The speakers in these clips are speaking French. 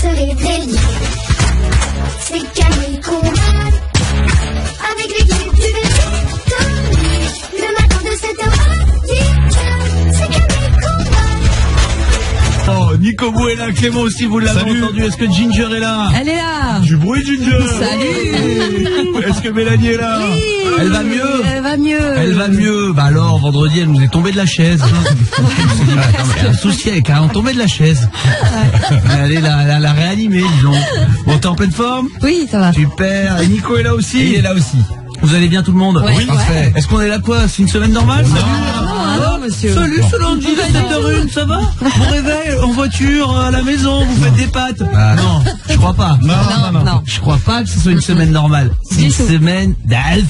se réveiller, c'est calmer combat. Avec l'équipe du Tony, le matin de 7h à 10h, c'est calmer combat. Oh, Nico Bou est là, Clément aussi, vous l'avez entendu. Est-ce que Ginger est là? Elle est là. Du bruit, Ginger. Salut. Est-ce que Mélanie est là? Oui. Elle va mieux? Elle va mieux. Elle va mieux. Bah alors, vendredi, elle nous est tombée de la chaise. Je me suis dit, bah, attends, mais il y a un souci, elle est carrément tombée de la chaise. Elle est là, elle a réanimé, disons. Bon, t'es en pleine forme? Oui, ça va. Super. Et Nico est là aussi? Il est là aussi. Vous allez bien tout le monde? Ouais. Oui, parfait. Est-ce qu'on est là quoi? C'est une semaine normale? Non, monsieur. Salut, ce lundi, 7h01, ça va? Bon réveil, en voiture, à la maison, vous faites des pâtes? Non, je crois pas. Non. Je crois pas que ce soit une semaine normale. C'est une semaine d'Alf.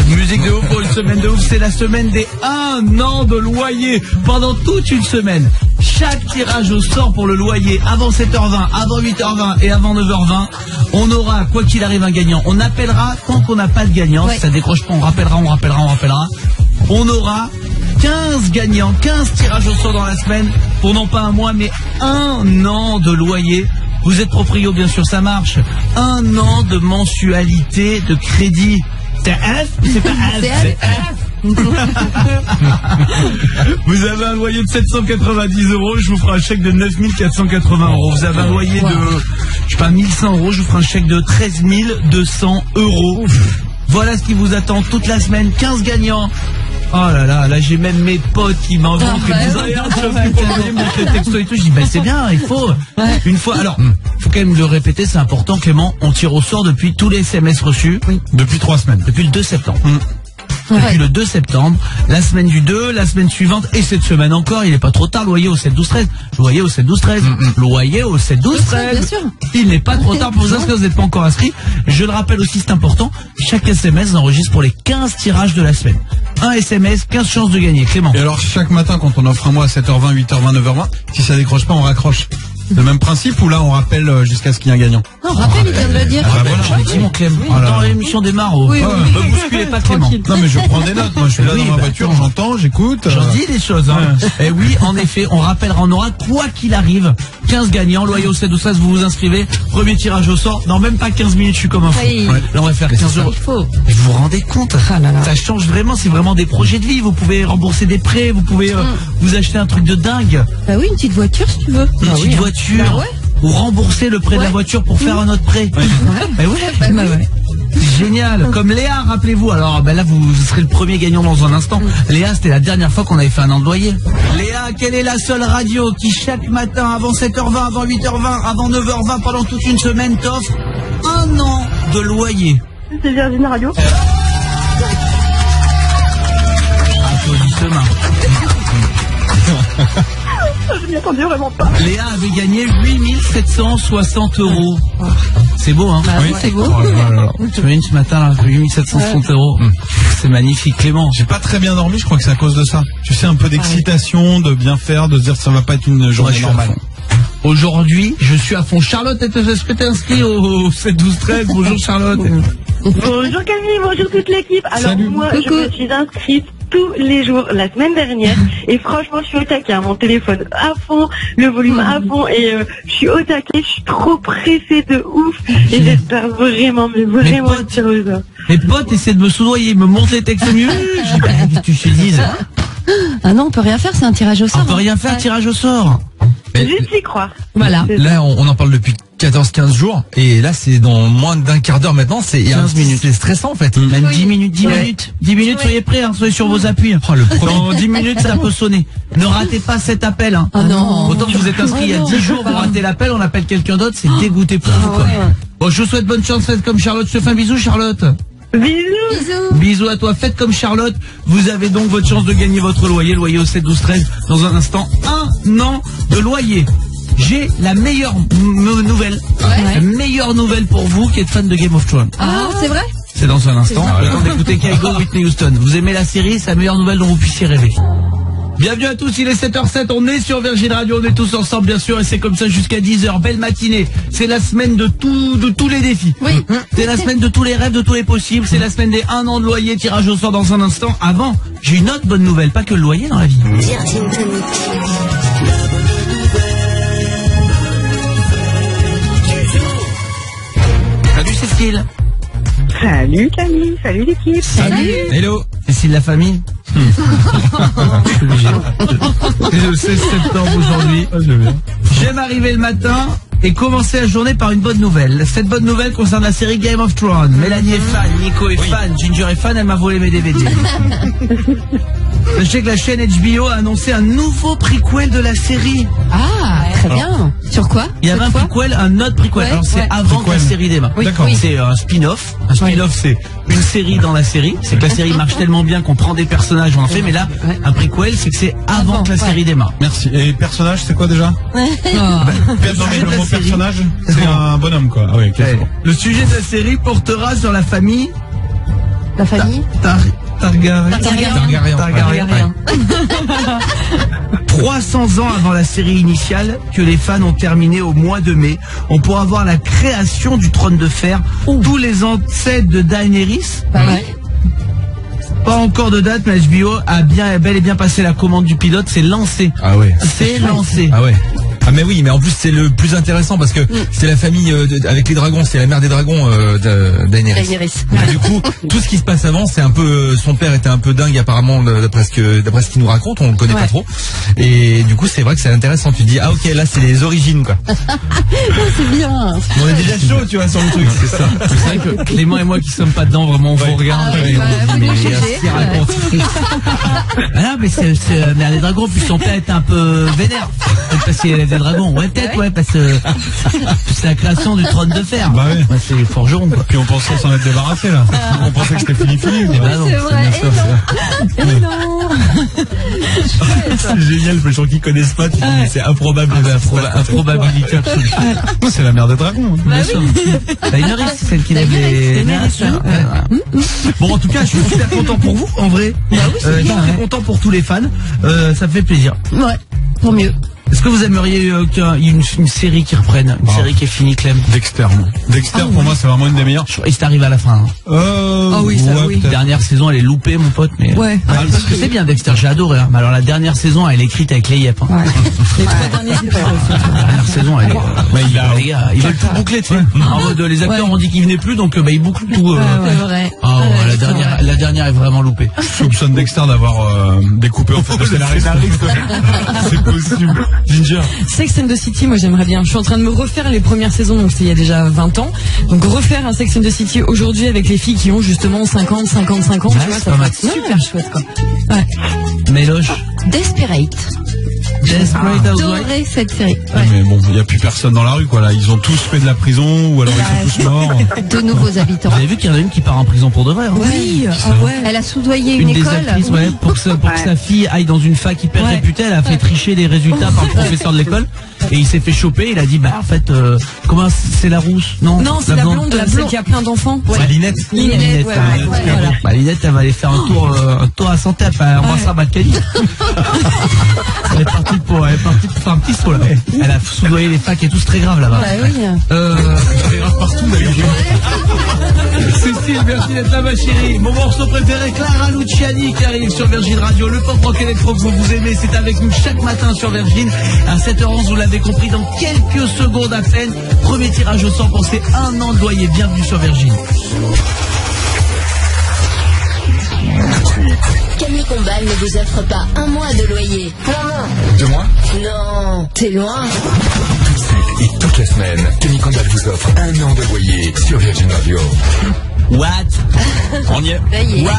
Musique de ouf pour une semaine de ouf, c'est la semaine des 1 an de loyer. Pendant toute une semaine, chaque tirage au sort pour le loyer, avant 7h20, avant 8h20 et avant 9h20, on aura, quoi qu'il arrive, un gagnant. On appellera tant qu'on n'a pas de gagnant. Ouais. Si ça décroche pas, on rappellera. On aura 15 gagnants, 15 tirages au sort dans la semaine pour non pas un mois, mais 1 an de loyer. Vous êtes proprio, bien sûr, ça marche. 1 an de mensualité de crédit. C'est F? C'est pas F, c'est F. Vous avez un loyer de 790 €, je vous ferai un chèque de 9480 €. Vous avez un loyer de, je sais pas, 1100 €, je vous ferai un chèque de 13 200 €. Voilà ce qui vous attend toute la semaine, 15 gagnants. Oh là, j'ai même mes potes qui m'envoient, qui me disent, regarde, je vais envoyer mon texto et tout. Je dis, ben c'est bien, il faut. Une fois, alors, faut quand même le répéter, c'est important, Clément, on tire au sort depuis tous les SMS reçus. Oui. Depuis 3 semaines. Depuis le 2 septembre. Depuis le 2 septembre, la semaine du 2, la semaine suivante, et cette semaine encore, il n'est pas trop tard, loyer au 7-12-13. Loyer au 7-12-13. Loyer au 7-12-13. Bien sûr. Il n'est pas trop tard pour vous inscrire, vous n'êtes pas encore inscrit. Je le rappelle aussi, c'est important, chaque SMS enregistre pour les 15 tirages de la semaine. Un SMS, 15 chances de gagner. Clément. Et alors, chaque matin, quand on offre un mois à 7h20, 8h20, 9h20, si ça décroche pas, on raccroche. C'est le même principe ou là, on rappelle jusqu'à ce qu'il y ait un gagnant? Non, rappel, il vient de le dire. Ah, voilà. Je l'ai dit, mon Clément. Dans l'émission démarre. Oui, Ne bousculez pas Clément. Tranquille. Non, mais je prends des notes. Moi, je suis là Oui, dans ma bah, voiture, j'entends, j'écoute. J'en dis des choses, hein. Et oui, en effet, on rappellera, on aura, quoi qu'il arrive, 15 gagnants, loyer au 7-12-13, vous vous inscrivez, premier tirage au sort, dans même pas 15 minutes, je suis comme un fou. Oui. Là, on va faire 15 €. Il faut. Mais vous vous rendez compte? Ah là là. Ça change vraiment, c'est vraiment des projets de vie, vous pouvez rembourser des prêts, vous pouvez vous acheter un truc de dingue, Bah oui, une petite voiture si tu veux. une petite voiture, Bah ouais. ou rembourser le prêt de la voiture pour faire un autre prêt. Bah ouais. C'est génial. Comme Léa, rappelez-vous. Alors ben là, vous serez le premier gagnant dans un instant. Léa, c'était la dernière fois qu'on avait fait un an de loyer. Léa, quelle est la seule radio qui chaque matin, avant 7h20, avant 8h20, avant 9h20, pendant toute une semaine, t'offre 1 an de loyer? C'est Virgin Radio. Applaudissements. Je m'y attendais vraiment pas. Léa avait gagné 8760 €. C'est beau, hein? Oui, c'est beau. Oh là là. Tu imagines ce matin, là, 8760 €. C'est magnifique, Clément. J'ai pas très bien dormi, je crois que c'est à cause de ça. Tu sais, un peu d'excitation, de bien faire, de se dire que ça va pas être une journée je suis à normale. fond. Aujourd'hui, je suis à fond. Charlotte, est-ce que t'es inscrit au 7-12-13? Bonjour Charlotte. Bonjour Camille, bonjour toute l'équipe. Alors Salut. moi, je me suis inscrite tous les jours la semaine dernière et franchement je suis au taquet, hein, mon téléphone à fond, le volume à fond et je suis au taquet, je suis trop pressée de ouf et j'espère vraiment, mais vraiment potes. tirer au sort. Mes potes essaient de me soudoyer, ils me montrent les textes mieux. Je dis, bah, qu'est-ce que tu te dis? Ah non, on peut rien faire, c'est un tirage au sort. On peut rien faire, Ouais. tirage au sort. Juste y croire. Voilà. Là, on en parle depuis 14-15 jours, et là, c'est dans moins d'un quart d'heure maintenant, c'est 15 minutes. C'est stressant, en fait. Même Oui. 10 minutes, 10 Ouais. minutes. 10 minutes, soyez prêts, hein, soyez sur vos appuis. Oh, le premier. Dans 10 minutes, ça peut sonner. Ne ratez pas cet appel, hein. Ah non. Autant que vous êtes inscrit il y a 10 jours, vous ratez l'appel, on appelle quelqu'un d'autre, c'est dégoûté pour vous, quoi. ouais. Bon, je vous souhaite bonne chance, faites comme Charlotte. Je te fais un bisou, Charlotte. Bisous. Bisous. Bisous à toi, faites comme Charlotte. Vous avez donc votre chance de gagner votre loyer, loyer au 7-12-13. Dans un instant, 1 an de loyer. J'ai la meilleure nouvelle. Ouais. La meilleure nouvelle pour vous qui êtes fan de Game of Thrones. Ah, c'est vrai? C'est dans un instant. Le temps d'écouter Kygo, Whitney Houston. Vous aimez la série, c'est la meilleure nouvelle dont vous puissiez rêver. Bienvenue à tous, il est 7h07, on est sur Virgin Radio, on est tous ensemble bien sûr et c'est comme ça jusqu'à 10h, belle matinée. C'est la semaine de tous les défis. Oui. C'est la semaine de tous les rêves, de tous les possibles, c'est la semaine des 1 an de loyer, tirage au sort dans un instant. Avant, j'ai une autre bonne nouvelle, pas que le loyer dans la vie. Virgin Tonic. Salut Camille, salut l'équipe. Salut. Hello. Cécile la famille. C'est le 16 septembre aujourd'hui. J'aime arriver le matin et commencer la journée par une bonne nouvelle. Cette bonne nouvelle concerne la série Game of Thrones. Mélanie est fan, Nico est fan, Ginger est fan, elle m'a volé mes DVD. Sachez que la chaîne HBO a annoncé un nouveau prequel de la série. Ah, très bien. Sur quoi? Il y avait un prequel, un autre prequel. Ouais, Alors c'est ouais. avant que la série démarre. Oui, D'accord. oui. C'est un spin-off. Un spin-off, c'est une série dans la série. C'est que la série marche tellement bien qu'on prend des personnages, on en fait. Mais là, Ouais. un prequel, c'est que c'est avant que la série démarre. Merci. Et personnage, c'est quoi déjà? Oh. sujet de la série. Personnage, c'est un bonhomme quoi. Ah oui, ok, c'est bon. Le sujet de la série portera sur la famille La famille? Targaryen. Targaryen. 300 ans avant la série initiale que les fans ont terminé au mois de mai, on pourra voir la création du trône de fer. Tous les ancêtres de Daenerys. Pas mal. Pas encore de date, mais HBO a bel et bien passé la commande du pilote. C'est lancé. Ah ouais. C'est lancé. Ah ouais. Ah mais oui, mais en plus c'est le plus intéressant parce que c'est la famille avec les dragons, c'est la mère des dragons Daenerys. Daenerys. Et du coup, tout ce qui se passe avant, c'est un peu son père était un peu dingue apparemment d'après ce qu'il nous raconte, on le connaît Ouais. pas trop. Et du coup, c'est vrai que c'est intéressant, tu te dis ah OK, là c'est les origines quoi. C'est bien. On est déjà chaud, tu vois, sur le truc, c'est ça. C'est vrai que Clément et moi qui sommes pas dedans, vraiment, on vous regarde. Ah oui, et on bah, se dit, vous mais nous jugez. qu'est-ce qu'il raconte Ah non, mais c'est mère des dragons, puis son père était un peu vénère. Peut-être parce qu'il élève des dragons. Ouais, peut-être, ouais, parce que c'est la création du trône de fer. Bah ouais. C'est les forgerons, quoi. Puis on pensait s'en être débarrassé là. On pensait que c'était fini. Eh ben non, C'est vrai. bien sûr, Et non. C'est génial, les gens qui connaissent pas, tu dis c'est improbable. improbabilité absolue. C'est la mère des dragons. Bien sûr. Daenerys, c'est celle qui lève les... Daenerys, Ouais. Bon, en tout cas, je suis super content pour vous, en vrai. Je suis très content pour tous les fans. Ça me fait plaisir. Ouais. Pour mieux. Est-ce que vous aimeriez qu'il y ait une série qui reprenne? Une série qui est finie, Clem? Dexter. Dexter pour moi c'est vraiment une des meilleures. Il s'arrive à la fin. Hein. Ah oui, ça, oui. La dernière saison, elle est loupée, mon pote, mais... Ouais. Parce que c'est bien, Dexter, j'ai adoré. Hein. Mais alors, la dernière saison, elle est écrite avec les yep. Hein. Ouais. Les 3 derniers épisodes. La dernière saison, elle est... les gars, ils veulent tout boucler, tu sais. En mode, les acteurs Ouais. ont dit qu'ils venaient plus, donc ils bouclent tout. C'est vrai. Ah ouais, Ouais, la dernière est vraiment loupée. Je soupçonne Dexter d'avoir découpé en fait le scénariste. C'est possible. Ginger. Sex and the City, moi j'aimerais bien. Je suis en train de me refaire les premières saisons, donc c'était il y a déjà 20 ans. Donc refaire un Sex and the City aujourd'hui avec les filles qui ont justement 50, 55 ans, Ouais, tu vois, c'est ça pas va mal. être super chouette quoi. Ouais. Méloche. Desperate. Desperate Housewives. J'adorais cette série. Mais bon, il n'y a plus personne dans la rue quoi là. Ils ont tous fait de la prison ou alors ils sont tous morts. De nouveaux habitants. Vous avez vu qu'il y en a une qui part en prison pour de vrai. Hein. Oui, ah ouais. Elle a soudoyé Une une des école. actrices, ouais, pour que sa fille aille dans une fac hyper Ouais. réputée, elle a fait tricher les résultats par le professeur de l'école et il s'est fait choper. Il a dit bah en fait comment c'est la rousse? Non, Non, c'est la blonde, celle qui a plein d'enfants. C'est Linette. Linette, ouais, hein. ouais, voilà. Bah Linette, elle va aller faire un tour à santé, elle va embrasser Balkany. Elle est partie pour faire un petit saut là. Elle a soudoyé les facs et tout, c'est très grave là-bas. Bah oui. C'est grave partout d'ailleurs. Cécile, merci d'être là ma chérie. Mon morceau préféré, Clara Luciani qui arrive sur Virgin Radio. Le pop rock électro que vous aimez, c'est avec nous chaque matin sur Virgin. À 7h11, vous l'avez compris, dans quelques secondes à peine. Premier tirage au sort pour ces 1 an de loyer. Bienvenue sur Virgin. Camille Combal ne vous offre pas un mois de loyer. 2 mois. Non, t'es loin. Tout de suite et toute la semaine, Camille Combal vous offre 1 an de loyer sur Virgin Radio. What? On y est. Ça y est. What?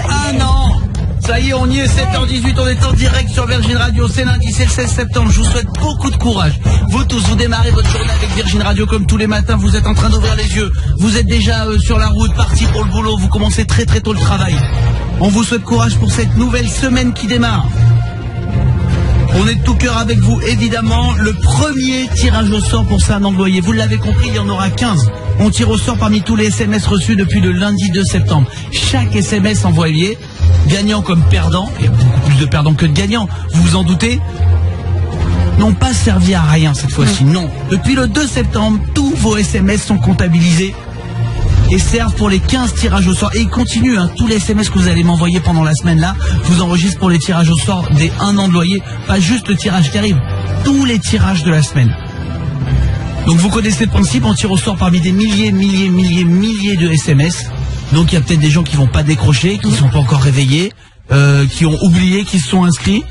Ah non! Ça y est, on y est, 7h18, on est en direct sur Virgin Radio, c'est lundi, c'est le 16 septembre, je vous souhaite beaucoup de courage. Vous tous, vous démarrez votre journée avec Virgin Radio comme tous les matins, vous êtes en train d'ouvrir les yeux, vous êtes déjà sur la route, parti pour le boulot, vous commencez très très tôt le travail. On vous souhaite courage pour cette nouvelle semaine qui démarre. On est de tout cœur avec vous, évidemment. Le premier tirage au sort pour ça, un employé. Vous l'avez compris, il y en aura 15. On tire au sort parmi tous les SMS reçus depuis le lundi 2 septembre. Chaque SMS envoyé, gagnant comme perdant, et beaucoup plus de perdants que de gagnants, vous vous en doutez, n'ont pas servi à rien cette fois-ci. Non. Depuis le 2 septembre, tous vos SMS sont comptabilisés et servent pour les 15 tirages au sort. Et ils continuent, hein, tous les SMS que vous allez m'envoyer pendant la semaine là, je vous enregistre pour les tirages au sort des 1 an de loyer, pas juste le tirage qui arrive, tous les tirages de la semaine. Donc vous connaissez le principe, on tire au sort parmi des milliers de SMS. Donc il y a peut-être des gens qui vont pas décrocher, qui sont pas encore réveillés, qui ont oublié, qui se sont inscrits.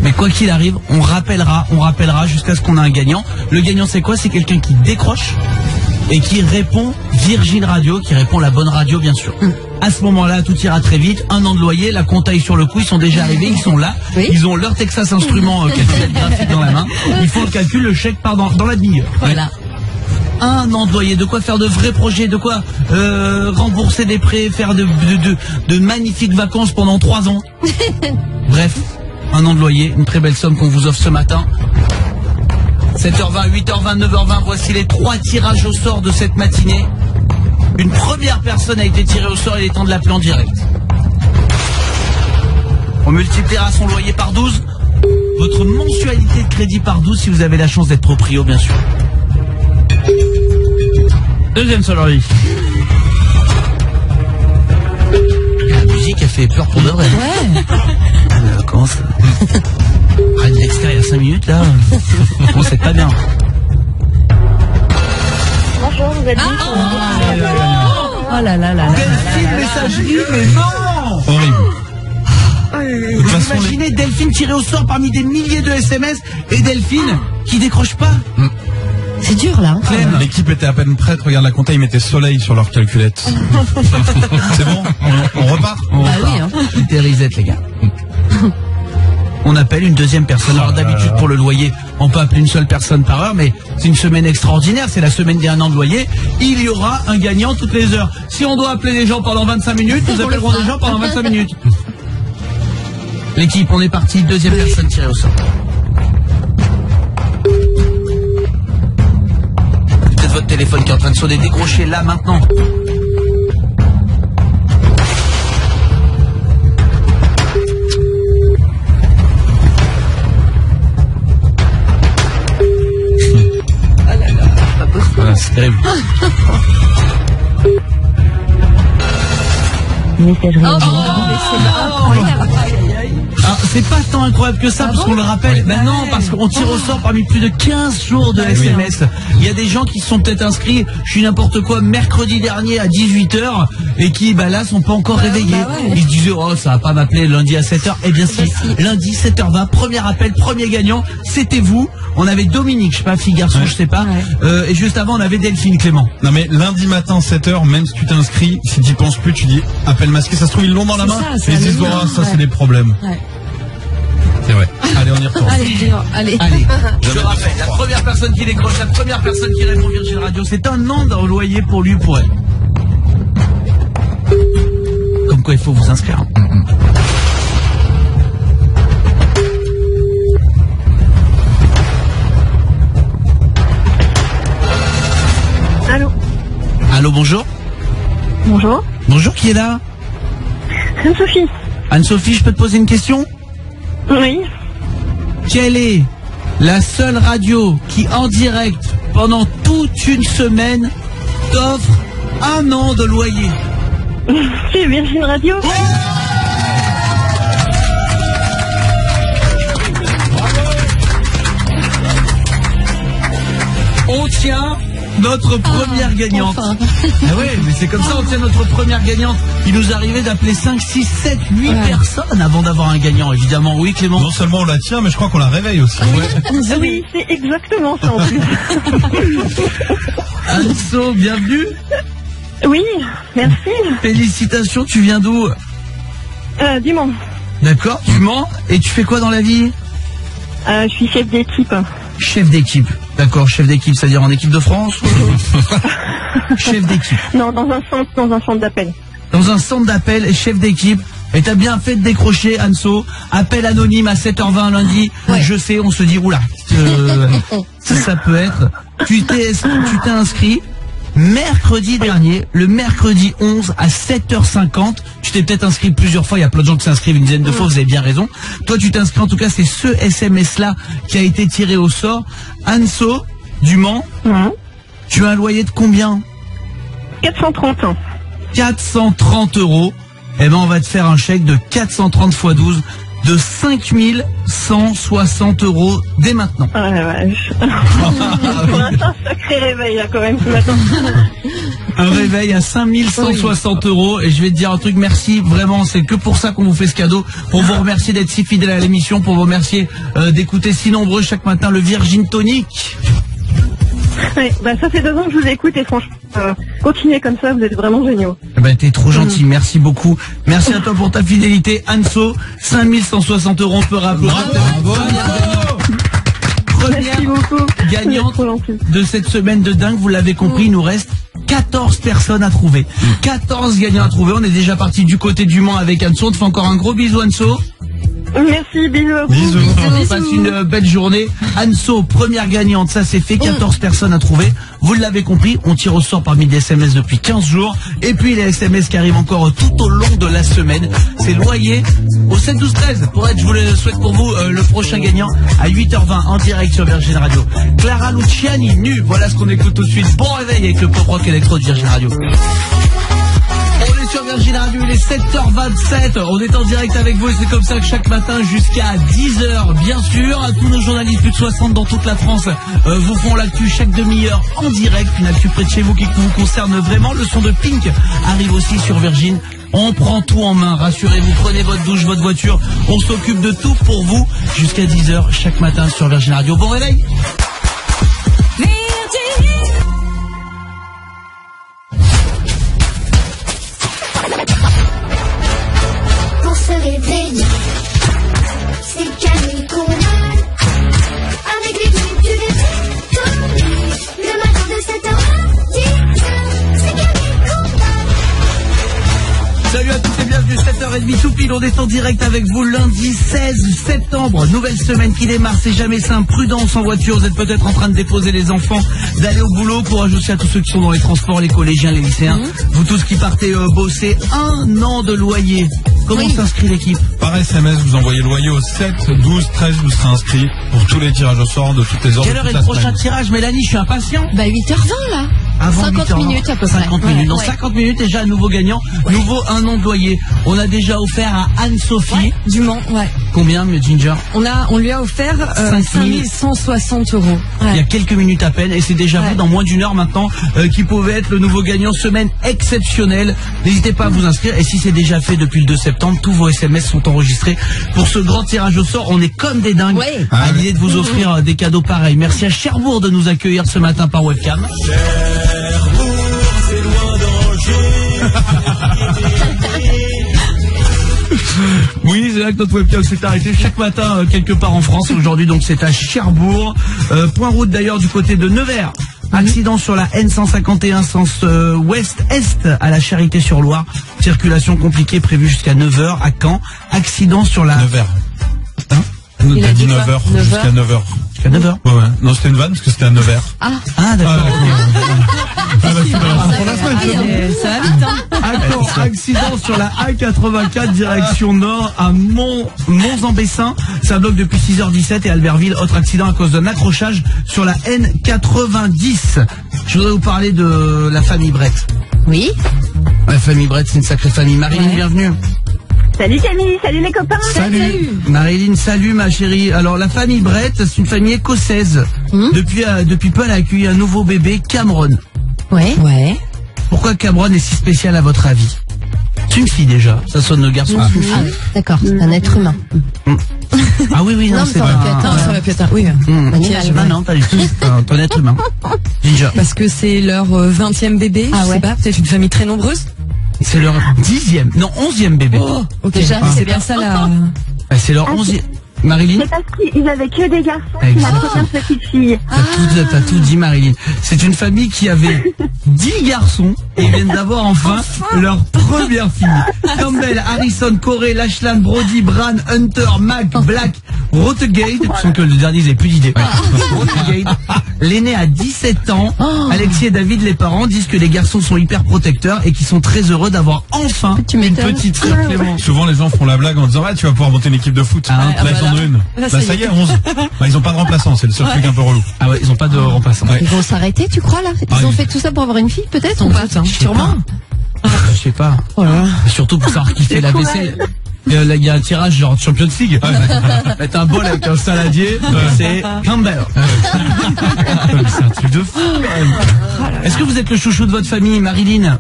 Mais quoi qu'il arrive, on rappellera jusqu'à ce qu'on ait un gagnant. Le gagnant, c'est quoi? C'est quelqu'un qui décroche et qui répond Virgin Radio, qui répond la bonne radio, bien sûr. À ce moment-là, tout ira très vite. 1 an de loyer, la compta est sur le coup, ils sont déjà arrivés, ils sont là. Oui. Ils ont leur Texas Instruments calculateur graphique dans la main. Ils font le calcul, le chèque part dans la demi-heure. Voilà. 1 an de loyer, de quoi faire de vrais projets, de quoi rembourser des prêts, faire de magnifiques vacances pendant 3 ans. Bref, 1 an de loyer, une très belle somme qu'on vous offre ce matin. 7h20, 8h20, 9h20, voici les 3 tirages au sort de cette matinée. Une première personne a été tirée au sort, il est temps de l'appeler en direct. On multipliera son loyer par 12, votre mensualité de crédit par 12 si vous avez la chance d'être proprio, bien sûr. Deuxième sonnerie. La musique a fait peur pour de vrai. Ouais. Comment ça? Arrête d'extérieur il y a 5 minutes là. Bon, c'est pas bien. Bonjour, vous êtes Oh là là là là. Delphine messagerie, mais non. Horrible. Vous imaginez Delphine tirée au sort parmi des milliers de SMS et Delphine qui décroche pas. C'est dur là. Clem, l'équipe était à peine prête. Regarde la compta, ils mettaient soleil sur leur calculette. C'est bon, on repart. Ah oui, hein. C'était reset, les gars. On appelle une deuxième personne. Alors d'habitude pour le loyer, on peut appeler une seule personne par heure, mais c'est une semaine extraordinaire, c'est la semaine des 1 an de loyer. Il y aura un gagnant toutes les heures. Si on doit appeler les gens pendant 25 minutes, nous appellerons les gens pendant 25 minutes. L'équipe, on est parti, deuxième personne tirée au sort. Peut-être votre téléphone qui est en train de sonner, décrochez là maintenant. Voilà, c'est terrible. Messagerie. Ah, c'est pas tant incroyable que ça, parce qu'on le rappelle. Non, parce qu'on tire au sort parmi plus de 15 jours de SMS. Il y a des gens qui se sont peut-être inscrits, je suis n'importe quoi, mercredi dernier à 18h, et qui, là, sont pas encore réveillés. Ils se disaient, oh, ça va pas m'appeler lundi à 7h. Eh bien si, lundi 7h20, premier appel, premier gagnant, c'était vous. On avait Dominique, je sais pas, fille, garçon, je sais pas. Et juste avant, on avait Delphine, Clément. Non mais lundi matin 7h, même si tu t'inscris, si tu penses plus, tu dis appel masqué, ça se trouve ils l'ont dans la main. Ça, et ils disent ça c'est des problèmes. Ouais. C'est vrai. Allez, on y retourne. Allez. Je rappelle, la première personne qui décroche, la première personne qui répond Virgin Radio, c'est un an de loyer pour lui ou pour elle. Comme quoi il faut vous inscrire. Allô. Allô, bonjour. Bonjour. Bonjour, qui est là? Anne-Sophie. Anne-Sophie, je peux te poser une question? Oui. Quelle est la seule radio qui, en direct, pendant toute une semaine, t'offre 1 an de loyer? C'est Virgin Radio. On tient notre première gagnante. Enfin. Ah ouais, mais c'est comme ça, on tient notre première gagnante. Il nous arrivait d'appeler 5, 6, 7, 8 personnes avant d'avoir un gagnant, évidemment. Oui, Clément? Non seulement on la tient, mais je crois qu'on la réveille aussi. Oui, c'est exactement ça en plus. Anso, bienvenue. Oui, merci. Félicitations, tu viens d'où? Du Mans. D'accord, tu mens. Et tu fais quoi dans la vie? Je suis chef d'équipe. Chef d'équipe. D'accord, chef d'équipe, c'est-à-dire en équipe de France? Chef d'équipe. Non, dans un centre d'appel. Dans un centre d'appel, et chef d'équipe. Et t'as bien fait de décrocher, Anso. Appel anonyme à 7h20 lundi. Ouais. Je sais, on se dit, oula, ça peut être. Tu t'es inscrit mercredi dernier, le mercredi 11 à 7h50. Tu t'es peut-être inscrit plusieurs fois, il y a plein de gens qui s'inscrivent une dizaine de fois, vous avez bien raison. Toi, tu t'inscris, en tout cas, c'est ce SMS-là qui a été tiré au sort. Anso, du Mans, tu as un loyer de combien? 430 ans. 430 €. Eh ben, on va te faire un chèque de 430 x 12 de 5160 € dès maintenant. Ah la vache. Pour l'instant, sacré réveil là quand même ce matin. Un réveil à 5160 €. Et je vais te dire un truc, merci. Vraiment, c'est que pour ça qu'on vous fait ce cadeau. Pour vous remercier d'être si fidèles à l'émission. Pour vous remercier d'écouter si nombreux chaque matin le Virgin Tonic. Ouais, bah ça fait 2 ans que je vous écoute et franchement, continuez comme ça, vous êtes vraiment géniaux. Eh ben, t'es trop gentil, merci beaucoup. Merci à toi pour ta fidélité. Anso, 5160 €, on peut rappeler. Merci beaucoup. Gagnante de cette semaine de dingue, vous l'avez compris, il nous reste 14 personnes à trouver. 14 gagnants à trouver. On est déjà parti du côté du Mans avec Anso. On te fait encore un gros bisou, Anso. Merci, bisous à vous. Bisous. Passe une belle journée. Anso, première gagnante, ça c'est fait. 14 personnes à trouver. Vous l'avez compris, on tire au sort parmi des SMS depuis 15 jours. Et puis les SMS qui arrivent encore tout au long de la semaine. C'est loyer au 7 12 13. Pour être, je vous le souhaite pour vous, le prochain gagnant à 8h20 en direct sur Virgin Radio. Clara Luciani, nu. Voilà ce qu'on écoute tout de suite. Bon réveil avec le pop rock électro de Virgin Radio. On est sur Virgin Radio, il est 7h27, on est en direct avec vous et c'est comme ça que chaque matin jusqu'à 10h, bien sûr, tous nos journalistes, plus de 60 dans toute la France, vous font l'actu chaque demi-heure en direct, une actu près de chez vous qui vous concerne vraiment. Le son de Pink arrive aussi sur Virgin. On prend tout en main, rassurez-vous, prenez votre douche, votre voiture, on s'occupe de tout pour vous jusqu'à 10h chaque matin sur Virgin Radio. Bon réveil. Pour se réveiller, c'est Camille Combal. Avec l'équipe du Virgin, le matin de 7h à 10h, c'est Camille Combal. Salut à tous et bienvenue, 7h30 tout pile, on est en direct avec vous lundi 16 septembre, nouvelle semaine qui démarre, c'est jamais simple, prudence en voiture, vous êtes peut-être en train de déposer les enfants, d'aller au boulot, courage aussi à tous ceux qui sont dans les transports, les collégiens, les lycéens, vous tous qui partez bosser, 1 an de loyer. Comment s'inscrit l'équipe? Par SMS, vous envoyez le loyer au 7 12 13, vous serez inscrit pour tous les tirages au sort de toutes les heures. Quelle heure est le prochain tirage, Mélanie? Je suis impatient. Bah 8h20 là. Avant 50 8h20. minutes à peu près. 50 minutes. Dans Ouais. 50 minutes, déjà un nouveau gagnant, nouveau 1 an de loyer. On a déjà offert à Anne-Sophie. Du Mans, ouais. Combien, Ginger? On lui a offert 5160 €. Il y a quelques minutes à peine et c'est déjà vous dans moins d'une heure maintenant qui pouvait être le nouveau gagnant. Semaine exceptionnelle. N'hésitez pas à vous inscrire et si c'est déjà fait depuis le 2 septembre, tous vos SMS sont enregistrés pour ce grand tirage au sort. On est comme des dingues à l'idée de vous offrir des cadeaux pareils. Merci à Cherbourg de nous accueillir ce matin par webcam. Cherbourg, c'est loin d'Angers. Oui, c'est là que notre webcam s'est arrêtée chaque matin quelque part en France. Aujourd'hui, donc, c'est à Cherbourg. Point route d'ailleurs du côté de Nevers. Accident sur la N151 sens ouest-est à la Charité-sur-Loire. Circulation compliquée prévue jusqu'à 9h à Caen. Accident sur la... 9h. Hein? Il a dit dit 9h, quoi jusqu'à 9h. Jusqu'à 9h. Ouais. Non, c'était une vanne parce que c'était à 9h. Ah, d'accord. Ça va vite, hein. Accident sur la A84 direction nord à Mons-en-Bessin. Ça bloque depuis 6h17 et Albertville. Autre accident à cause d'un accrochage sur la N90. Je voudrais vous parler de la famille Brett. Oui. La famille Brett, c'est une sacrée famille. Marilyn, bienvenue. Salut Camille, salut les copains. Salut. Marilyn, salut ma chérie. Alors la famille Brett, c'est une famille écossaise. Depuis peu, elle a accueilli un nouveau bébé, Cameron. Ouais. Pourquoi Cameron est si spécial à votre avis? C'est une fille déjà, ça sonne le garçon. Ah oui, d'accord, c'est un être humain. Ah oui, non, Non, c'est mais ça aurait pu pas... être Ça aurait pu être un... Oui. Non, pas du tout. C'est un être humain. Ginger. Parce que c'est leur 20e bébé, Ah je sais ouais. pas, peut-être une famille très nombreuse. C'est leur 10e, non 11e bébé. Oh, ok. Déjà, C'est bien ça là. C'est leur 11e. Marilyn? C'est parce qu'ils avaient que des garçons, c'est Exact. ma première petite fille. T'as tout dit, Marilyn. C'est une famille qui avait 10 garçons et ils viennent d'avoir enfin leur première fille. Campbell, Harrison, Corey, Lachlan, Brody, Bran, Hunter, Mac, Black, Rotegate. Sans que le dernier n'ait plus d'idée. Rotegate. L'aîné a 17 ans. Alexis et David, les parents, disent que les garçons sont hyper protecteurs et qu'ils sont très heureux d'avoir enfin une petite sœur Clémence. Souvent, les gens font la blague en disant, tu vas pouvoir monter une équipe de foot. Ah, Là, ils en ont une. Là, Bah, ça y est, 11. Bah, ils ont pas de remplaçant, c'est le seul truc un peu relou. Ah ouais, ils ont pas de remplaçant. Ouais. Ils vont s'arrêter, tu crois là? Ils ont fait tout ça pour avoir une fille, peut-être ou pas? Je sais pas. Je sais pas. Surtout pour savoir qui fait la vaisselle. il y a un tirage genre Champions League. Mettre un bol avec un saladier, c'est Campbell. C'est un truc de fou. Est-ce que vous êtes le chouchou de votre famille, Marilyn?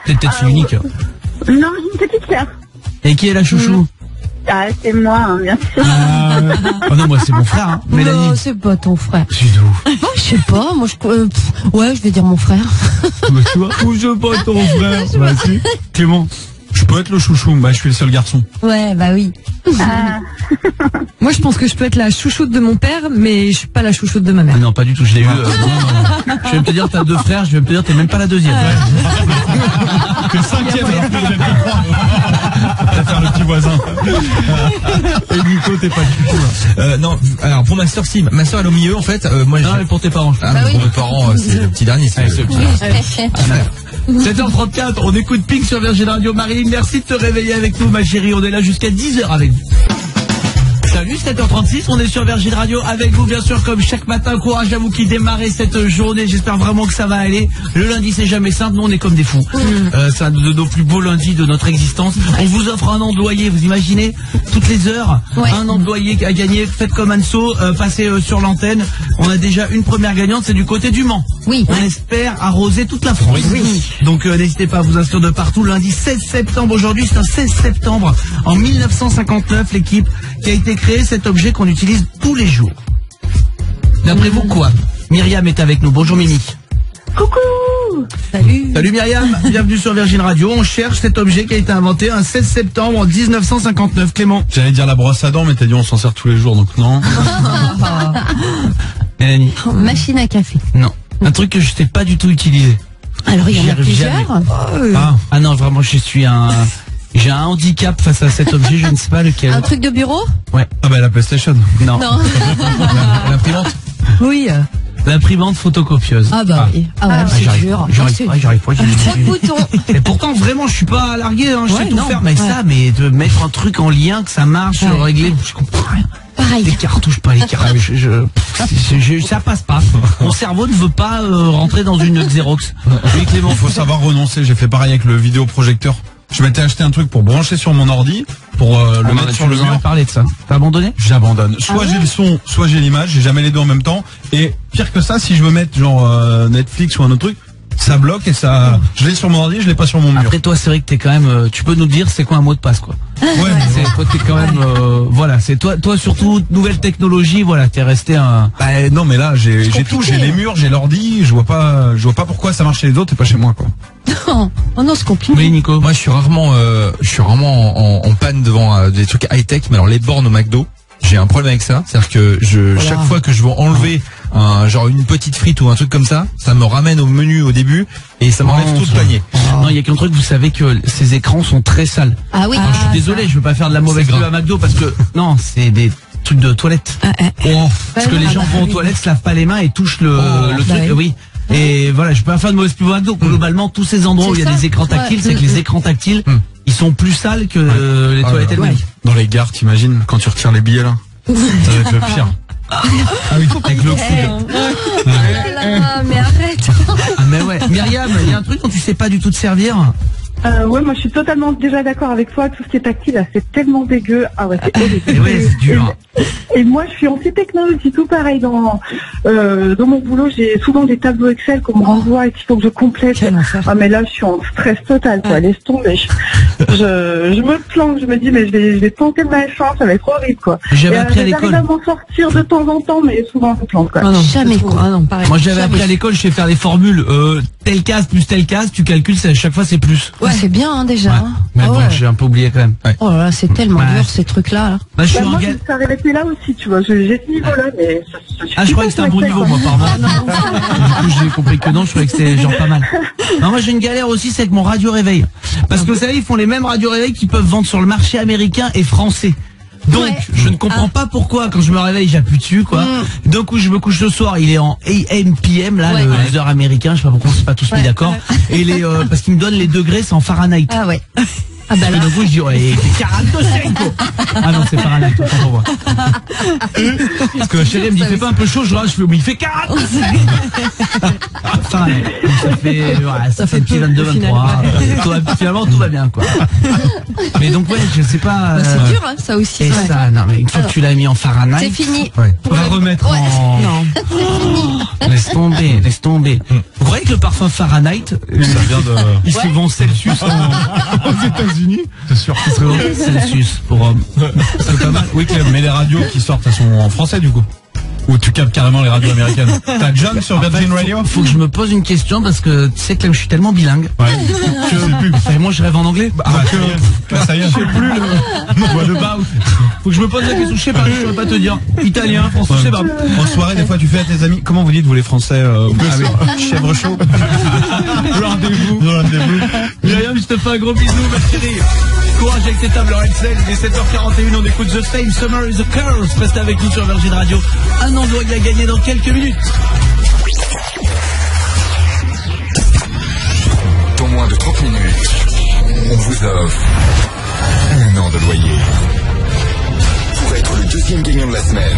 C'est peut-être unique. Non, j'ai une petite sœur. Et qui est la chouchou? Ah, c'est moi, hein, bien sûr. Oh non, moi c'est mon frère, hein. Mélanie. Non, c'est pas ton frère. C'est d'où? Oh, je sais pas, moi ouais, je vais dire mon frère. Bah, tu vois, ou je pas ton frère. Bah, si. Clément. Je peux être le chouchou, bah je suis le seul garçon. Ouais, bah oui. Moi, je pense que je peux être la chouchoute de mon père, mais je suis pas la chouchoute de ma mère. Non, pas du tout, je l'ai eu. Je vais me te dire, t'as 2 frères, je vais me te dire, t'es même pas la deuxième. Que le 5e alors que j'aime pas. Faire le petit voisin. Et Nico, t'es pas le chouchou. Non, alors pour ma sœur, si, ma sœur elle est au milieu en fait. Moi, Non, mais pour tes parents. ah, pour mes parents, c'est le petit dernier. C'est le petit. 7h34, on écoute Pink sur Virgin Radio. Marilyn, merci de te réveiller avec nous, ma chérie. On est là jusqu'à 10h avec vous. Salut, 7h36, on est sur Virgin Radio avec vous, bien sûr, comme chaque matin. Courage à vous qui démarrez cette journée. J'espère vraiment que ça va aller. Le lundi, c'est jamais simple. Nous, on est comme des fous. C'est un de nos plus beaux lundis de notre existence. On vous offre un an de loyer. Vous imaginez, toutes les heures, un an de loyer à gagner. Faites comme Anso, passez sur l'antenne. On a déjà une première gagnante, c'est du côté du Mans. Oui. On espère arroser toute la France. Oui. Donc n'hésitez pas à vous inscrire de partout. Lundi 16 septembre, aujourd'hui c'est un 16 septembre. En 1959, l'équipe qui a été créée, cet objet qu'on utilise tous les jours. D'après vous, quoi? Myriam est avec nous. Bonjour Mimi. Coucou. Salut. Salut Myriam, bienvenue sur Virgin Radio. On cherche cet objet qui a été inventé un 16 septembre en 1959. Clément. J'allais dire la brosse à dents, mais t'as dit on s'en sert tous les jours, donc non. Mélanie. Machine à café. Non. Un truc que je sais pas du tout utiliser. Alors il y en J'y a arrive plusieurs. Ah non, vraiment, j'ai un handicap face à cet objet, je ne sais pas lequel. Un truc de bureau? Ouais. Ah bah la PlayStation. Non. Non. L'imprimante. Oui. L'imprimante photocopieuse. Ah bah oui. Ah ouais, c'est dur. J'arrive pas. Un bouton. Et pourtant, vraiment, je suis pas largué, hein, je sais tout non. faire. Mais ça, mais de mettre un truc en lien, que ça marche, régler, je comprends rien. Pareil. Les cartouches, pas les cartouches. Ça passe pas. Mon cerveau ne veut pas rentrer dans une Xerox. Oui Clément, faut savoir renoncer. J'ai fait pareil avec le vidéoprojecteur. Je m'étais acheté un truc pour brancher sur mon ordi, pour le mettre sur le mur. Parler de ça. T'as abandonné? J'abandonne. Soit j'ai le son, soit j'ai l'image. J'ai jamais les deux en même temps. Et pire que ça, si je veux mettre genre Netflix ou un autre truc, ça bloque et ça. Je l'ai sur mon ordi, je l'ai pas sur mon mur. Après toi, c'est vrai que t'es quand même. Tu peux nous dire c'est quoi un mot de passe, quoi. Ouais. C'est toi, t'es quand même. Voilà, c'est toi surtout nouvelle technologie. Voilà, t'es resté un. Bah, non mais là j'ai tout, j'ai les murs, j'ai l'ordi. Je vois pas pourquoi ça marche chez les autres et pas chez moi, quoi. Oh non, c'est compliqué. Oui, Nico. Moi, je suis rarement en panne devant des trucs high-tech, mais alors les bornes au McDo, j'ai un problème avec ça. C'est-à-dire que chaque fois que je veux enlever genre une petite frite ou un truc comme ça me ramène au menu au début et ça m'enlève tout le panier. Non, il y a qu'un truc, vous savez que ces écrans sont très sales. Ah oui. Je suis désolé, je veux pas faire de la mauvaise pub à McDo parce que non, c'est des trucs de toilette. Parce que les gens vont aux toilettes, se lavent pas les mains et touchent le truc. Oui. Et voilà, je peux pas faire de mauvaise pub à McDo. Globalement, tous ces endroits où il y a des écrans tactiles, c'est que les écrans tactiles, ils sont plus sales que les toilettes elles-mêmes. Dans les gares, t'imagines quand tu retires les billets là, ça va être le pire. Ah oui, avec le coude. Mais arrête. Ah mais ouais, Myriam, il y a un truc dont tu sais pas du tout te servir. Ouais, moi je suis totalement déjà d'accord avec toi. Tout ce qui est tactile, là, c'est tellement dégueu. Ah ouais, c'est horrible. Et ouais, c'est dur. Et moi, je suis anti-technologie, tout pareil. Dans mon boulot, j'ai souvent des tableaux Excel qu'on me renvoie et qu'il faut que je complète. Ah mais là, je suis en stress total, quoi. Laisse tomber. Je me planque, je me dis mais je vais tenter ma chance, ça va être horrible, quoi. J'avais appris à l'école. J'arrive à m'en sortir de temps en temps, mais souvent je plante, quoi. Ah non, Jamais, quoi. Ah non, pareil. Moi j'avais appris à l'école, je sais faire des formules. Telle case plus telle case, tu calcules, à chaque fois c'est plus. Ouais, c'est bien hein, déjà. Hein. Mais Ah bon, ouais. j'ai un peu oublié quand même. Oh là là, c'est tellement dur ces trucs-là. Là. Bah, je suis en moi, galère. je suis arrêté là aussi, tu vois. J'ai ce niveau-là, mais ça Ah, je croyais que c'était un bon niveau, moi, pardon. Du coup, j'ai compris que non, je croyais que c'était genre pas mal. Non, moi, j'ai une galère aussi, c'est avec mon radio-réveil. Parce que vous savez, ils font les mêmes radio-réveils qu'ils peuvent vendre sur le marché américain et français. Donc, je ne comprends pas pourquoi, quand je me réveille, j'appuie dessus, quoi. D'un coup, je me couche le soir, il est en AM, PM, là, les heures américains, je sais pas pourquoi on s'est pas tous mis d'accord. Et parce qu'ils me donnent les degrés, c'est en Fahrenheit. Ah ouais. Ah bah là. Et d'un coup, je dis, ouais, il fait 42,5. Ah non, c'est Fahrenheit, autant pour moi. Parce que ma chérie elle me dit, fais pas un peu chaud, je fais, mais il fait 45. Fahrenheit. Donc ça fait, voilà, ça fait petit 22, 23. Finalement, tout va bien, quoi. Mais donc, ouais, je sais pas. Bah, c'est dur, hein, ça aussi. Et ouais. ça, non, mais une fois que tu l'as mis en Fahrenheit. C'est fini. Ouais. Pour On va le- remettre Ouais. en. Non. Laisse tomber, laisse tomber. Vous croyez que le parfum Fahrenheit, Ça vient de. il se vend Celsius aux États-Unis? C'est sûr. Ce serait vraiment Celsius pour homme. C'est pas mal. Oui, Clem, mais les radios qui sortent, elles sont en français du coup. Ou tu captes carrément les radios américaines. T'as John sur Virgin Radio? Faut que je me pose une question parce que tu sais que je suis tellement bilingue. Ouais. Et moi je rêve en anglais. Ah, que, ça y est, je sais plus le what about. Faut que je me pose la question. Je sais pas, je saurais pas te dire. Italien, français, je sais pas. En soirée, des fois, tu fais à tes amis. Comment vous dites, vous les Français, chèvre chaud? Rendez-vous. Rendez-vous. Myriam, je te fais un gros bisou, ma chérie. Courage avec tes tables en Excel. Il est 7h41, on écoute The Same, Summer is a Curse. Restez avec nous sur Virgin Radio. Un an de loyer à gagner dans quelques minutes. Dans moins de 30 minutes, on vous offre un an de loyer. Pour être le deuxième gagnant de la semaine,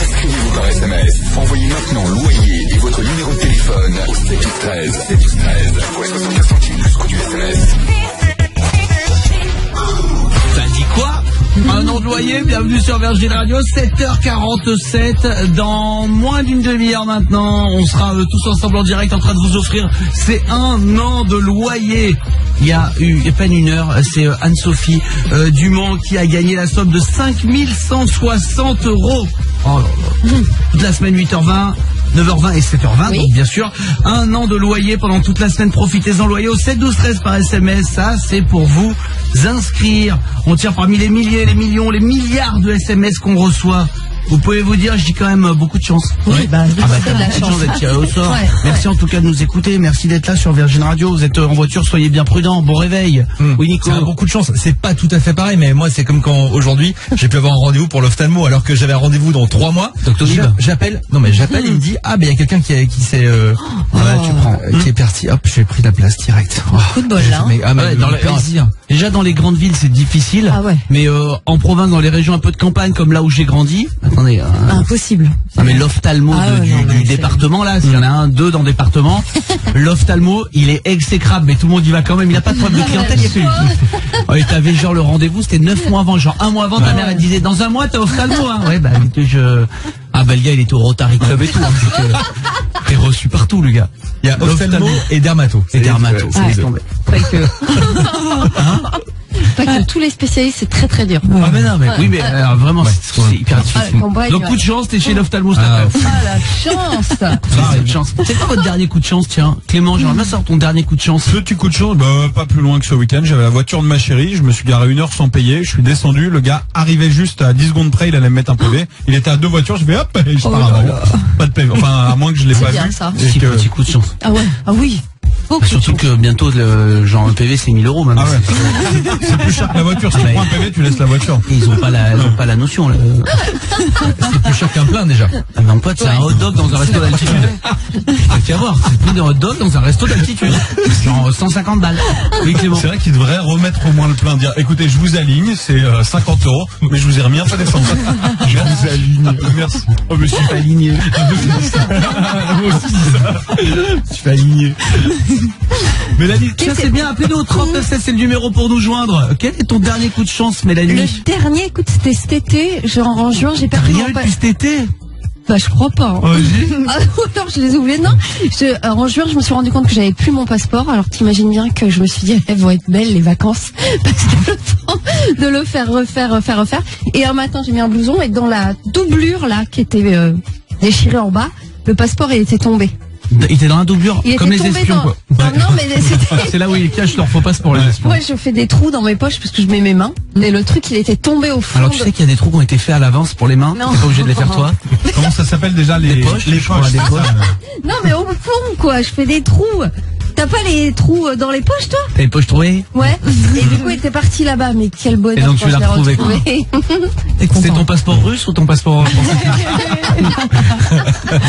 inscrivez-vous par SMS. Envoyez maintenant loyer et votre numéro de téléphone au 712-13. 712-13 pour les 64 centimes plus coût du SMS. T'as dit quoi? Un an de loyer, bienvenue sur Virgin Radio, 7h47, dans moins d'une demi-heure maintenant, on sera tous ensemble en direct en train de vous offrir ces un an de loyer. Il y a à peine une heure, c'est Anne-Sophie du Mans qui a gagné la somme de 5160 €. Oh là là. Toute la semaine 8h20. 9h20 et 7h20, Oui. donc bien sûr, un an de loyer pendant toute la semaine. Profitez-en, loyer au 7-12-13 par SMS. Ça, c'est pour vous inscrire. On tire parmi les milliers, les millions, les milliards de SMS qu'on reçoit. Vous pouvez vous dire, je dis quand même beaucoup de chance. Oui, bah, Ah bah, c'est de la chance. d'être tiré au sort. Ouais, Merci en tout cas de nous écouter. Merci d'être là sur Virgin Radio. Vous êtes en voiture, soyez bien prudents. Bon réveil. Oui, Nico. Ça a beaucoup de chance. C'est pas tout à fait pareil, mais moi, c'est comme quand aujourd'hui, j'ai pu avoir un rendez-vous pour l'ophtalmo alors que j'avais un rendez-vous dans 3 mois. Doctolib. J'appelle, il me dit, ah, ben, il y a quelqu'un qui s'est, tu prends. qui est parti. Hop, j'ai pris la place direct. Oh. Coup de bol, là. Mais, ah, mais Ouais, dans le alors, plaisir. Déjà dans les grandes villes c'est difficile, Ah ouais. mais en province, dans les régions un peu de campagne comme là où j'ai grandi, attendez, Impossible. non mais l'ophtalmo Ah ouais, non, du mais c'est- département là, s'il y en a un, deux dans le département, l'ophtalmo il est exécrable, mais tout le monde y va quand même, il a pas de problème de clientèle, il y a que lui. Ouais, t'avais genre le rendez-vous, c'était 9 mois avant, genre un mois avant ta mère elle disait dans un mois t'as ophtalmo hein. Ouais bah ah bah le gars il était au Rotary Club et tout, hein, donc, t'es reçu partout le gars. Il y a ophtalmo et dermato. Et dermato, C'est les laisse deux. tomber. Pas que. Pas que tous les spécialistes, c'est très très dur. Ah mais non mais oui mais vraiment c'est hyper difficile. Ah, le combat, Donc ouais. coup de chance, t'es chez l'ophtalmo cet Ah, après. Ah la chance. C'est une chance. C'est quoi votre dernier coup de chance, tiens? Clément, j'aimerais bien savoir ton dernier coup de chance. Petit coup de chance, bah, pas plus loin que ce week-end. J'avais la voiture de ma chérie, je me suis garé 1 heure sans payer, je suis descendu, le gars arrivait juste à 10 secondes près, il allait me mettre un PV. Il était à 2 voitures, je vais hop, et je pars avant. Pas de PV. Enfin, à moins que je l'ai C'est pas bien, vu. ça. Et Petit, que- petit coup de chance. Ah ouais. Ah oui. Beaucoup de Surtout chance. que bientôt, genre un PV, c'est 1000 € maintenant. Ah ouais. C'est plus cher que la voiture. Si tu prends un PV, tu laisses la voiture. Et ils ont pas la notion, là. C'est plus cher qu'un plein déjà. Ah, mon pote, c'est un hot dog dans un resto d'altitude. Faut qu'à voir. C'est le prix d'un hot dog dans un resto d'altitude. Genre 150 balles. Oui, Clément. C'est vrai qu'il devrait remettre au moins le plein, dire écoutez, je vous aligne, c'est 50 €, mais je vous ai remis un peu d'essence. Je vous aligne. Merci. Oh, je me suis pas aligné. Moi aussi, ça. Je suis pas aligné. Mélanie, tiens, c'est bien, appelez-nous au 3916, c'est le numéro pour nous joindre. Quel est ton dernier coup de chance, Mélanie? Le dernier, écoute, c'était cet été, genre en juin, j'ai T'as perdu rien mon eu pa- depuis cet été? Bah je crois pas. Hein. Ah, non, je les ai oubliés. Non, en juin, je me suis rendu compte que j'avais plus mon passeport. Alors t'imagines bien que je me suis dit, elles vont être belles les vacances, parce que le temps de le faire refaire. Et un matin, j'ai mis un blouson et dans la doublure là qui était déchirée en bas, le passeport il était tombé. Il était dans un doublure, Il comme était les tombé espions, dans... quoi. Non, mais c'était... C'est là où ils cachent leur faux passeport, les espions. Ouais, je fais des trous dans mes poches parce que je mets mes mains. Et le truc, il était tombé au fond. Alors tu sais qu'il y a des trous qui ont été faits à l'avance pour les mains. Non. T'es pas obligé de les faire toi. Comment ça s'appelle déjà les poches, Les je crois, poches. des c'est poches. ça. Non, mais au fond, quoi. Je fais des trous. T'as pas les trous dans les poches, toi? T'as les poches trouées? Ouais. Et du coup, il était parti là-bas. Mais quel bonheur. Et donc, quand tu l'as je l'ai retrouvé, quoi. retrouvé. C'est ton passeport russe ou ton passeport français?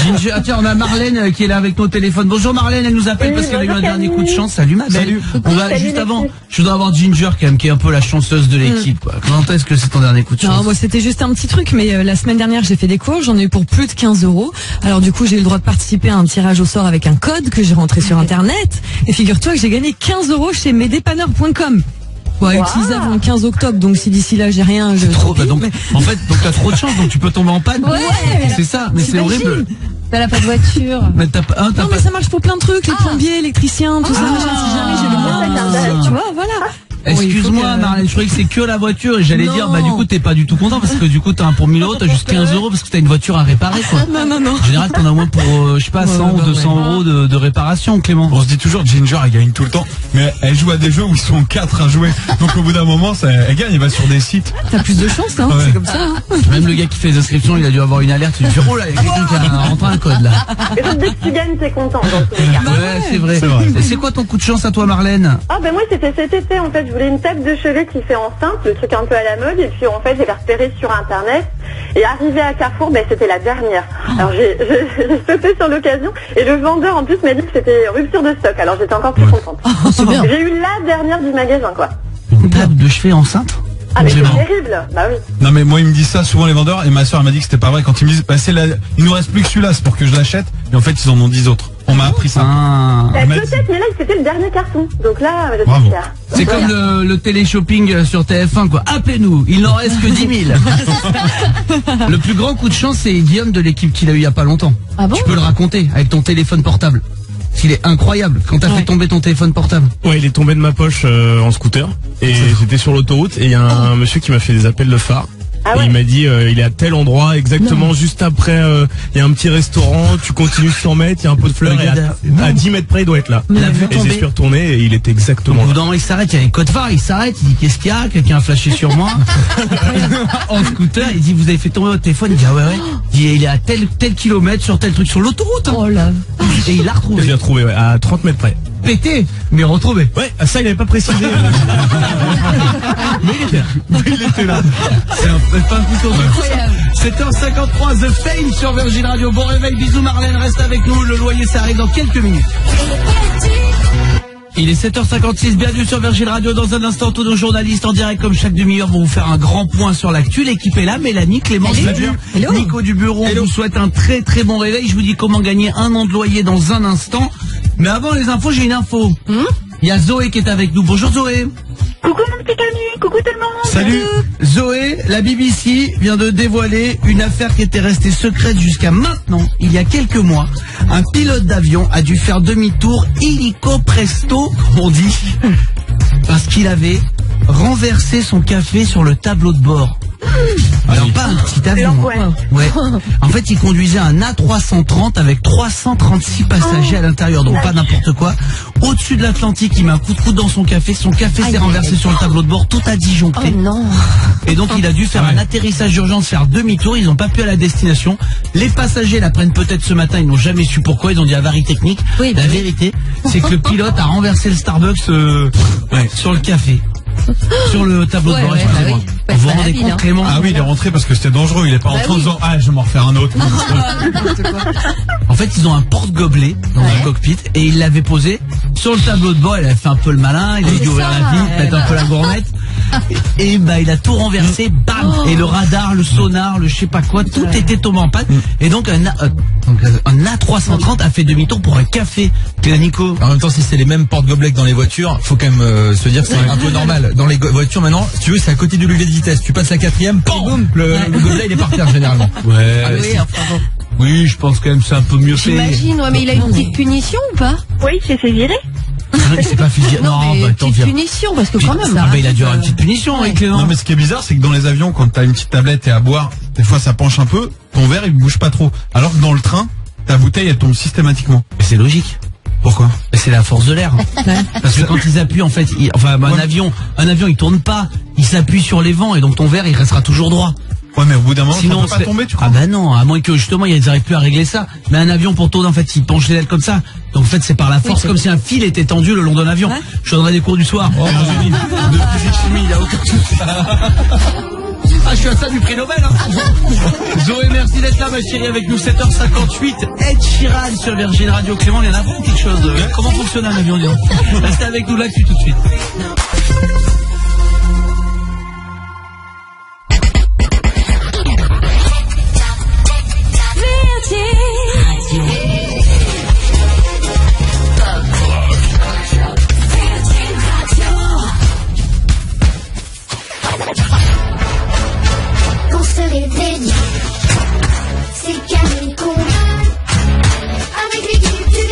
Ginger, ah, tiens, on a Marlène qui est là avec nos téléphones. Bonjour Marlène, elle nous appelle parce qu'elle a eu un dernier coup de chance. Salut ma belle. Salut. On va Salut, juste les avant. filles. Je dois avoir Ginger quand même qui est un peu la chanceuse de l'équipe. Quoi. Quand est-ce que c'est ton dernier coup de chance? Non, moi c'était juste un petit truc, mais la semaine dernière j'ai fait des cours, j'en ai eu pour plus de 15 €. Alors du coup j'ai eu le droit de participer à un tirage au sort avec un code que j'ai rentré sur internet. Et figure-toi que j'ai gagné 15 € chez mesdépanneurs.com. Bon, utilisable avant le 15 octobre, donc si d'ici là j'ai rien, je Trop, tant pis, donc, mais- en fait, donc t'as trop de chance, donc tu peux tomber en panne. Ouais. C'est ça, mais c'est T'imagines horrible. Elle a pas de voiture. Mais t'as pas, t'as Non pas- mais ça marche pour plein de trucs, les plombiers, électriciens, tout ça, machin, si jamais j'ai le moyen, tu vois, voilà. Excuse-moi, Oui, il faut que- Marlène, je croyais que c'est que la voiture et j'allais Non. dire, bah du coup t'es pas du tout content parce que du coup t'as un pour 1000 €, t'as juste 15 € parce que t'as une voiture à réparer quoi. Non. En général t'en as au moins pour, je sais pas, 100 ou 200 € de réparation, Clément. On se dit toujours Ginger elle gagne tout le temps, mais elle joue à des jeux où ils sont 4 à jouer. Donc au bout d'un moment, elle gagne, elle va sur des sites. T'as plus de chance, hein, Ouais. c'est comme ça. Hein. Même le gars qui fait les inscriptions, il a dû avoir une alerte, il a dû dire, oh là, il y a quelqu'un qui a rentré un code là. Et donc, dès que tu gagnes, t'es content dans tous les cas. Ouais, c'est vrai. Et c'est quoi ton coup de chance à toi, Marlène? Ah ben moi c'était cet été en fait, je voulais une table de chevet qui fait enceinte, le truc un peu à la mode, et puis en fait j'ai repéré sur internet, et arrivé à Carrefour, ben c'était la dernière. Alors j'ai sauté sur l'occasion, et le vendeur en plus m'a dit que c'était rupture de stock, alors j'étais encore plus contente. C'est bien. J'ai eu la dernière du magasin quoi. Une table de chevet enceinte? Ah mais c'est Clément. terrible, bah oui. Non mais moi ils me disent ça souvent les vendeurs, et ma soeur elle m'a dit que c'était pas vrai quand ils me disent bah il nous reste plus que celui-là, c'est pour que je l'achète, et en fait ils en ont 10 autres. On m'a appris ça. Ah. Eh, m'a peut-être, mais là c'était le dernier carton, donc là je Bravo. suis fière. C'est comme le télé-shopping sur TF1, quoi. Appelez-nous, il n'en reste que 10 000. Le plus grand coup de chance, c'est Guillaume de l'équipe qu'il a eu il y a pas longtemps. Ah bon? Tu peux le raconter avec ton téléphone portable. Il est incroyable quand t'as fait tomber ton téléphone portable. Ouais, il est tombé de ma poche en scooter et j'étais sur l'autoroute et il y a un monsieur qui m'a fait des appels de phare. Ah Et ouais. il m'a dit il est à tel endroit exactement juste après il y a un petit restaurant, tu continues 100 mètres, il y a un pot de fleurs et à 10 mètres près il doit être là. Il a vu Et je tomber. suis retourné et il était Donc, exactement au bout là. d'un moment, il s'arrête, il y a les codes phares, il s'arrête, il dit qu'est-ce qu'il y a, quelqu'un a flashé sur moi. En scooter, il dit vous avez fait tomber votre téléphone, il dit ah ouais. Il dit il est à tel kilomètre sur tel truc sur l'autoroute. Hein. Oh là. Et il l'a Et je retrouvé. l'ai retrouvé ouais, à 30 mètres près. Pété, mais retrouvé. Ouais, ça il avait pas précisé. Mais il était là. C'est pas un couteau. Incroyable. 7h53, The Fame sur Virgin Radio. Bon réveil, bisous Marlène, reste avec nous. Le loyer, ça arrive dans quelques minutes. Il est 7h56, bienvenue sur Virgin Radio. Dans un instant, tous nos journalistes en direct comme chaque demi-heure vont vous faire un grand point sur l'actu. L'équipe est là, Mélanie, Clément, Flavien, Nico du bureau. On vous souhaite un très très bon réveil. Je vous dis comment gagner 1 an de loyer dans un instant. Mais avant les infos, j'ai une info. Il y a Zoé qui est avec nous. Bonjour Zoé. Coucou mon petit ami, coucou tout le monde. Salut Zoé, la BBC vient de dévoiler une affaire qui était restée secrète jusqu'à maintenant. Il y a quelques mois, un pilote d'avion a dû faire demi-tour illico presto, comme on dit, parce qu'il avait renversé son café sur le tableau de bord. Alors pas un petit avion. L'angoisse. Ouais. En fait, il conduisait un A330 avec 336 passagers à l'intérieur, donc pas n'importe quoi. Au-dessus de l'Atlantique, il met un coup de coude dans son café s'est renversé sur le tableau de bord, tout a disjoncté. Oh non. Et donc il a dû faire un atterrissage d'urgence, faire demi-tour, ils n'ont pas pu à la destination. Les passagers l'apprennent peut-être ce matin, ils n'ont jamais su pourquoi, ils ont dit avarie technique. Oui, La bah oui. vérité, c'est que le pilote a renversé le Starbucks sur le café. Sur le tableau de bord, Ouais, excusez-moi. bah oui. Ouais, Vous vous c'est pas rendez la compte, ville, hein. Clément? Ah oui, il est rentré parce que c'était dangereux, il est pas rentré en oui. disant ah je vais m'en refaire un autre. En fait, ils ont un porte-gobelet dans le cockpit et il l'avait posé sur le tableau de bord. Il avait fait un peu le malin, il avait dû ouvrir la vitre, mettre un peu la gourmette. Et bah, il a tout renversé, bam! Et le radar, le sonar, le je sais pas quoi, tout était tombé en panne. Et donc, un A330 a fait demi-tour pour un café. Nico. En même temps, si c'est les mêmes porte-gobelets que dans les voitures, faut quand même se dire que c'est un peu normal. Dans les voitures maintenant, si tu veux, c'est à côté du levier de vitesse. Tu passes la 4e, boum, le gobelet il est par terre généralement. Ouais. Oui, enfin bon. Oui, je pense quand même que c'est un peu mieux fait. J'imagine, ouais, mais il a une petite punition ou pas? Oui, j'ai fait virer. Il s'est pas fait dire. Non, mais bah, attends, petite viens. punition, parce que quand même. Ah, bah, il a dû avoir une petite punition, Ouais. hein, Clément. Non mais ce qui est bizarre c'est que dans les avions quand t'as une petite tablette et à boire, des fois ça penche un peu, ton verre il bouge pas trop. Alors que dans le train, ta bouteille elle tombe systématiquement. Mais c'est logique. Pourquoi? C'est la force de l'air. Parce que quand ils appuient, en fait, un avion, il tourne pas. Il s'appuie sur les vents et donc ton verre, il restera toujours droit. Ouais mais au bout d'un moment Sinon, ça peut pas c'est- tomber tu crois? Ah bah non, à moins que justement, ils n'arrivent plus à régler ça. Mais un avion pour tourner, en fait, il penche les ailes comme ça. Donc en fait, c'est par la force, comme si un fil était tendu le long d'un avion. Je donnerai des cours du soir. Oh, de physique chimie, il y a aucun souci. Ah, je suis à ça du prix Nobel. Zoé, merci d'être là, ma chérie, avec nous. 7h58. Ed Sheeran sur Virgin Radio. Clément, il y en a vraiment quelque chose. Comment fonctionne un avion, dis-donc. Restez avec nous là-dessus tout de suite. Pour se réveiller, c'est Camille Combal. Avec l'équipe du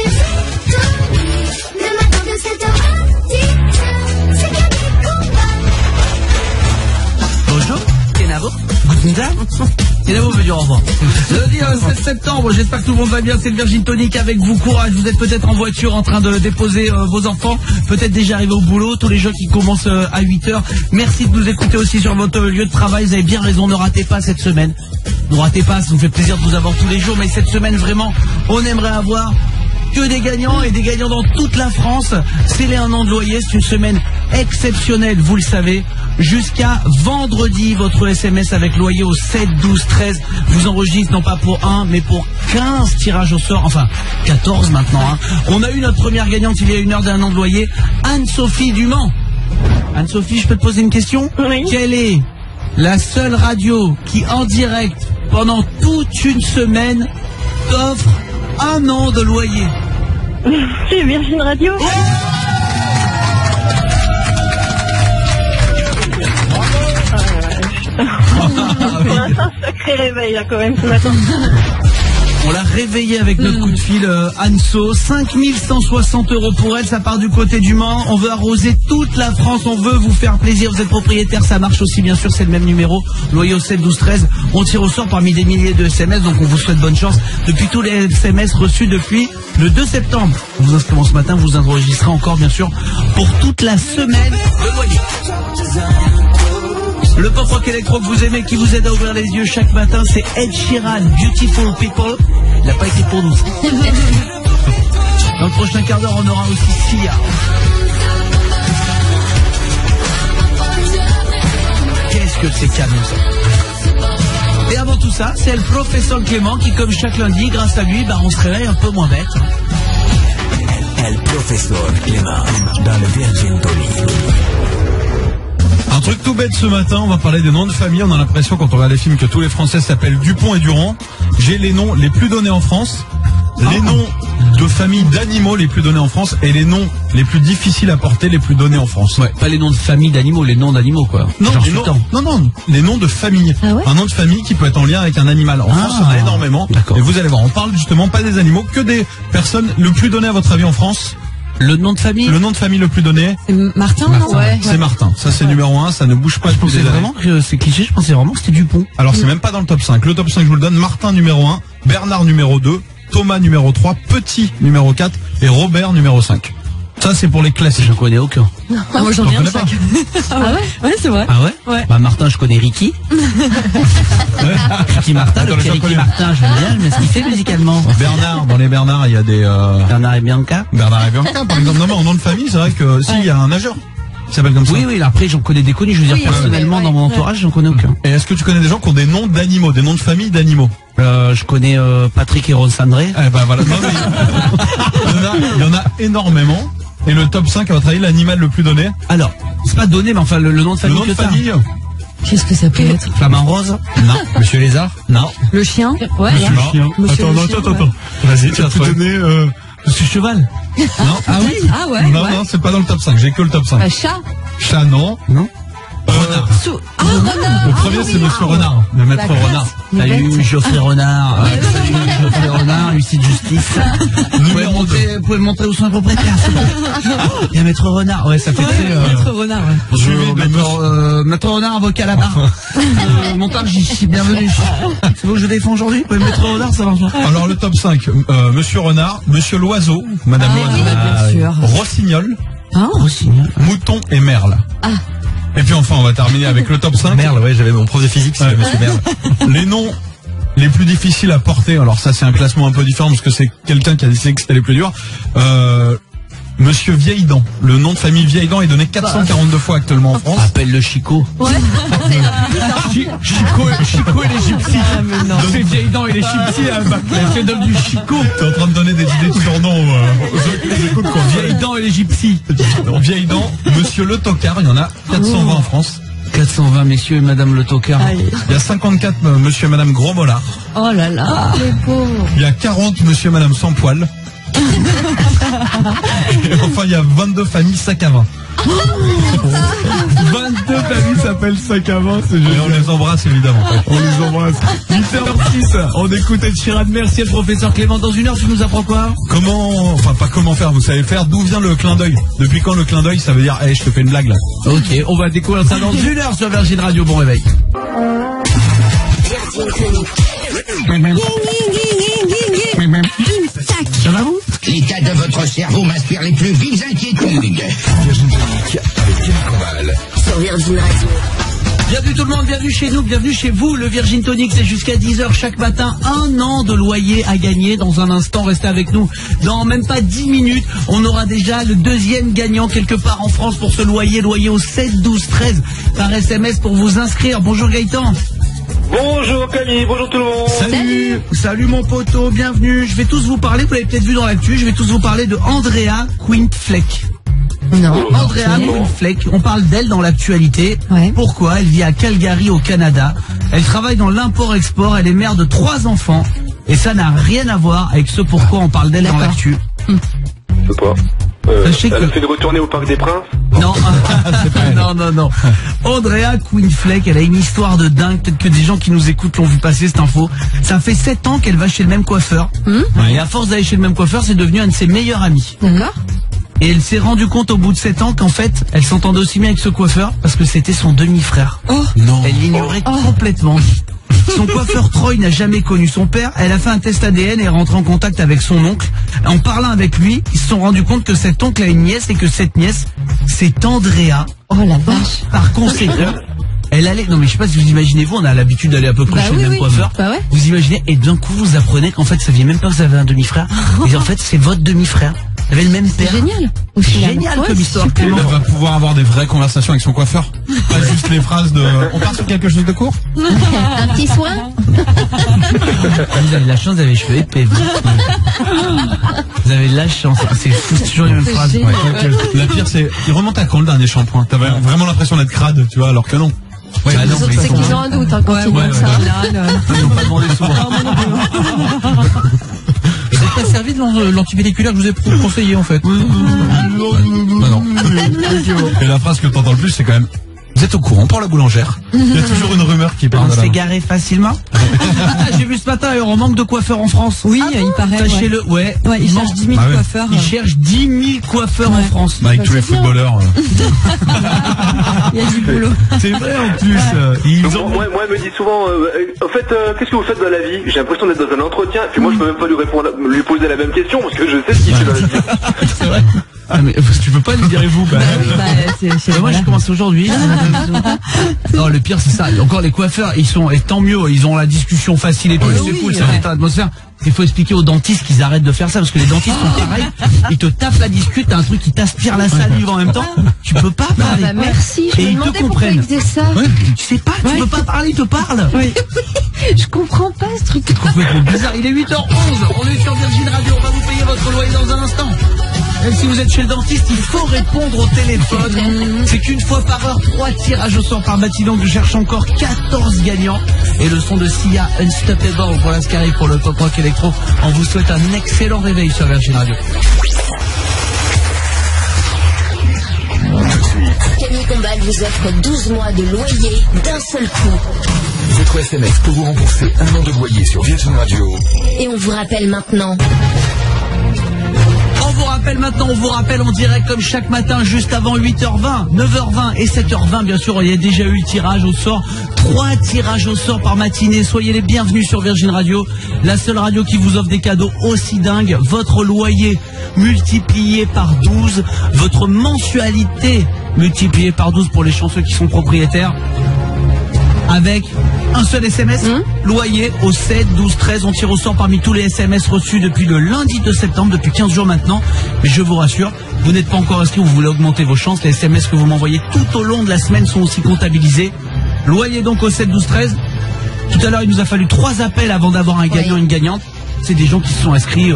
Tony, le matin de 7h à 10h, c'est Camille Combal. Bonjour, Kenavo. Guten Tag. Kenavo veut dire au revoir. Lundi 7 septembre, j'espère que tout le monde va bien. C'est le Virgin Tonic avec vous. Courage, vous êtes peut-être en voiture en train de déposer vos enfants. Peut-être déjà arrivé au boulot. Tous les gens qui commencent à 8h. Merci de nous écouter aussi sur votre lieu de travail. Vous avez bien raison, ne ratez pas cette semaine. Ne ratez pas, ça nous fait plaisir de vous avoir tous les jours. Mais cette semaine, vraiment, on aimerait avoir que des gagnants et des gagnants dans toute la France. C'est les 1 an de loyer, c'est une semaine exceptionnelle, vous le savez. Jusqu'à vendredi, votre SMS avec loyer au 7 12 13 vous enregistre non pas pour 1 mais pour 15 tirages au sort, enfin 14 maintenant. On a eu notre première gagnante il y a 1 heure d'1 an de loyer, Anne-Sophie du Mans. Anne-Sophie, je peux te poser une question? Oui. Quelle est la seule radio qui en direct pendant toute une semaine t'offre 1 an de loyer? C'est Virgin Radio. C'est un sacré réveil là quand même ce matin. On l'a réveillée avec notre coup de fil Anso. 5160 € pour elle, ça part du côté du Mans. On veut arroser toute la France, on veut vous faire plaisir. Vous êtes propriétaire, ça marche aussi bien sûr, c'est le même numéro. Loyer au 7 12 13. On tire au sort parmi des milliers de SMS, donc on vous souhaite bonne chance. Depuis tous les SMS reçus depuis le 2 septembre. Vous vous inscrivez ce matin, vous enregistrez encore bien sûr pour toute la semaine le loyer. Le pop rock électro que vous aimez, qui vous aide à ouvrir les yeux chaque matin, c'est Ed Sheeran, Beautiful People. Il n'a pas été pour nous. Dans le prochain quart d'heure, on aura aussi Sia. Qu'est-ce que c'est canon ça. Et avant tout ça, c'est le professeur Clément qui, comme chaque lundi, grâce à lui, on se réveille un peu moins bête. El professeur Clément dans le Virgin Tonic. Un truc tout bête ce matin, on va parler des noms de famille. On a l'impression quand on regarde les films que tous les Français s'appellent Dupont et Durand. J'ai les noms les plus donnés en France, les noms de famille d'animaux les plus donnés en France et les noms les plus difficiles à porter les plus donnés en France. Ouais, pas les noms de famille d'animaux, les noms d'animaux quoi. Non, genre les noms, les noms de famille. Ah ouais. Un nom de famille qui peut être en lien avec un animal. En France, il y en a énormément. D'accord. Et vous allez voir, on parle justement pas des animaux, que des personnes le plus donné à votre avis en France. Le nom de famille. Le nom de famille le plus donné. C'est Martin, non? Ouais. C'est Martin. Ça c'est numéro 1, ça ne bouge pas Je depuis pensais des années. vraiment que c'est cliché, je pensais vraiment que c'était Dupont. Alors c'est même pas dans le top 5. Le top 5 je vous le donne. Martin numéro 1, Bernard numéro 2, Thomas numéro 3, Petit numéro 4 et Robert numéro 5. Ça c'est pour les classiques. Je connais aucun. Ah, moi j'en ai T'en un connais pas chaque. Ah ouais? Ouais, c'est vrai. Ah ouais? Ouais. Bah Martin, je connais Ricky. Ricky Martin, Attends, le petit je Ricky connais. Martin, j'aime bien, mais ce qu'il fait musicalement. Bernard, dans les Bernards il y a des Bernard et Bianca. Bernard et Bianca par exemple. Non mais en nom de famille c'est vrai que si il y a un nageur qui s'appelle comme ça. Oui, oui, après j'en connais des connus, je veux dire Oui, personnellement ouais, dans mon ouais. entourage, j'en connais aucun. Et est-ce que tu connais des gens qui ont des noms d'animaux, des noms de famille d'animaux? Je connais Patrick et Ron Sandré. Eh ben voilà. Non, mais il y en a énormément. Et le top 5 à votre avis, l'animal le plus donné? Alors, c'est pas donné, mais enfin le nom de Le famille nom de que t'as. famille? Qu'est-ce que ça peut être? Flamand rose. Non. Monsieur Lézard? Non. Le chien? Ouais. Non. Monsieur le chien, ouais. Vas-y, tu as donné Monsieur Cheval. Non. Ah oui. Ah ouais? Non, ouais. non, c'est pas dans le top 5. J'ai que le top 5. Bah, chat. Chat, non. Non. Renard. Ah, renard. Le premier, c'est Monsieur Renard. Le maître D'accord. Renard. Salut Geoffrey Renard. Salut Geoffrey Renard, huissier de justice. Vous pouvez me montrer où sont les propriétaires. Il y a Maître Renard. Ouais, ça fait très... Maître renard, ouais. Suivi de Maître Renard, avocat à la barre. Montage, bienvenue. C'est vous que je défends aujourd'hui? Oui, Maître Renard, ça marche pas. Alors, le top 5. Monsieur Renard, Monsieur Loiseau, Madame Loiseau, Bien sûr. Rossignol, Hein? Rossignol. Mouton et Merle. Et puis enfin, on va terminer avec le top 5. Merle, ouais, j'avais mon prof de physique, c'était Ouais. Monsieur Merle. Les noms les plus difficiles à porter. Alors ça, c'est un classement un peu différent parce que c'est quelqu'un qui a décidé que c'était les plus durs. Monsieur Vieilledent. Le nom de famille Vieilledent est donné 442 fois actuellement en France. Appelle le Chico. Ouais. Chico et les gypsies. C'est Vieilledent et les gypsies, c'est devenu Chico. T'es en train de donner des idées de surnoms aux autres qui nous écoutent, quoi. Vieilledent et les gypsies. Vieilledent, Monsieur Le Tocard, il y en a 420 en France. 420 messieurs et madame Le Tocard. Il y a 54 Monsieur et Madame Gros Mollard. Oh là là, les pauvres. Il y a 40 Monsieur et Madame Sans Poil. Et enfin, il y a 22 familles sac à vin. 22 familles s'appellent sac à vin, c'est Et génial. on les embrasse évidemment. On les embrasse. 8h06, on écoute Ed Sheeran. Merci le professeur Clément. Dans une heure, tu nous apprends quoi? Pas comment faire, vous savez faire. D'où vient le clin d'œil? Depuis quand le clin d'œil, ça veut dire, je te fais une blague là. Ok, on va découvrir ça dans une heure sur Virgin Radio. Bon réveil. Ça va vous? L'état de votre cerveau m'inspire les plus vives inquiétudes. Virgin Tonic avec Camille Combal. Sur Virgin Radio. Bienvenue tout le monde, bienvenue chez nous, bienvenue chez vous. Le Virgin Tonic, c'est jusqu'à 10h chaque matin. 1 an de loyer à gagner. Dans un instant, restez avec nous. Dans même pas 10 minutes, on aura déjà le deuxième gagnant quelque part en France pour ce loyer au 7 12 13 par SMS pour vous inscrire. Bonjour Gaëtan. Bonjour Camille, bonjour tout le monde. Salut mon poteau, bienvenue. Je vais tous vous parler, vous l'avez peut-être vu dans l'actu, je vais tous vous parler de Andrea Quintfleck. Non. Andrea Quintfleck, on parle d'elle dans l'actualité. Ouais. Pourquoi? Elle vit à Calgary au Canada. Elle travaille dans l'import-export, elle est mère de 3 enfants. Et ça n'a rien à voir avec ce pourquoi on parle d'elle dans l'actu. Je sais pas. Sachez Elle que- a fait de retourner au Parc des Princes. Non, non. Andrea Quintfleck, elle a une histoire de dingue. Peut-être que des gens qui nous écoutent l'ont vu passer cette info. Ça fait 7 ans qu'elle va chez le même coiffeur. Et à force d'aller chez le même coiffeur, c'est devenu un de ses meilleurs amis. D'accord. Et elle s'est rendue compte au bout de 7 ans qu'en fait, elle s'entendait aussi bien avec ce coiffeur parce que c'était son demi-frère. Non. Elle l'ignorait complètement. Son coiffeur Troy n'a jamais connu son père. Elle a fait un test ADN et est rentrée en contact avec son oncle. En parlant avec lui, ils se sont rendus compte que cet oncle a une nièce et que cette nièce, c'est Andrea. Oh la vache. Par conséquent, elle allait... Non mais je sais pas si vous imaginez, vous, on a l'habitude d'aller à peu près Bah chez oui, le même oui. coiffeur. Bah ouais. Vous imaginez, et d'un coup vous apprenez qu'en fait, ça vient même pas que vous avez un demi-frère. Et en fait, c'est votre demi-frère. Vous avez le même père. C'est génial. Au final. Génial Ouais, comme c'est histoire, super. Clément. Elle va pouvoir avoir des vraies conversations avec son coiffeur. Pas juste les phrases de on part sur quelque chose de court. Un petit soin. Vous avez la chance d'avoir les cheveux épais. Vous avez la chance. C'est fou, c'est toujours les mêmes phrases. génial. La pire c'est, il remonte à quand le dernier shampoing? T'avais vraiment l'impression d'être crade, tu vois, alors que non. Ouais, Les autres, c'est qu'ils ont un doute hein, quand ils demandent ça. Ils n'ont pas demandé souvent. Vous n'êtes pas servi de l'antipelliculaire que je vous ai conseillé en fait. Bah non. Et la phrase que t'entends le plus, c'est quand même, vous êtes au courant pour la boulangère? Il y a toujours une rumeur qui On parle de s'est là. garé facilement. J'ai vu ce matin, on manque de coiffeurs en France. Oui, il paraît. Sachez-le, ouais. Ouais, ils cherchent 10 000 Ah ouais. coiffeurs. Ils cherchent 10 000 coiffeurs en France. Bah, avec tous les footballeurs. Il y a du boulot. C'est vrai en plus. Ils ont... Moi, elle me dit souvent, en fait, qu'est-ce que vous faites dans la vie? J'ai l'impression d'être dans un entretien, puis moi je peux même pas lui poser la même question parce que je sais ce qu'il fait dans la vie. C'est vrai. Ah mais tu peux pas le dire vous. Bah, moi j'ai commencé aujourd'hui. Non, le pire c'est ça. Encore les coiffeurs, ils sont, et tant mieux, ils ont la discussion facile et tout, c'est cool, ça détend l'atmosphère. Il faut expliquer aux dentistes qu'ils arrêtent de faire ça parce que les dentistes sont pareils. Ils te tapent la discute, t'as un truc qui t'aspire la salive en même temps. Tu peux pas parler. Bah merci, je Et me ils te demandais pourquoi comprennent. ils faisaient ça. Tu sais pas, tu peux pas parler, ils te parlent. Je comprends pas ce truc. C'est complètement bizarre. Il est 8h11. On est sur Virgin Radio. On va vous payer votre loyer dans un instant. Même si vous êtes chez le dentiste, il faut répondre au téléphone. C'est qu'une fois par heure, 3 tirages au sort par matinée. Je cherche encore 14 gagnants. Et le son de Sia, Unstoppable. Voilà ce qui arrive pour le pop rock électro. On vous souhaite un excellent réveil sur Virgin Radio. Camille Combal vous offre 12 mois de loyer d'un seul coup. Votre SMS pour vous rembourser 1 an de loyer sur Virgin Radio. Et on vous rappelle maintenant. On vous rappelle maintenant, on vous rappelle en direct comme chaque matin, juste avant 8h20, 9h20 et 7h20, bien sûr, il y a déjà eu tirage au sort. 3 tirages au sort par matinée. Soyez les bienvenus sur Virgin Radio, la seule radio qui vous offre des cadeaux aussi dingues. Votre loyer multiplié par 12, votre mensualité multipliée par 12 pour les chanceux qui sont propriétaires. Avec Un seul SMS, loyer au 7, 12, 13. On tire au sort parmi tous les SMS reçus depuis le lundi de septembre, depuis 15 jours maintenant. Mais je vous rassure, vous n'êtes pas encore inscrit, vous voulez augmenter vos chances. Les SMS que vous m'envoyez tout au long de la semaine sont aussi comptabilisés. Loyer donc au 7, 12, 13. Tout à l'heure, il nous a fallu 3 appels avant d'avoir un gagnant, une gagnante. C'est des gens qui se sont inscrits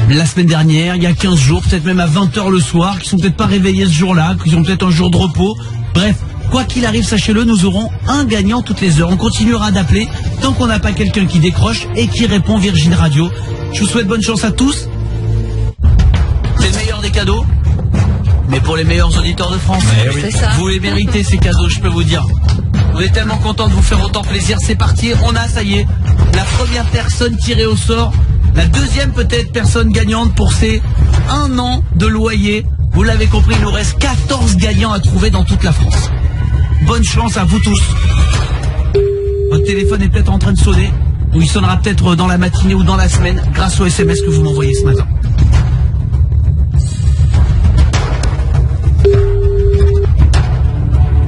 la semaine dernière, il y a 15 jours, peut-être même à 20h le soir, qui sont peut-être pas réveillés ce jour-là, qui ont peut-être un jour de repos. Bref, quoi qu'il arrive, sachez-le, nous aurons un gagnant toutes les heures. On continuera d'appeler tant qu'on n'a pas quelqu'un qui décroche et qui répond Virgin Radio. Je vous souhaite bonne chance à tous. C'est le meilleur des cadeaux, mais pour les meilleurs auditeurs de France. C'est ça. Vous les méritez ces cadeaux, je peux vous dire. On est tellement content de vous faire autant plaisir. C'est parti, on a, ça y est, la première personne tirée au sort. La deuxième peut-être personne gagnante pour ces 1 an de loyer. Vous l'avez compris, il nous reste 14 gagnants à trouver dans toute la France. Bonne chance à vous tous. Votre téléphone est peut-être en train de sonner, ou il sonnera peut-être dans la matinée ou dans la semaine grâce au SMS que vous m'envoyez ce matin.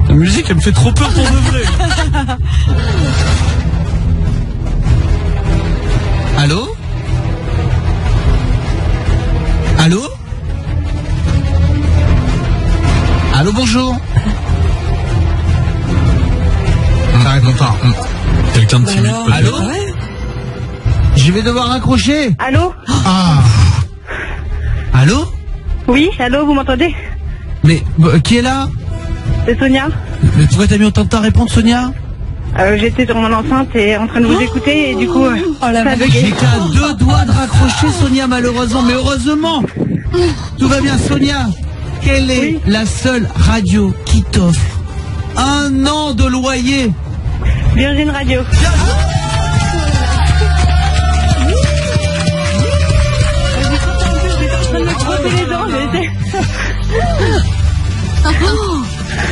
La musique, elle me fait trop peur pour de vrai. Allô? Allô? Allô, bonjour. Ça répond pas. Quelqu'un de timide peut-être. Allô? Je vais devoir raccrocher. Allô? Ah. Allô? Oui, allô, vous m'entendez? Mais qui est là? C'est Sonia. Mais pourquoi t'as mis autant de temps à répondre, Sonia? J'étais sur mon enceinte et en train de vous écouter et du coup, ça a bugué. J'ai qu'à 2 doigts de raccrocher, Sonia, malheureusement. Mais heureusement, tout va bien. Sonia, quelle est la seule radio qui t'offre 1 an de loyer? Virgin Radio.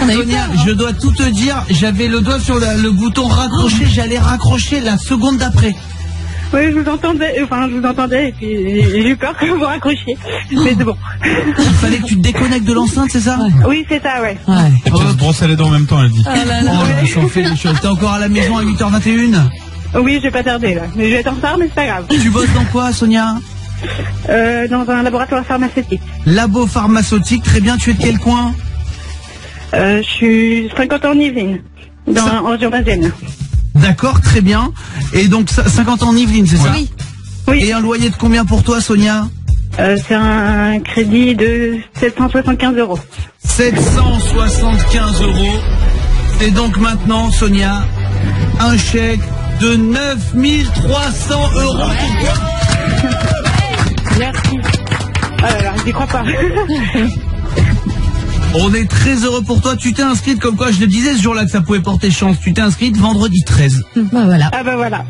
Sonia, je dois tout te dire, j'avais le doigt sur le bouton raccrocher, j'allais raccrocher la seconde d'après. Oui, je vous entendais, et puis j'ai eu peur que vous raccrochiez. Mais c'est bon. Il fallait que tu te déconnectes de l'enceinte, c'est ça? Oui, c'est ça, ouais. Et tu se brosser les dents en même temps, elle dit. Oh là, ça en fait des choses. T'es encore à la maison à 8h21? Oui, je vais pas tarder là. Mais je vais être en retard, mais c'est pas grave. Tu bosses dans quoi, Sonia? Dans un laboratoire pharmaceutique. Labo pharmaceutique, très bien. Tu es de quel coin? Je suis 50 ans en Yvelines, en région parisienne. D'accord, très bien. Et donc 50 ans en Yvelines, c'est ça? Oui. Et un loyer de combien pour toi, Sonia? C'est un crédit de 775 €. 775 €. C'est donc maintenant, Sonia, un chèque de 9300 € pour toi. Merci. Oh là là, j'y crois pas. On est très heureux pour toi. Tu t'es inscrite, comme quoi je le disais ce jour-là que ça pouvait porter chance. Tu t'es inscrite vendredi 13. Bah voilà. Ah bah voilà.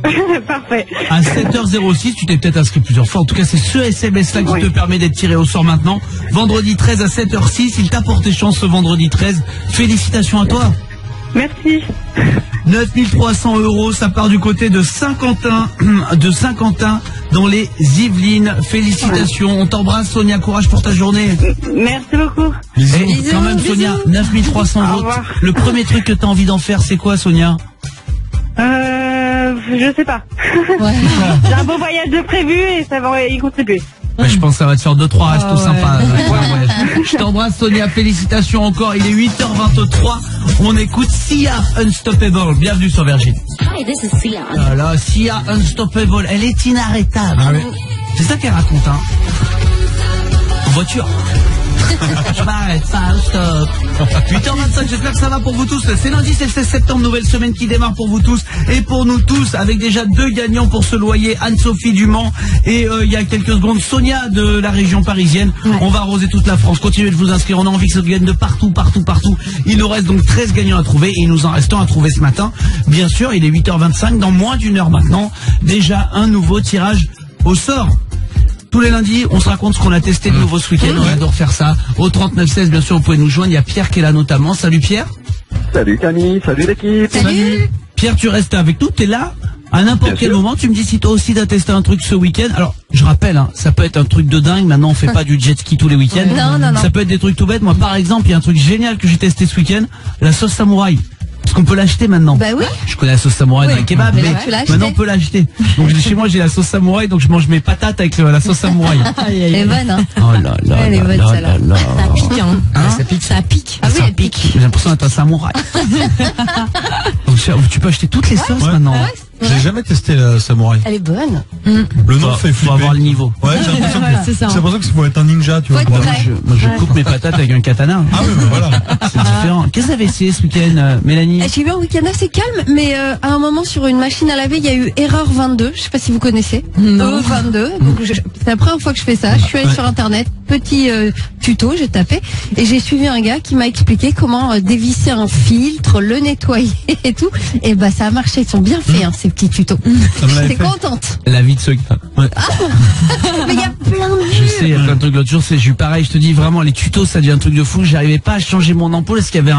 Parfait. À 7h06, tu t'es peut-être inscrit plusieurs fois. En tout cas, c'est ce SMS-là qui te permet d'être tiré au sort maintenant. Vendredi 13 à 7h06, il t'a porté chance ce vendredi 13. Félicitations à toi. Merci. 9300 €, ça part du côté de Saint-Quentin, dans les Yvelines. Félicitations, on t'embrasse, Sonia, courage pour ta journée. Merci beaucoup. Et quand même, Sonia, 9300 Au €. revoir. Le premier truc que t'as envie d'en faire, c'est quoi, Sonia? Je sais pas. J'ai un beau voyage de prévu et ça va y contribuer. Bah, je pense que ça va te faire 2-3 restos sympas. Je t'embrasse, Sonia, félicitations encore. Il est 8h23. On écoute Sia Unstoppable. Bienvenue sur Virgin. Hi, this is Sia. Voilà, Sia Unstoppable. Elle est inarrêtable. C'est ça qu'elle raconte, hein. En voiture. Je m'arrête, ça, stop. 8h25, j'espère que ça va pour vous tous. C'est lundi, c'est le 16 septembre, nouvelle semaine qui démarre pour vous tous et pour nous tous, avec déjà 2 gagnants pour ce loyer, Anne-Sophie du Mans et il y a quelques secondes, Sonia de la région parisienne. On va arroser toute la France. Continuez de vous inscrire, on a envie que ça gagne de partout. Il nous reste donc 13 gagnants à trouver et il nous en reste un à trouver ce matin. Bien sûr, il est 8h25, dans moins d'une heure maintenant, déjà un nouveau tirage au sort. Tous les lundis, on se raconte ce qu'on a testé de nouveau ce week-end. On adore faire ça. Au 3916, bien sûr, vous pouvez nous joindre. Il y a Pierre qui est là notamment. Salut Pierre. Salut Camille, salut l'équipe. Salut. Pierre, tu restes avec nous. T'es là à n'importe quel moment. Tu me dis si toi aussi t'as testé un truc ce week-end. Alors, je rappelle, hein, ça peut être un truc de dingue. Maintenant, on fait pas du jet ski tous les week-ends. Non. Ça peut être des trucs tout bêtes. Moi, par exemple, il y a un truc génial que j'ai testé ce week-end. La sauce samouraï. Parce qu'on peut l'acheter maintenant. Bah oui. Je connais la sauce samouraï dans les kebabs, Mais mais là, tu l'as acheté. maintenant on peut l'acheter. Donc chez moi j'ai la sauce samouraï, donc je mange mes patates avec la sauce samouraï. Elle est bonne, hein. Oh là là. Elle est bonne, là celle-là. là. Ça pique, hein. Ça pique. Ça pique. Ah oui, Ça elle pique. J'ai l'impression d'être un samouraï. Donc, tu peux acheter toutes les sauces maintenant. J'ai jamais testé la samouraï. Elle est bonne. Le nom fait flipper. Faut avoir le niveau. Ouais, j'ai l'impression Ouais, c'est ça. que, j'ai l'impression que faut être un ninja, tu vois. Faut être pour- prêt. Moi je coupe mes patates avec un katana. Ah oui, bah voilà. C'est différent. Qu'est-ce que vous avez essayé ce week-end, Mélanie? J'ai eu un week-end assez calme, mais à un moment sur une machine à laver, il y a eu erreur 22. Je sais pas si vous connaissez. Non. 22. Donc c'est la première fois que je fais ça. Je suis allée sur internet, petit tuto, j'ai tapé et j'ai suivi un gars qui m'a expliqué comment dévisser un filtre, le nettoyer et tout. Et bah ça a marché. Ils sont bien faits hein, ces petits tutos. Ça me l'avait J'étais fait. contente. La vie de ce gars. Ouais. Mais il y a plein de Je sais, il y a plein de trucs. L'autre jour, j'ai eu pareil, je te dis vraiment, les tutos, ça devient un truc de fou. J'arrivais pas à changer mon ampoule parce qu'il y avait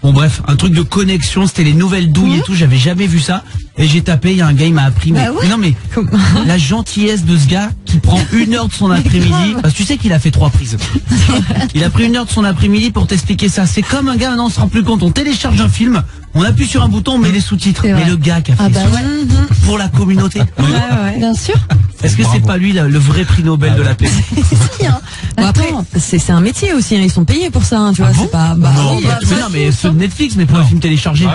bon bref, un truc de connexion, c'était les nouvelles douilles et tout, j'avais jamais vu ça. Et j'ai tapé, il y a un gars, il m'a appris, mais, Bah ouais. mais non mais, la gentillesse de ce gars qui prend 1 heure de son après-midi, parce que tu sais qu'il a fait 3 prises. Il a pris 1 heure de son après-midi pour t'expliquer ça. C'est comme un gars, maintenant on se rend plus compte, on télécharge un film, on appuie sur un bouton, on met les sous-titres. C'est Mais vrai. le gars qui a fait Ah bah ça, ouais. pour la communauté. Bien sûr. Est-ce que c'est pas lui le vrai prix Nobel de la paix? Si, hein. Bon, après, Attends. c'est un métier aussi, hein. Ils sont payés pour ça, hein, tu vois, c'est pas, bah, Non, oui, mais non, mais ceux de Netflix, mais pour les films téléchargés.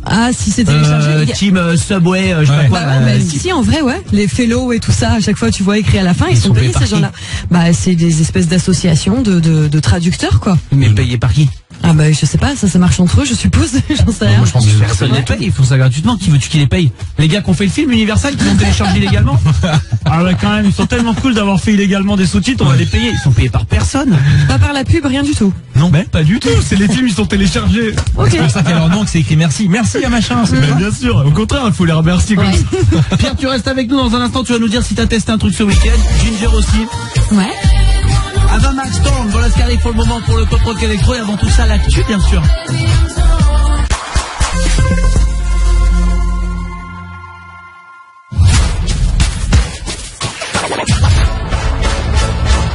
ah, si c'est téléchargé. il y a- Team Subway, je sais pas quoi. Bah ouais, bah, si, en vrai, ouais. Les fellows et tout ça, à chaque fois, tu vois écrit à la fin, ils sont payés, par ces qui gens-là. Bah, c'est des espèces d'associations de traducteurs, quoi. Mais payé par qui? Ah, bah, je sais pas, ça marche entre eux, je suppose, j'en sais rien. Moi, je pense que Personne les paye, ils font ça gratuitement. Qui veux-tu qui les paye? Les gars qui ont fait le film Universal, qui l'ont téléchargé illégalement? Ah ouais, quand même, ils sont tellement cool d'avoir fait illégalement des sous-titres, on va les payer. Ils sont payés par personne. Pas par la pub, rien du tout. Non, mais pas du tout. C'est les films, ils sont téléchargés. Ok. c'est pour ça qu'à leur nom, que c'est écrit merci. Merci à machin. C'est Mais bien sûr, au contraire, il faut les remercier comme ça. Pierre, tu restes avec nous dans un instant, tu vas nous dire si t'as testé un truc ce week-end. Ginger aussi. Ouais. Ava Max Storm, voilà ce qui arrive pour le moment pour le pop rock électro et avant tout ça l'actu bien sûr.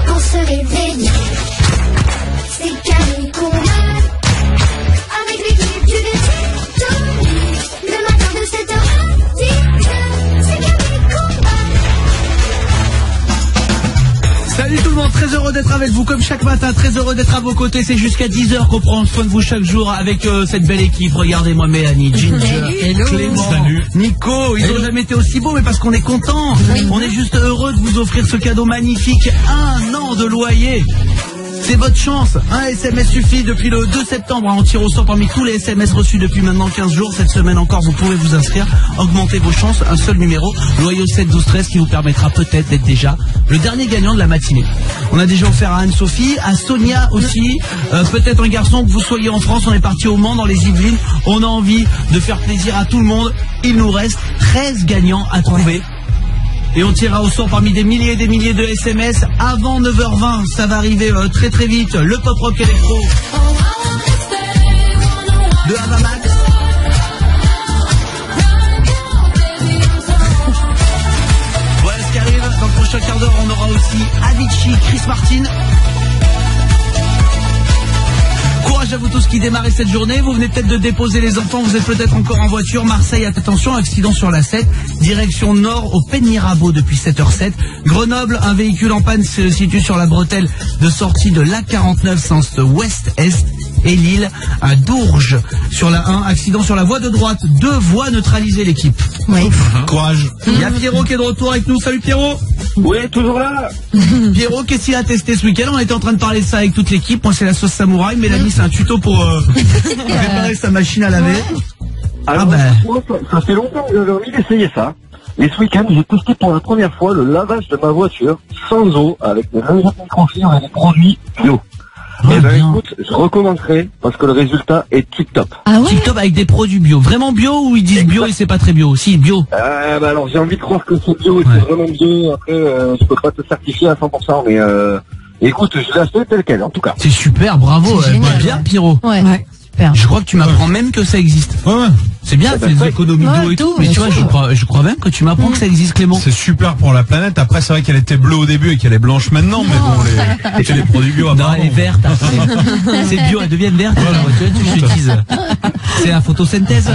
On se réveille, c'est calme qu'on va. Avec l'équipe du Tony, le matin de 7h à 10h, c'est calme qu'on va. Salut tout le monde, très heureux d'être avec vous comme chaque matin, très heureux d'être à vos côtés, c'est jusqu'à 10h qu'on prend soin de vous chaque jour avec cette belle équipe. Regardez-moi Mélanie, Ginger, Clément, Nico, ils ont jamais été aussi beaux mais parce qu'on est content. On est juste heureux de vous offrir ce cadeau magnifique, 1 an de loyer. C'est votre chance, un SMS suffit depuis le 2 septembre, on tire au sort parmi tous les SMS reçus depuis maintenant 15 jours, cette semaine encore vous pouvez vous inscrire, augmenter vos chances, un seul numéro, loyer au 7 12 13 qui vous permettra peut-être d'être déjà le dernier gagnant de la matinée. On a déjà offert à Anne-Sophie, à Sonia aussi, peut-être un garçon que vous soyez en France, on est parti au Mans dans les Yvelines, on a envie de faire plaisir à tout le monde, il nous reste 13 gagnants à trouver. Et on tirera au sort parmi des milliers et des milliers de SMS avant 9h20. Ça va arriver très très vite. Le pop rock électro de Ava Max. Voilà ce qui arrive. Dans le prochain quart d'heure, on aura aussi Avicii, Chris Martin. Courage à vous tous qui démarrez cette journée. Vous venez peut-être de déposer les enfants. Vous êtes peut-être encore en voiture. Marseille, attention, accident sur la 7. Direction nord au Pen-Mirabeau depuis 7h07. Grenoble, un véhicule en panne se situe sur la bretelle de sortie de l'A49 sens ouest-est. Et Lille, à Dourges, sur la 1. Accident sur la voie de droite. 2 voies neutralisées l'équipe. Oui. Courage. Il y a Pierrot qui est de retour avec nous. Salut Pierrot. Oui, toujours là. Pierrot, qu'est-ce qu'il a testé ce week-end? On était en train de parler de ça avec toute l'équipe. Moi, c'est la sauce samouraï. Mélanie, c'est un tuto pour préparer sa machine à laver. Alors, bah. moi, ça fait longtemps que j'avais envie d'essayer ça. Et ce week-end, j'ai testé pour la première fois le lavage de ma voiture sans eau, avec des lingettes microfibres et des produits bio. Et ben écoute, je recommencerai parce que le résultat est tip-top. Ah ouais? TikTok avec des produits bio. Vraiment bio ou ils disent bio et c'est pas très bio? Si, bio. Bah alors j'ai envie de croire que c'est bio et que c'est vraiment bio. Après, je peux pas te certifier à 100%, mais écoute, je l'ai acheté tel quel en tout cas. C'est super, bravo. C'est génial, Bien, ouais. Pierrot. Ouais. Super. Je crois que tu m'apprends même que ça existe. Ouais, ouais. C'est bien, elle fait des économies d'eau et tout, mais tu vois, je crois même que tu m'apprends que ça existe, Clément. C'est super pour la planète. Après, c'est vrai qu'elle était bleue au début et qu'elle est blanche maintenant, mais bon, les produits bio, non, elle est verte après. C'est bio, elles deviennent vertes. Tu utilises. C'est la photosynthèse.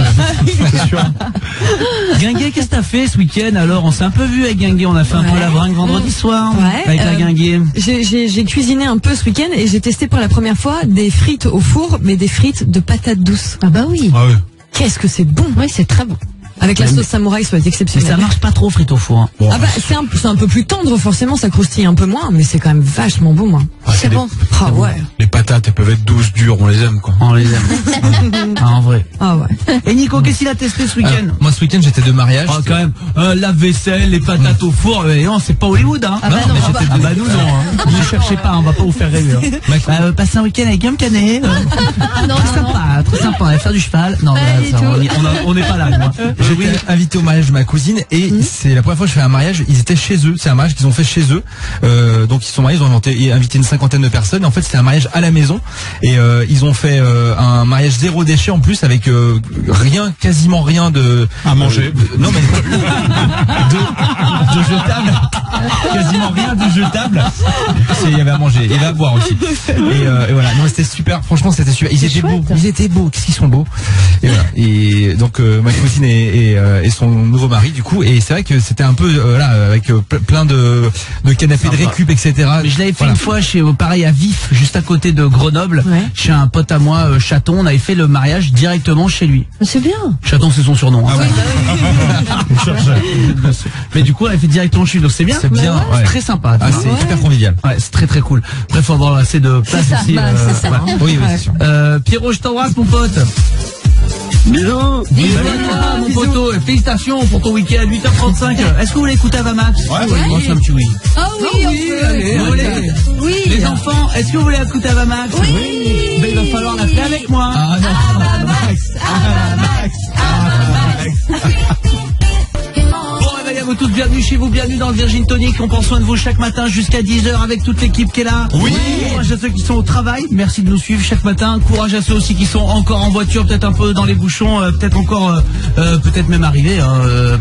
C'est sûr. Guinguet, qu'est-ce que t'as fait ce week-end alors? On s'est un peu vu avec Guinguet, on a fait un peu la bringue vendredi soir avec la Guinguet. J'ai cuisiné un peu ce week-end et j'ai testé pour la première fois des frites au four, mais des frites de patates douces. Ah bah oui. Ah oui. Qu'est-ce que c'est bon. Oui, c'est très bon. Avec la sauce samouraï, ça va être Mais exceptionnel. ça marche pas trop frites au four. Bon, Ah bah c'est un peu plus tendre, forcément ça croustille un peu moins, mais c'est quand même vachement bon, moi. C'est bon. Ah ouais. les patates, elles peuvent être douces, dures, on les aime, quoi. On les aime. Ah, en vrai. Ah ouais. Et Nico, qu'est-ce qu'il a testé ce week-end? Moi ce week-end j'étais de mariage. Oh, quand même, la vaisselle, les patates au four, non, c'est pas Hollywood, hein. Ah bah non, mais ah bah nous, non, hein. Ne cherchez pas, on va pas vous faire rêver. Hein. Passer un week-end avec Guillaume Canet. Non, Très sympa, très sympa. On va faire du cheval. Non, on n'est pas là, moi. J'étais invité au mariage de ma cousine et c'est la première fois que je fais un mariage. Ils étaient chez eux, c'est un mariage qu'ils ont fait chez eux. Donc ils sont mariés, ils ont invité une cinquantaine de personnes. Et en fait c'était un mariage à la maison et ils ont fait un mariage zéro déchet en plus avec quasiment rien de à manger. Non mais de jetable. Quasiment rien de jetable. Il y avait à manger, il y avait à boire aussi. Et voilà, non c'était super. Franchement c'était super. Ils étaient beaux. Qu'est-ce qu'ils sont beaux. Et voilà. Et donc ma cousine et son nouveau mari du coup, et c'est vrai que c'était un peu avec plein de canapés de récup, etc. Mais je l'avais fait une fois pareil à Vif, juste à côté de Grenoble, chez un pote à moi, Chaton. On avait fait le mariage directement chez lui. C'est bien. Chaton, c'est son surnom. Hein. Ah Mais du coup, on avait fait directement chez lui, donc c'est bien. C'est bien, ouais. C'est très sympa. Ah, c'est hyper convivial. Ouais, c'est très très cool. Bref, faut avoir assez de place aussi. C'est ça. Ouais. Oui, c'est sûr. Pierrot, je t'embrasse, mon pote. Bisous. Bisous à toi, mon poteau. Félicitations pour ton week-end, 8h35. Est-ce que vous voulez écouter Avamax? Moi, c'est un petit oui. Ah oui, Allez, oui. Les enfants, est-ce que vous voulez écouter Avamax? Oui. Ben, il va falloir l'appeler avec moi. Ah non. Bon réveil à vous tous, bienvenue chez vous, bienvenue dans le Virgin Tonic. On prend soin de vous chaque matin jusqu'à 10h avec toute l'équipe qui est là. Oui. Courage à ceux qui sont au travail, merci de nous suivre chaque matin. Courage à ceux aussi qui sont encore en voiture, peut-être un peu dans les bouchons, peut-être encore, peut-être même arrivés,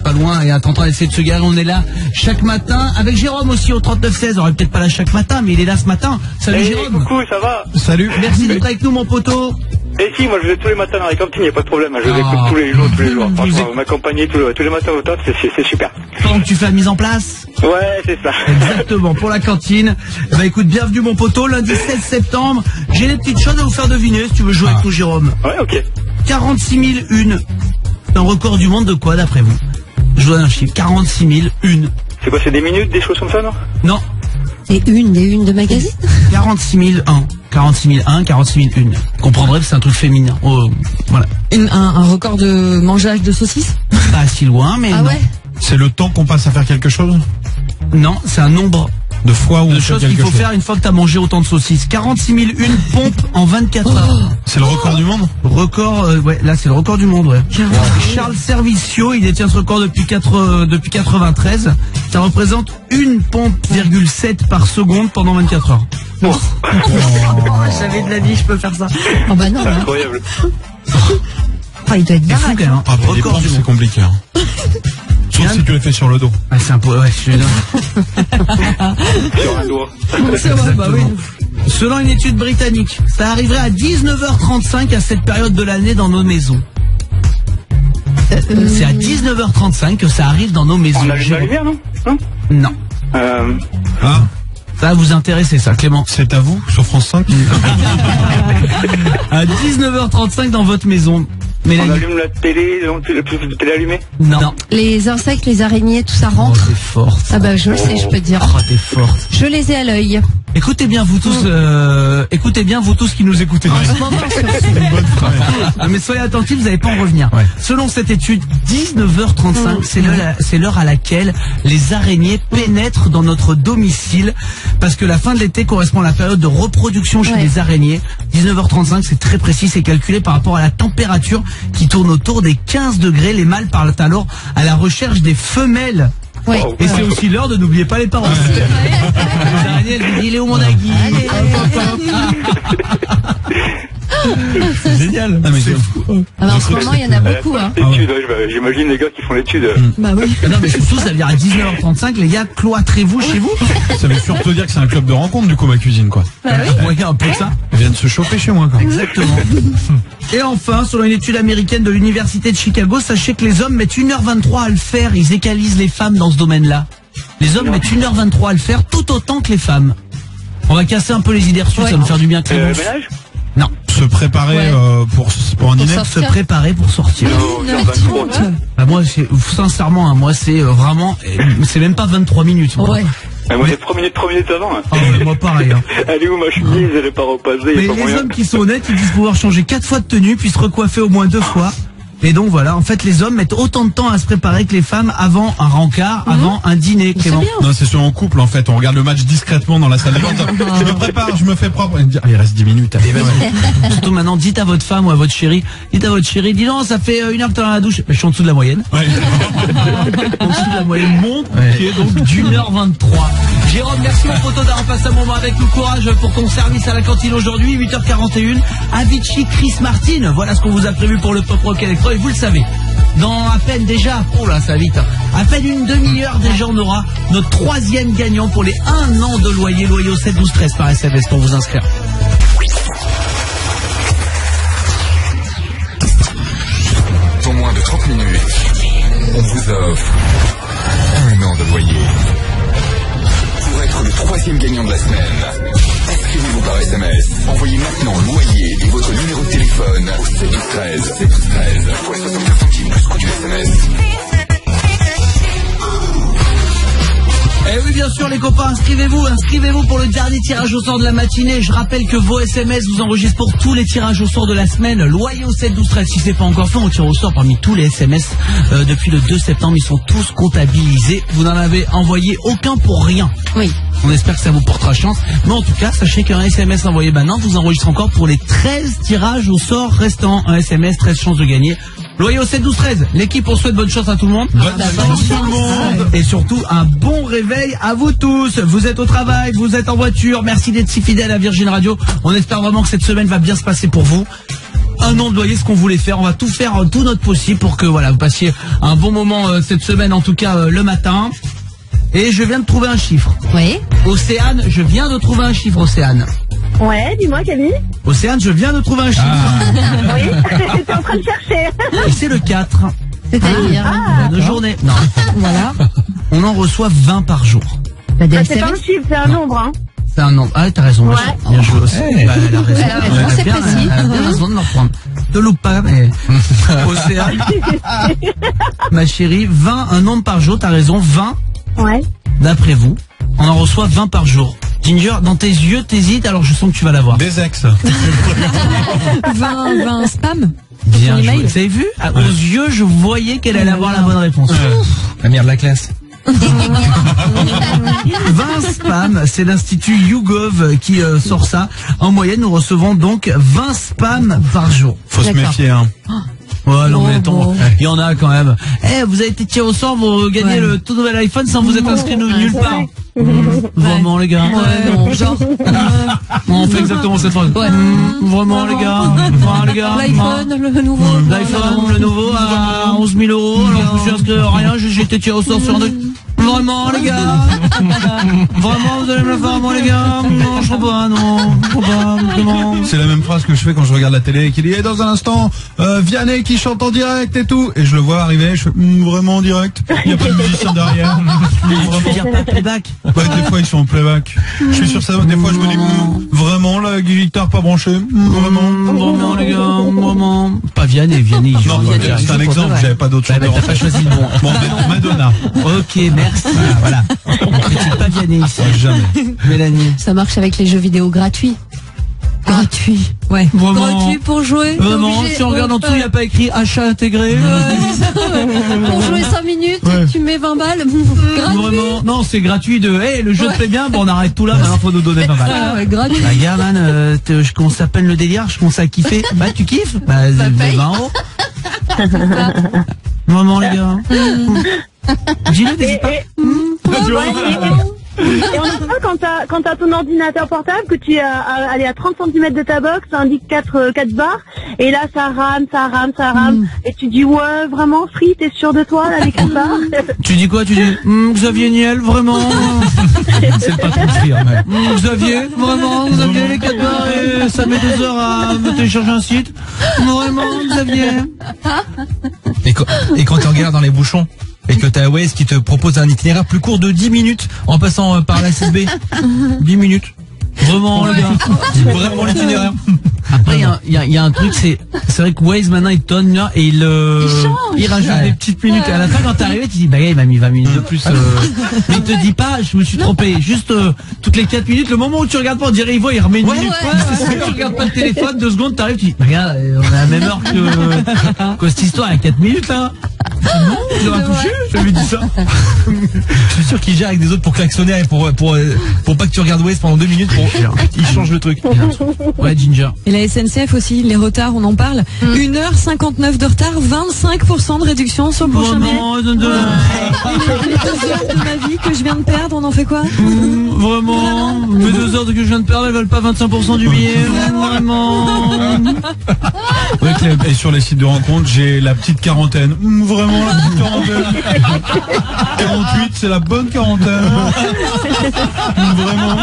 pas loin et en train d'essayer de se garer. On est là chaque matin avec Jérôme aussi au 3916. On aurait peut-être pas là chaque matin, mais il est là ce matin. Salut Jérôme. Coucou, ça va? Salut. Merci d'être avec nous, mon poteau. Et si, moi je vais tous les matins dans les cantines, y a pas de problème. Je vous écoute tous les jours. Franchement, vous m'accompagnez tous les matins au top, c'est super. Pendant que tu fais la mise en place. Ouais, c'est ça. Exactement, pour la cantine. Bah écoute, bienvenue mon poteau, lundi 16 septembre. J'ai des petites choses à vous faire deviner si tu veux jouer avec nous, Jérôme. Ouais, ok. 46 001. C'est un record du monde de quoi d'après vous? Je vous donne un chiffre, 46 001. C'est quoi, c'est des minutes, des choses comme ça, non? Non, Des unes de magazine. 46 001. 46 001, 46 001. Vous comprendrez que c'est un truc féminin. Oh, voilà. Un record de mangeage de saucisses? Pas si loin, mais Ah non. ouais. C'est le temps qu'on passe à faire quelque chose? Non, c'est un nombre De fois où on de fait choses qu'il quelque faut chose. faire une fois que t'as mangé autant de saucisses. 46 001 pompes en 24 heures. C'est le record du monde? Record, ouais, là c'est le record du monde, ouais. Charles Servicio, il détient ce record depuis 93. Ça représente une pompe,7 par seconde pendant 24 heures. Oh. J'avais de la vie, je peux faire ça. Oh bah non. C'est Hein. incroyable. Ah, il doit être C'est fou baraque. quand même, hein. Ah, mais les Record pompes, du c'est monde. compliqué. Hein. Sauf si tu les fais sur le dos. Ah, c'est un peu, ouais, je suis Sur un doigt. bah oui. Selon une étude britannique, ça arriverait à 19h35 à cette période de l'année dans nos maisons. C'est à 19h35 que ça arrive dans nos maisons. On allume la lumière, non? Non? Non. Ah, Ça va vous intéresser, ça, Clément. c'est à vous, sur France 5? À 19h35 dans votre maison. On Mélanie. allume la télé, donc la télé allumée? Non. Les insectes, les araignées, tout ça Oh, rentre. t'es forte. Ah bah je le sais, je peux te dire. Oh, t'es forte. Je les ai à l'œil. Écoutez bien, vous tous, qui nous écoutez. En ce moment, surtout. Ah, mais soyez attentifs, vous n'allez pas en revenir. Ouais. Selon cette étude, 19h35, c'est l'heure à laquelle les araignées pénètrent dans notre domicile, parce que la fin de l'été correspond à la période de reproduction chez Ouais. les araignées. 19h35, c'est très précis, c'est calculé par rapport à la température qui tourne autour des 15 degrés. Les mâles partent alors à la recherche des femelles. Ouais. Et c'est aussi l'heure de n'oubliez pas les parents. Les araignées, elles disent, il est où mon agui? C'est génial. Ah, mais c'est fou. Ah bah, en ce moment, il y en a beaucoup. Hein. L'étude, j'imagine les gars qui font l'étude. Bah oui. Non, mais surtout, ça veut dire à 19h35, les gars, cloîtrez-vous chez vous. Ça veut surtout dire que c'est un club de rencontre, du coup, ma cuisine, quoi. Bah oui. Ouais, un peu de ça. Ils viennent se chauffer chez moi, quoi. Exactement. Et enfin, selon une étude américaine de l'université de Chicago, sachez que les hommes mettent 1h23 à le faire. Ils égalisent les femmes dans ce domaine-là. Les hommes mettent 1h23 à le faire tout autant que les femmes. On va casser un peu les idées reçues, ça va nous faire du bien. Ménage? Non. Se préparer pour un dîner. Se préparer pour sortir. Bah moi, sincèrement, hein, moi c'est vraiment, c'est même pas 23 minutes. Moi. Ouais. Moi, j'ai 3 minutes avant. Hein. Ah ouais, moi pareil. Hein. Elle est où ma chemise? Elle est pas repassée. Mais les hommes qui sont honnêtes, ils disent pouvoir changer 4 fois de tenue, puis se recoiffer au moins 2 fois. Et donc voilà, en fait, les hommes mettent autant de temps à se préparer que les femmes avant un rencard, avant un dîner, Clément. Non, c'est selon couple, en fait. On regarde le match discrètement dans la salle de bain. Je me prépare, je me fais propre. Et me dire, il reste 10 minutes. Allez, vas-y. Surtout maintenant, dites à votre femme ou à votre chérie, dis non, ça fait 1 heure que t'es dans la douche. Je suis en dessous de la moyenne. Ouais. En dessous de la moyenne, mon qui est donc d'1h23. Jérôme, merci mon poteau d'avoir passé un moment avec nous. Courage pour ton service à la cantine aujourd'hui, 8h41. Avicii, Chris Martin. Voilà ce qu'on vous a prévu pour le Pop Rock Electro. Et vous le savez, dans à peine déjà, oh là ça va vite, à peine une demi-heure déjà on aura notre 3e gagnant pour les 1 an de loyer au 7 12 13 par SMS pour vous inscrire. Dans moins de 30 minutes, on vous offre 1 an de loyer. Pour être le 3e gagnant de la semaine, inscrivez-vous par SMS. Envoyez maintenant loyer et votre numéro de téléphone au 7 12 13. 7 12 13. Pour les 75 centimes plus coût du SMS. Eh oui, bien sûr, les copains, inscrivez-vous pour le dernier tirage au sort de la matinée. Je rappelle que vos SMS vous enregistrent pour tous les tirages au sort de la semaine. Loyer au 7 12 13. Si c'est pas encore fait, on tire au sort parmi tous les SMS depuis le 2 septembre. Ils sont tous comptabilisés. Vous n'en avez envoyé aucun pour rien. Oui. On espère que ça vous portera chance. Mais en tout cas, sachez qu'un SMS envoyé maintenant vous enregistre encore pour les 13 tirages au sort restants. Un SMS, 13 chances de gagner. Loyer au 7 12 13. L'équipe, on souhaite bonne chance à tout le monde. Bonne chance tout le monde. Et surtout, un bon réveil à vous tous. Vous êtes au travail, vous êtes en voiture. Merci d'être si fidèles à Virgin Radio. On espère vraiment que cette semaine va bien se passer pour vous. 1 an de loyer, ce qu'on voulait faire. On va tout faire, tout notre possible pour que voilà, vous passiez un bon moment cette semaine, en tout cas le matin. Et je viens de trouver un chiffre. Oui. Océane, je viens de trouver un chiffre, Océane. Ouais, dis-moi, Camille. Océane, je viens de trouver un chiffre. Oui, j'étais en train de chercher. Et c'est le 4. C'est-à-dire De journée. Non. Voilà. On en reçoit 20 par jour. Bah, des C'est pas un SMS. chiffre, c'est un nombre. Hein. C'est un nombre. Ah, t'as raison. Ouais. Bien joué aussi. Bah, elle a raison. Elle a raison, c'est bien, précis. elle a bien raison de me reprendre. Te loupe pas, mais. Océane. Ma chérie, 20, un nombre par jour, t'as raison, 20. Ouais. D'après vous, on en reçoit 20 par jour. Ginger, dans tes yeux, t'hésites, alors je sens que tu vas l'avoir. Des ex. 20 spam. Bien Ton joué. email. Vous avez vu? Aux yeux, je voyais qu'elle allait avoir la bonne réponse. La mère de la classe. 20 spams, c'est l'Institut YouGov qui sort ça. En moyenne, nous recevons donc 20 spams par jour. Faut se méfier, hein. Ouais, non, mais attends, bon. il y en a quand même. Eh, vous avez été tiré au sort, vous gagnez le tout nouvel iPhone sans vous être inscrit nulle part. Vraiment, les gars. Ouais, non, genre. On fait exactement cette phrase. Ouais. Vraiment, les gars. Vraiment, les gars. L'iPhone, le nouveau. L'iPhone, le nouveau à 11 000 €. Alors, je me suis inscrit à rien, j'ai été tiré au sort sur un truc. Vraiment, les gars. Vraiment, vous allez me le faire, moi, les gars. Non, je crois pas, non. Je crois pas, vraiment. C'est la même phrase que je fais quand je regarde la télé et qui dit, dans un instant, Vianney qui chante en direct et tout. Et je le vois arriver, je fais, vraiment en direct. Il n'y a pas de musicien derrière. Vraiment. Pas playback. Ouais, des fois ils sont en playback. Je suis sur ça, des fois je me dis, vraiment la guitare pas branchée. Vraiment, les gars, vraiment. Pas Vianney. Non, c'est un exemple, j'avais pas d'autre chanteur. T'as pas choisi le bon. Bon, Madonna. Ok, merci. Voilà. On critique pas Vianney ici. Jamais. Mélanie. Ça marche avec les jeux vidéo gratuits. Gratuit. Ouais. Vraiment. Gratuit pour jouer. t'es Vraiment, obligé- si on regarde en dessous, il n'y a pas écrit achat intégré. Pour jouer 5 minutes, tu mets 20 balles. Gratuit. Vraiment, non, c'est gratuit de, hey, le jeu te plaît bien, bon, on arrête tout là, maintenant faut nous donner 20 balles. Ah ouais, gratuit. Bah, gars, man, je commence à peine le délire, je commence à kiffer. Bah, tu kiffes? Bah, paye. 20 €. Vraiment, les gars. Dis-le, n'hésite pas. Ouais, et quand t'as ton ordinateur portable, que tu es à 30 cm de ta box, ça indique 4 barres, et là ça rame, et tu dis ouais, vraiment Free, t'es sûr de toi là avec ça? Tu dis quoi? Tu dis Xavier Niel, vraiment? C'est le patron de Free, hein. Xavier, vraiment, Xavier, les 4 barres, et ça met 2 heures à me télécharger un site? Vraiment, Xavier? Et quand tu regardes dans les bouchons et que t'as Waze qui te propose un itinéraire plus court de 10 minutes en passant par la 6B. 10 minutes. Vraiment, le gars. Vraiment l'itinéraire. Après, il y a un truc, c'est vrai que Waze maintenant il tonne là et il rajoute des petites minutes. Et à la fin, quand t'es arrivé, tu dis bah il m'a mis 20 minutes de plus. Mais il te dit pas, je me suis trompé. Juste toutes les 4 minutes, le moment où tu regardes pas, on dirait il remet une minute. Tu regardes pas le téléphone, 2 secondes, t'arrives, tu dis bah, regarde, on est à la même heure que cette histoire à 4 minutes là. Non, tu l'auras touché, j'avais dit ça. Je suis sûr qu'il gère avec des autres pour klaxonner et pour pas que tu regardes Waze pendant 2 minutes. Il change le truc. Ouais, Ginger. Et la SNCF aussi, les retards, on en parle. 1h59 de retard, 25% de réduction sur le prochain billet. Vraiment, Les 2 heures de ma vie que je viens de perdre, on en fait quoi? Vraiment, mes 2 heures que je viens de perdre, elles valent pas 25% du billet. Vraiment. Et sur les sites de rencontres, j'ai la petite quarantaine. Vraiment la petite quarantaine. 48, c'est la bonne quarantaine. Vraiment.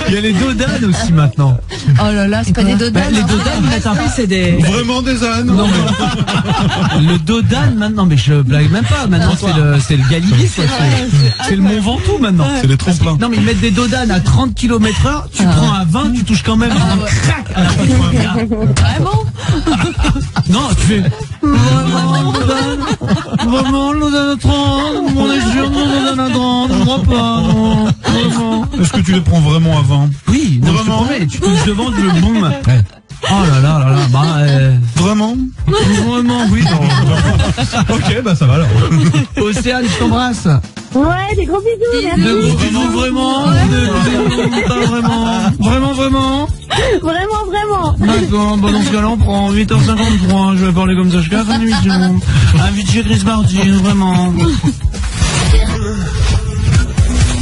Il y a les dodanes aussi maintenant. Oh là là, c'est pas des dodanes. Les dodanes, mettent un peu, c'est des... Vraiment des ânes. Non, mais... Le dodane maintenant, mais je blague même pas. Maintenant, c'est le Galibier. C'est le Mont Ventoux maintenant. C'est les tremplins. Non, mais ils mettent des dodanes à 30 km/h. Tu prends à 20, tu touches quand même un crack à la fin. Vraiment? Non, tu fais... Vraiment, le dodane à 30. On est sûr, le dodane à 30. Je crois pas, non. Vraiment. Est-ce que tu les prends vraiment à 20? Oui, non, je te promets, tu touches devant, tu le boum. Ouais. Oh là là là là, bah Vraiment? Vraiment, oui. Ok, bah ça va alors. Océane, je t'embrasse. Ouais, des gros bisous, merci. Des gros bisous, vraiment. Vraiment. D'accord, bon dans ce cas-là, on prend 8h53. Je vais parler comme ça jusqu'à la fin de l'émission. Invite chez Chris Martin, vraiment.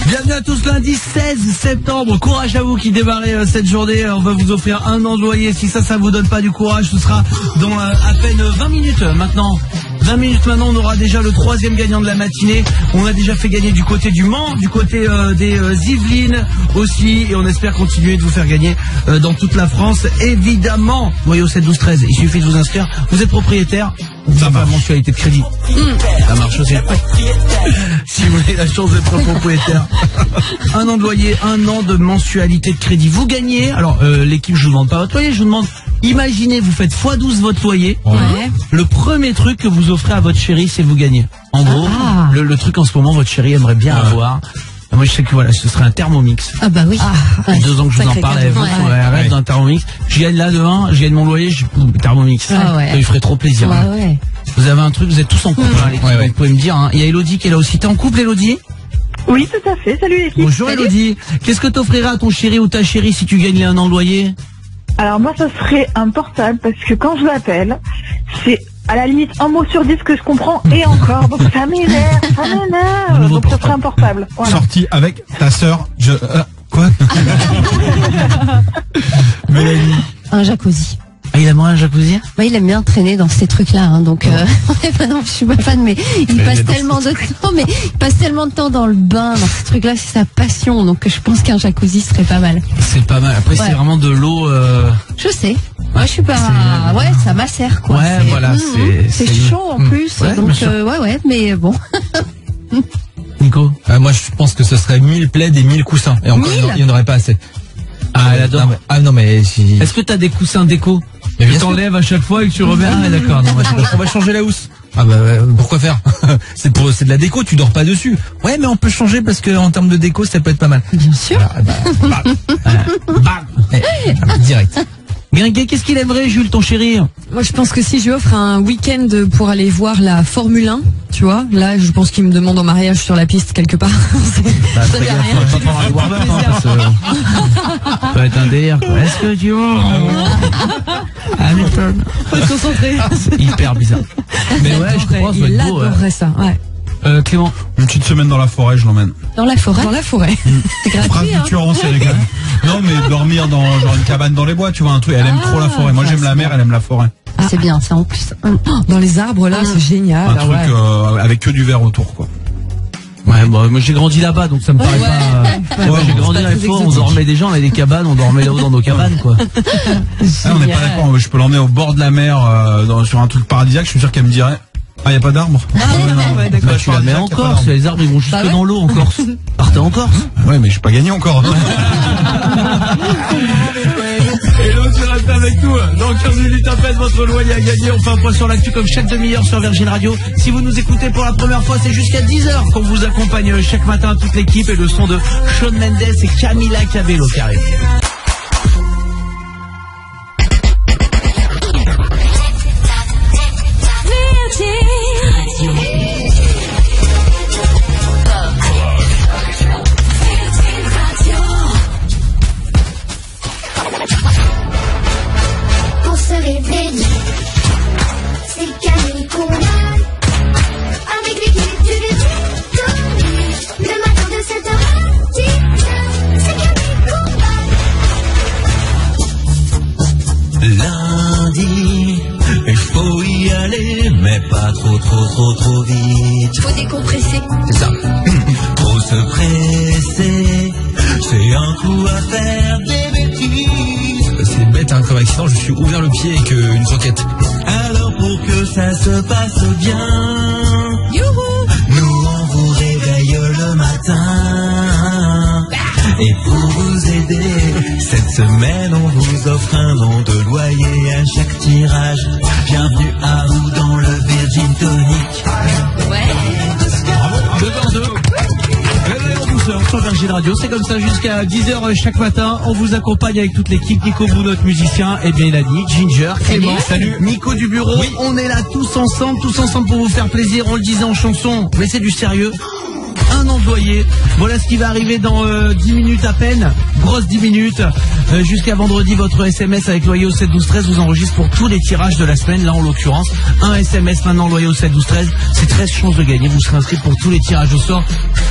Bienvenue à tous, lundi 16 septembre. Courage à vous qui démarrez cette journée. On va vous offrir un an de loyer. Si ça vous donne pas du courage, ce sera dans à peine 20 minutes maintenant. 20 minutes maintenant, on aura déjà le 3e gagnant de la matinée. On a déjà fait gagner du côté du Mans, du côté des Yvelines aussi. Et on espère continuer de vous faire gagner dans toute la France. Évidemment, voyez au 7 12 13, il suffit de vous inscrire. Vous êtes propriétaire, ça va, mensualité de crédit. Ça marche aussi. Si vous avez la chance d'être propriétaire. Un an de loyer, 1 an de mensualité de crédit. Vous gagnez, alors l'équipe, je vous demande pas votre loyer, je vous demande, imaginez, vous faites x12 votre loyer. Ouais. Le premier truc que vous offrez à votre chérie, c'est vous gagnez. En gros, le truc en ce moment, votre chérie aimerait bien avoir. Moi, je sais que voilà, ce serait un Thermomix. Ah bah oui. Ouais. 2 ans que je vous en parle avec vous, rêve d'un Thermomix. Je gagne là demain, je gagne mon loyer, Thermomix. Ah ouais. Ça lui ferait trop plaisir. Ah ouais. Vous avez un truc, vous êtes tous en couple, hein, l'équipe, vous pouvez me dire. Hein. Il y a Elodie qui est là aussi. T'es en couple, Elodie? Oui, tout à fait. Salut l'équipe. Bonjour Elodie. Qu'est-ce que t'offriras à ton chéri ou ta chérie si tu gagnes les 1 an de loyer? Alors moi, ça serait un portable parce que quand je l'appelle, c'est à la limite un mot sur 10 que je comprends et encore. Donc ça m'énerve. Donc ça serait un portable. Voilà. Sorti avec ta sœur. Quoi? Mélanie. Un jacuzzi. Ah, il aimerait un jacuzzi? Bah, il aime bien traîner dans ces trucs-là, hein, donc non, je suis pas fan, mais il passe tellement de temps, il passe tellement de temps dans le bain, dans ces trucs-là, c'est sa passion, donc je pense qu'un jacuzzi serait pas mal. C'est pas mal. Après, c'est vraiment de l'eau. Je sais. Moi, je suis pas. Ouais, ça m'assère, quoi. Ouais, voilà, c'est chaud en plus, donc ouais, mais bon. Nico? Moi, je pense que ce serait 1000 plaids et 1000 coussins. Et encore, il n'y en aurait pas assez. Ah, elle adore. Non, mais si... Est-ce que t'as des coussins déco? Tu t'enlèves à chaque fois et que tu remets. Ah, d'accord. Non, on va changer la housse. Ah bah pourquoi faire? C'est de la déco, tu dors pas dessus. Ouais, mais on peut changer parce que en termes de déco, ça peut être pas mal. Bien sûr. Direct. Gringuet, qu'est-ce qu'il aimerait, Jules, ton chéri? Moi, je pense que si je lui offre un week-end pour aller voir la Formule 1, tu vois, là, je pense qu'il me demande en mariage sur la piste quelque part. Ça peut être un délire, quoi. Est-ce que tu vois? Hamilton. Faut se concentrer. C'est hyper bizarre. Mais ouais, je crois, ça il va être beau. adorerait ça, ouais. Clément. Une petite semaine dans la forêt, je l'emmène. Dans la forêt? Dans la forêt. C'est gratuit, hein. C'est légal. Non, mais dormir dans genre une cabane dans les bois, tu vois, un truc. Elle aime trop la forêt. Moi, j'aime la mer, elle aime la forêt. C'est bien, ça en plus. Dans les arbres, là, c'est génial. Un truc avec que du verre autour, quoi. Ouais, bon, moi j'ai grandi là-bas, donc ça me paraît pas. Moi j'ai grandi dans les forêts, on dormait des gens, on avait des cabanes, on dormait là-haut dans nos cabanes, quoi. On n'est pas d'accord. Je peux l'emmener au bord de la mer, sur un truc paradisiaque. Je suis sûr qu'elle me dirait. Ah, y a pas d'arbres? Bah, tu la mets en Corse, les arbres ils vont jusque dans l'eau en Corse. Partez en Corse. Ouais, mais j'ai pas gagné encore. Hello, tu restes avec nous. Dans 15 minutes à peine, votre loyer à gagner. On fait un point sur l'actu comme chaque demi-heure sur Virgin Radio. Si vous nous écoutez pour la première fois, c'est jusqu'à 10h qu'on vous accompagne chaque matin, toute l'équipe, et le son de Shawn Mendes et Camila Cabello qui arrive. Pour se réveiller, c'est Camille qu'on a. Avec l'équipe du Virgin, le matin de 7h à 10h, c'est Camille qu'on a. Lundi, il faut y aller, mais pas trop vite. Faut décompresser. C'est ça. Trop se presser, c'est un coup à faire des bêtises. C'est bête, hein, comme accident, je suis ouvert le pied avec une soquette. Alors pour que ça se passe bien, nous on vous réveille le matin. Et pour vous aider, cette semaine on vous offre un an de loyer à chaque tirage. Bienvenue à vous dans le Virgin Tonic. Ouais. Sur Virgin Radio, c'est comme ça jusqu'à 10h chaque matin. On vous accompagne avec toute l'équipe. Nico Bou, notre musicien, et bien Elanie, Ginger, Clément, salut, Nico du bureau. Oui. On est là tous ensemble pour vous faire plaisir. On le disait en chanson, mais c'est du sérieux. Un employé. Voilà ce qui va arriver dans 10 minutes à peine. Grosse 10 minutes. Jusqu'à vendredi, votre SMS avec loyer au 7 12 13 vous enregistre pour tous les tirages de la semaine. Là, en l'occurrence, un SMS maintenant loyer au 7 12 13. C'est 13 chances de gagner. Vous serez inscrit pour tous les tirages au sort.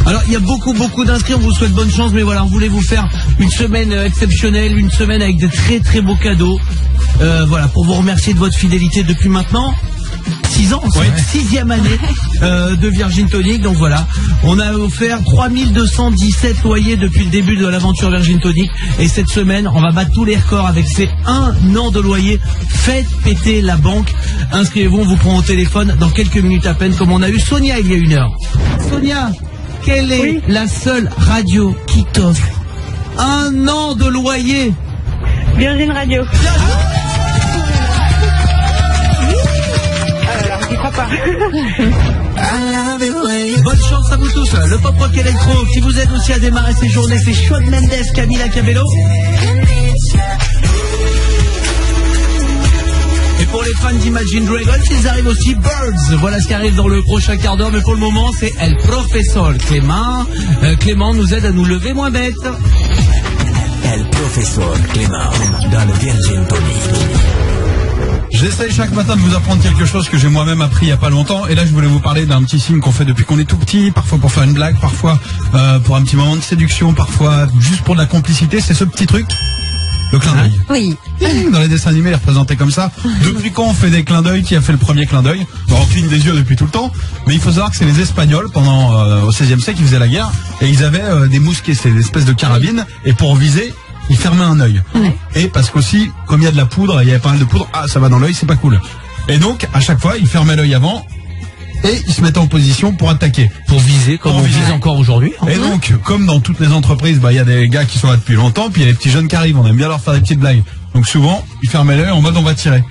Alors, il y a beaucoup d'inscrits. On vous souhaite bonne chance. Mais voilà, on voulait vous faire une semaine exceptionnelle. Une semaine avec des très beaux cadeaux. Voilà, pour vous remercier de votre fidélité depuis maintenant 6 ans, c'est la 6e année de Virgin Tonic. Donc voilà, on a offert 3217 loyers depuis le début de l'aventure Virgin Tonic. Et cette semaine, on va battre tous les records avec ces 1 an de loyer. Faites péter la banque. Inscrivez-vous, on vous prend au téléphone dans quelques minutes à peine, comme on a eu Sonia il y a 1 heure. Sonia, quelle est la seule radio qui t'offre 1 an de loyer? Virgin Radio. J'y crois pas. Bonne chance à vous tous. Le pop rock électro qui vous aide aussi à démarrer ces journées, c'est Shawn Mendes, Camila Cabello. Et pour les fans d'Imagine Dragons, ils arrivent aussi, Birds. Voilà ce qui arrive dans le prochain quart d'heure. Mais pour le moment, c'est El Professor Clément. Clément nous aide à nous lever moins bête. El Professor Clément dans le Virgin Tonic. J'essaye chaque matin de vous apprendre quelque chose que j'ai moi-même appris il y a pas longtemps. Et là, je voulais vous parler d'un petit signe qu'on fait depuis qu'on est tout petit. Parfois pour faire une blague, parfois pour un petit moment de séduction, parfois juste pour de la complicité. C'est ce petit truc, le clin d'œil. Oui. Dans les dessins animés, il est représenté comme ça. Depuis quand on fait des clins d'œil? Qui a fait le premier clin d'œil? On cligne des yeux depuis tout le temps. Mais il faut savoir que c'est les Espagnols, pendant au XVIe siècle, ils faisaient la guerre. Et ils avaient des mousquets, c'est des espèces de carabines. Et pour viser, il fermait un œil. Et parce qu'aussi, comme il y a de la poudre, il y avait pas mal de poudre, ça va dans l'œil, c'est pas cool. Et donc, à chaque fois, il fermait l'œil avant et il se mettait en position pour attaquer. Pour viser, comme on vise encore aujourd'hui. Et donc, comme dans toutes les entreprises, il y a des gars qui sont là depuis longtemps, puis il y a les petits jeunes qui arrivent, on aime bien leur faire des petites blagues. Donc souvent, il fermait l'œil en mode on va tirer.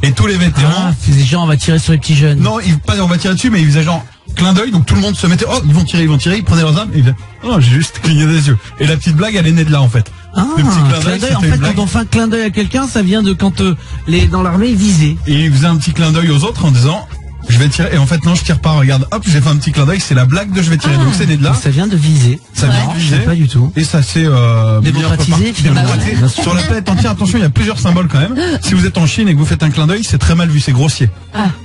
Et tous les vétérans... faisaient genre on va tirer sur les petits jeunes. Non, pas on va tirer dessus, mais ils faisaient genre clin d'œil, donc tout le monde se mettait, ils vont tirer, ils prenaient leurs armes, et ils disaient, non, j'ai juste cligné des yeux. Et la petite blague, elle est née de là, en fait. Le petit clin d'œil, en fait, quand on fait un clin d'œil à quelqu'un, ça vient de quand dans l'armée, ils visaient. Et ils faisaient un petit clin d'œil aux autres en disant, je vais tirer. Et en fait, non, je tire pas. Regarde, hop, j'ai fait un petit clin d'œil. C'est la blague de je vais tirer. Donc c'est né de là. Ça vient de viser. Ça vient de viser. Pas du tout. Et ça s'est démocratisé finalement. Sur la planète entière, attention, il y a plusieurs symboles quand même. Si vous êtes en Chine et que vous faites un clin d'œil, c'est très mal vu, c'est grossier.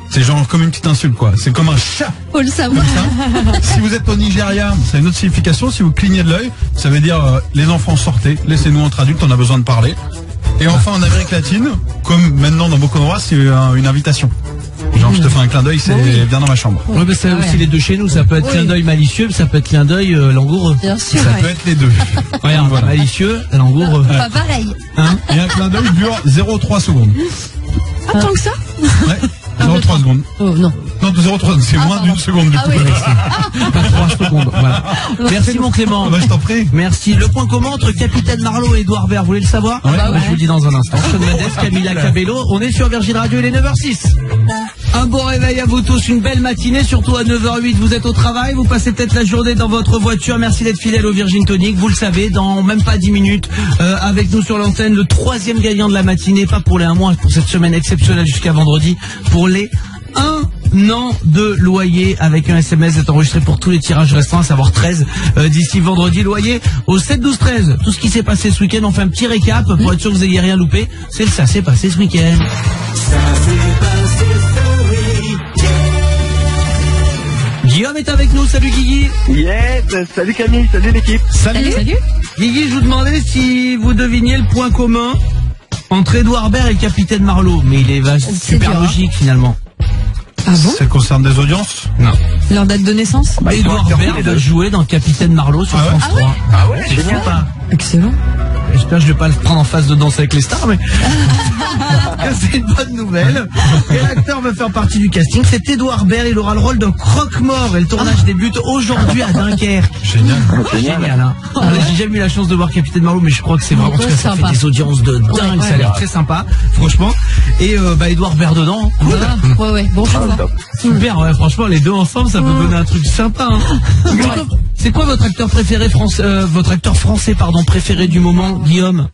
C'est genre comme une petite insulte, quoi. C'est comme un chat. Faut le savoir. Si vous êtes au Nigeria, ça a une autre signification. Si vous clignez de l'œil, ça veut dire les enfants sortez, laissez-nous entre adultes, on a besoin de parler. Et enfin en Amérique latine, comme maintenant dans beaucoup d'endroits, c'est une invitation. Genre je te fais un clin d'œil, c'est viens dans ma chambre. Oui, mais c'est aussi les deux chez nous. Ça peut être clin d'œil malicieux, ça peut être clin d'œil langoureux. Bien sûr. Ça peut être les deux. Regarde, voilà. Malicieux, langoureux. Pas pareil. Hein, et un clin d'œil dure 0,3 secondes. Ah, tant que ça? Ouais. 0,3 secondes. Oh non. Non, 0,3, c'est moins d'une seconde du coup. Pas 3 secondes. Voilà. Merci mon Clément. Bah, je t'en prie. Merci. Le point commun entre Capitaine Marlowe et Edouard Baird, vous voulez le savoir? Je vous le dis dans un instant. Shawn Mendes, Camila Cabello, on est sur Virgin Radio, il est 9h06. Un bon réveil à vous tous, une belle matinée, surtout à 9h08, vous êtes au travail, vous passez peut-être la journée dans votre voiture, merci d'être fidèle au Virgin Tonic, vous le savez, dans même pas 10 minutes, avec nous sur l'antenne, le 3e gagnant de la matinée, pas pour les 1 mois, pour cette semaine exceptionnelle jusqu'à vendredi, pour les 1 an de loyer avec un SMS est enregistré pour tous les tirages restants, à savoir 13 d'ici vendredi. Loyer au 7-12-13. Tout ce qui s'est passé ce week-end, on fait un petit récap pour être sûr que vous n'ayez rien loupé. C'est le ça s'est passé ce week-end. Ça s'est passé ce week-end. Guillaume est avec nous, salut Guigui. Yes, salut Camille, salut l'équipe. Salut. Guigui, je vous demandais si vous deviniez le point commun entre Edouard Baird et le Capitaine Marlowe, mais il est super logique finalement. Ah bon? Ça concerne des audiences? Non. Leur date de naissance? Edouard Baird va jouer dans Capitaine Marlowe sur France 3. Ah ouais, c'est génial. sympa. Excellent. J'espère que je vais pas le prendre en phase de danse avec les stars, mais c'est une bonne nouvelle. Et l'acteur va faire partie du casting. C'est Edouard Baird. Il aura le rôle d'un croque-mort. Et le tournage débute aujourd'hui à Dunkerque. Génial, hein. J'ai jamais eu la chance de voir Capitaine Marlowe, mais je crois que c'est vraiment ça fait des audiences de dingue. Ça a l'air très sympa, franchement. Et Edouard Baird dedans. Cool. Ouais. Bon choix. Super, ouais, franchement, les deux ensemble, ça peut donner un truc sympa. Hein. C'est quoi votre acteur préféré votre acteur français préféré du moment, Guillaume?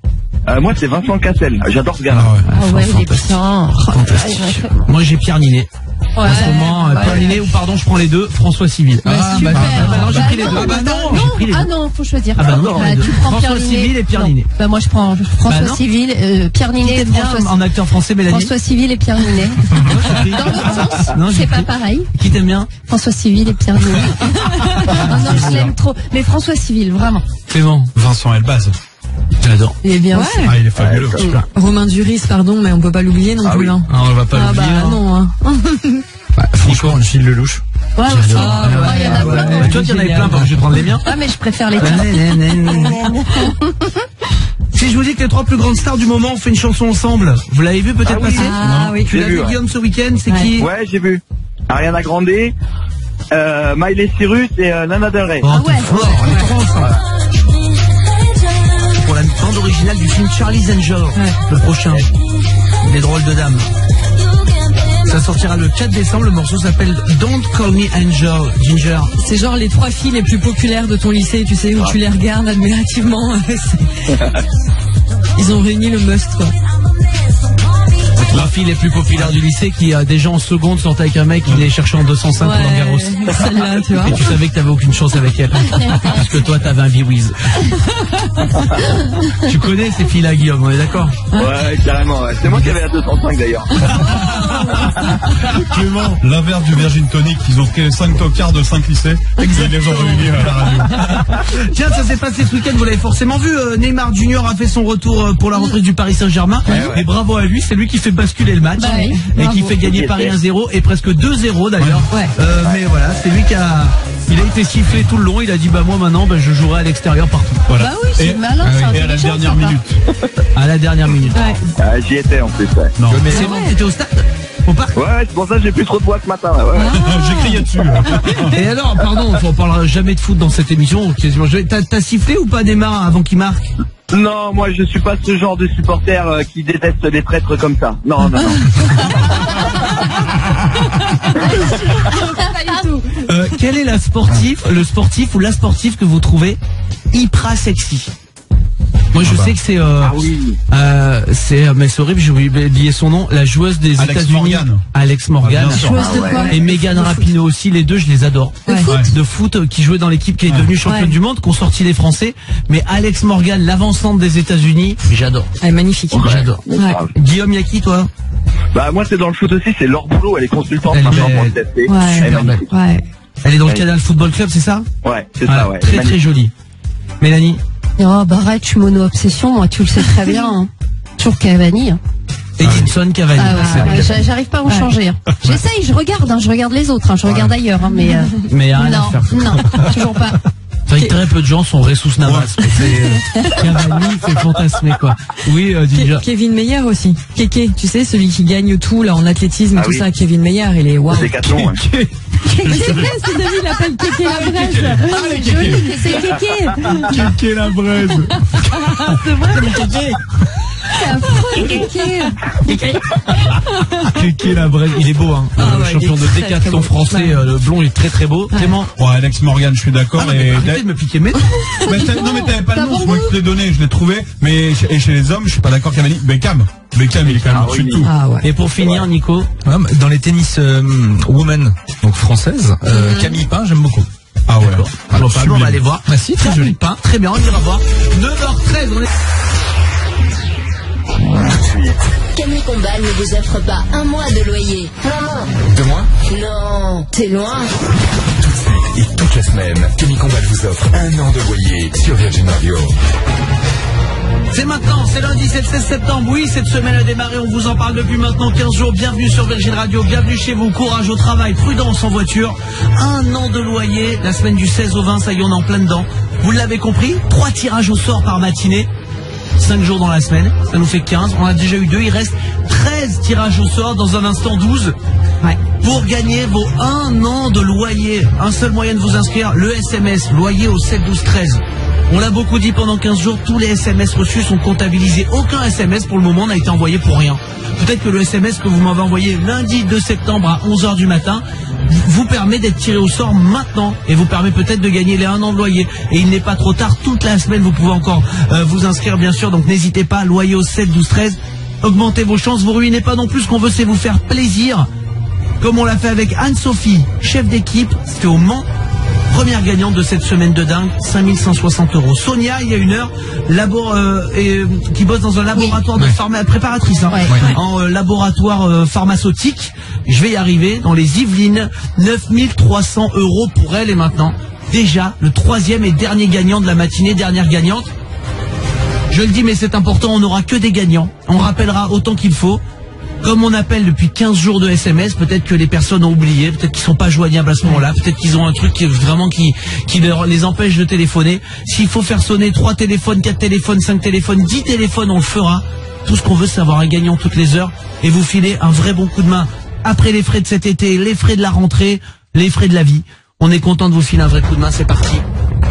Moi c'est Vincent Cassel, j'adore ce gars-là. Ah ouais, il est puissant. Fantastique. Moi j'ai Pierre Ninet. En ce moment, Pierre Ninet, ou pardon, je prends les deux, François Civil. Super. Non, j'ai pris les deux. Ah non, faut choisir. Ah bah non, tu prends François Civil et Pierre Ninet. Bah moi je prends François Civil, Pierre Ninet, François en acteur français, Mélanie. François Civil et Pierre Ninet. Dans l'autre sens, c'est pas pareil. Qui t'aime bien? François Civil et Pierre Ninet. Ah non, je l'aime trop. Mais François Civil, vraiment. Clément. Vincent Elbaz. J'adore. Il est bien. Ah, il est fabuleux. Romain Duris, pardon, mais on peut pas l'oublier non plus. Hein. Ah, on va pas l'oublier. Ah bah non. Hein. Franchement, Gilles Lelouch. Ouais, il y en a plein. Toi, tu en avais plein, parce que je vais prendre les miens. Ah, mais je préfère les tiens. Si je vous dis que les 3 plus grandes stars du moment ont fait une chanson ensemble, vous l'avez vu peut-être passer? Ah oui. Tu l'as vu, Guillaume, ce week-end? C'est qui? Ouais, j'ai vu. Ariana Grande, Miley Cyrus et Lana Del Rey. Oh, t'es fort, elle est trop sympa. Pour la bande originale du film Charlie's Angel, le prochain. Les drôles de dames. Ça sortira le 4 décembre, le morceau s'appelle Don't Call Me Angel, Ginger. C'est genre les 3 filles les plus populaires de ton lycée, tu sais, où tu les regardes admirativement. Ils ont réuni le must, quoi. Les 3 filles les plus populaires du lycée qui, déjà en seconde, sortaient avec un mec qui les cherchait en 205 pour Langaros. Celle-là, tu vois. Et tu savais que t'avais aucune chance avec elle. Parce que toi, t'avais un biwiz. Tu connais ces filles-là, Guillaume, on est d'accord? Ouais, carrément, ouais. C'est moi qui avais la 205 d'ailleurs. Clément, l'inverse du Virgin Tonic, ils ont créé 5 tocards de 5 lycées et ils les ont réunis à la radio. Tiens, ça s'est passé ce week-end, vous l'avez forcément vu, Neymar Junior a fait son retour pour la reprise du Paris Saint-Germain. Et bravo à lui, c'est lui qui fait basculer le match et qui fait gagner Paris 1-0 et presque 2-0 d'ailleurs. Mais voilà, c'est lui qui il a été sifflé tout le long, il a dit moi maintenant je jouerai à l'extérieur partout. Voilà. Bah oui, c'est malin, et à la dernière minute. À la dernière minute. J'y étais en plus, ouais. Non, mais c'est bon, t'étais au stade? Au parc? Ouais, c'est pour ça que j'ai plus trop de voix ce matin. Ouais. J'ai crié dessus. Et alors, pardon, on parlera jamais de foot dans cette émission. T'as sifflé ou pas Neymar avant qu'il marque? Non, moi je suis pas ce genre de supporter qui déteste les traîtres comme ça. Non. Pas du tout. Quel est le sportif ou la sportive que vous trouvez hyper sexy? Moi je sais que c'est mais c'est horrible, j'ai oublié son nom, la joueuse des États-Unis, Alex Morgan, et Megan Rapinoe aussi, les deux je les adore. De foot qui jouait dans l'équipe qui est devenue championne du monde, qui ont sorti les Français, mais Alex Morgan, l'avancante des États-Unis, j'adore. Elle est magnifique. J'adore. Guillaume, y'a qui toi? Bah moi c'est dans le foot aussi, c'est Laure Boulot, elle est consultante maintenant pour le TFC. Super belle. Elle est dans le Canal Football Club, c'est ça? Ouais, c'est ça, ouais. Très très jolie. Mélanie? Oh bah arrête, je suis mono-obsession, moi tu le sais très bien. Hein. Toujours Cavani. Hein. Edinson Cavani. J'arrive pas à en changer. Hein. J'essaye, je regarde les autres, hein, je regarde ailleurs, hein, mais mais rien non, à faire. Non, toujours pas. C'est vrai que très peu de gens sont Ressus Navas. Cavani fait fantasmer quoi. Oui, Kevin Meyer aussi. Kéké, tu sais, celui qui gagne tout là en athlétisme et tout ça. Kevin Meyer, il est waouh. C'est Decathlon. Kéké, c'est vrai, ce David il l'appelle Kéké la braise. Joli, c'est Kéké. Kéké la braise. C'est vrai, mais Kéké. C'est affreux, Kéké. Kéké la braise, il est beau hein. Le champion de décathlon français, le blond il est très très beau. Clément. Ouais, Alex Morgan, je suis d'accord. Arrêtez de me piquer mes noms. Non mais t'avais pas le nom, c'est moi qui te l'ai donné, je l'ai trouvé. Mais chez les hommes, je suis pas d'accord. Beckham, il est quand même au-dessus de tout. Et pour finir, Nico, dans les tennis women, donc françaises, Camille Pain, j'aime beaucoup. Ah ouais. Alors, on va aller voir. Ah si, très joli. Pain, très bien, on ira voir. 9h13, on est. Tout de suite. Camille Combal ne vous offre pas un mois de loyer. 2 mois? Non, t'es loin. Tout de suite et toute la semaine, Camille Combal vous offre 1 an de loyer sur Virgin Radio. C'est maintenant, c'est lundi, c'est le 16 septembre. Oui, cette semaine a démarré, on vous en parle depuis maintenant 15 jours. Bienvenue sur Virgin Radio, bienvenue chez vous. Courage au travail, prudence en voiture. 1 an de loyer, la semaine du 16 au 20, ça y est, on est en plein dedans. Vous l'avez compris, 3 tirages au sort par matinée. 5 jours dans la semaine, ça nous fait 15. On a déjà eu 2, il reste 13 tirages au sort, dans un instant 12. Pour gagner vos 1 an de loyer. Un seul moyen de vous inscrire, le SMS, loyer au 7 12 13. On l'a beaucoup dit pendant 15 jours, tous les SMS reçus sont comptabilisés. Aucun SMS pour le moment n'a été envoyé pour rien. Peut-être que le SMS que vous m'avez envoyé lundi 2 septembre à 11h du matin vous permet d'être tiré au sort maintenant et vous permet peut-être de gagner les 1 an de loyer. Et il n'est pas trop tard, toute la semaine vous pouvez encore vous inscrire bien sûr, donc n'hésitez pas, loyer au 7 12 13. Augmentez vos chances, vous ruinez pas non plus, ce qu'on veut c'est vous faire plaisir. Comme on l'a fait avec Anne-Sophie, chef d'équipe, c'était au Mans. Première gagnante de cette semaine de dingue, 5160 €. Sonia, il y a 1 heure, qui bosse dans un laboratoire de préparatrice, en laboratoire pharmaceutique. Je vais y arriver, dans les Yvelines, 9300 € pour elle. Et maintenant, déjà, le 3e et dernier gagnant de la matinée, dernière gagnante. Je le dis, mais c'est important, on n'aura que des gagnants. On rappellera autant qu'il faut. Comme on appelle depuis 15 jours de SMS, peut-être que les personnes ont oublié, peut-être qu'ils sont pas joignables à ce moment-là, peut-être qu'ils ont un truc qui les empêche de téléphoner. S'il faut faire sonner 3 téléphones, 4 téléphones, 5 téléphones, 10 téléphones, on le fera. Tout ce qu'on veut, c'est avoir un gagnant toutes les heures et vous filer un vrai bon coup de main. Après les frais de cet été, les frais de la rentrée, les frais de la vie, on est content de vous filer un vrai coup de main, c'est parti.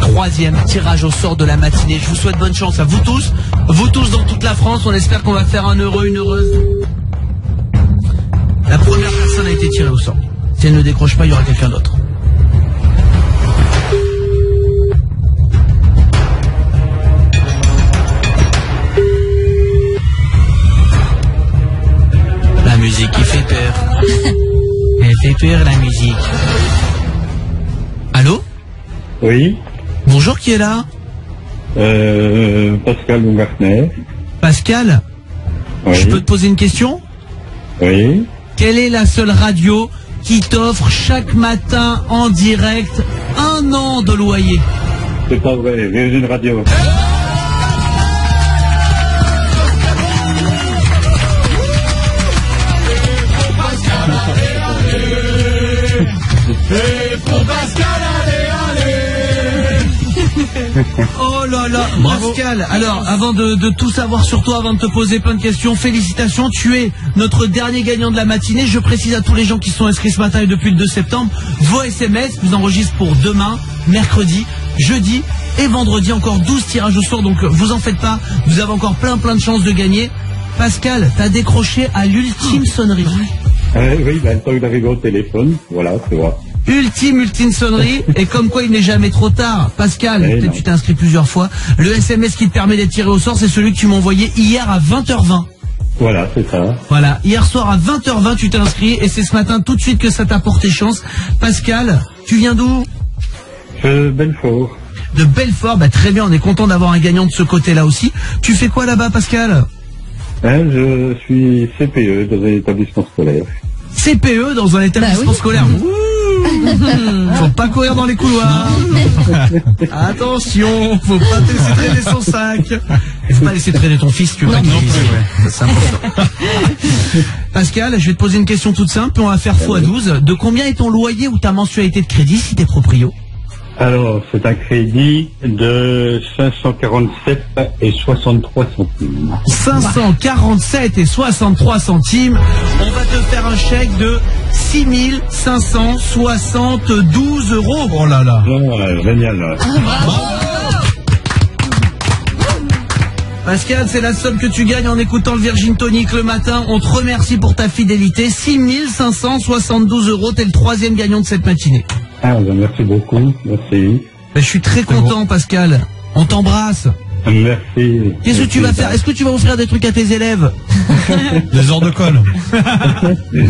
3e tirage au sort de la matinée. Je vous souhaite bonne chance à vous tous dans toute la France. On espère qu'on va faire un heureux, une heureuse. La première personne a été tirée au sort. Si elle ne décroche pas, il y aura quelqu'un d'autre. La musique qui fait peur. Elle fait peur, la musique. Allô? Oui. Bonjour, qui est là? Pascal Baumgartner. Pascal? Oui. Je peux te poser une question? Oui. Quelle est la seule radio qui t'offre chaque matin en direct 1 an de loyer? C'est pas vrai, Virgin Radio. Oh là là, Pascal, alors avant de tout savoir sur toi, avant de te poser plein de questions, félicitations, tu es notre dernier gagnant de la matinée. Je précise à tous les gens qui sont inscrits ce matin et depuis le 2 septembre, vos SMS vous enregistrent pour demain, mercredi, jeudi et vendredi, encore 12 tirages au sort, donc vous en faites pas, vous avez encore plein de chances de gagner. Pascal, t'as décroché à l'ultime sonnerie. Oui, le temps d'arriver au téléphone, voilà, c'est vrai. Ultime sonnerie, et comme quoi il n'est jamais trop tard. Pascal, peut-être tu t'es inscrit plusieurs fois. Le SMS qui te permet d'être tiré au sort, c'est celui que tu m'as envoyé hier à 20h20. Voilà, c'est ça. Voilà, hier soir à 20h20 tu t'es inscrit, et c'est ce matin tout de suite que ça t'a porté chance. Pascal, tu viens d'où? De Belfort. De Belfort, bah très bien, on est content d'avoir un gagnant de ce côté-là aussi. Tu fais quoi là-bas, Pascal? Je suis CPE dans un établissement scolaire. CPE dans un établissement scolaire. Faut pas courir dans les couloirs. Attention, faut pas te laisser traîner son sac. Et faut pas laisser traîner ton fils, tu veux pas qu'il glisse. C'est important. Pascal, je vais te poser une question toute simple, on va faire x12. De combien est ton loyer ou ta mensualité de crédit si t'es proprio? Alors, c'est un crédit de 547 et 63 centimes. 547 et 63 centimes. On va te faire un chèque de 6572 €. Oh là là. Oh, génial. Pascal, c'est la somme que tu gagnes en écoutant le Virgin Tonic le matin. On te remercie pour ta fidélité. 6572 €. T'es le 3e gagnant de cette matinée. Ah, ben merci beaucoup. Merci. Ben, je suis très content, Pascal. On t'embrasse. Merci. Qu'est-ce que tu vas faire? Est-ce que tu vas offrir des trucs à tes élèves? Des heures de colle.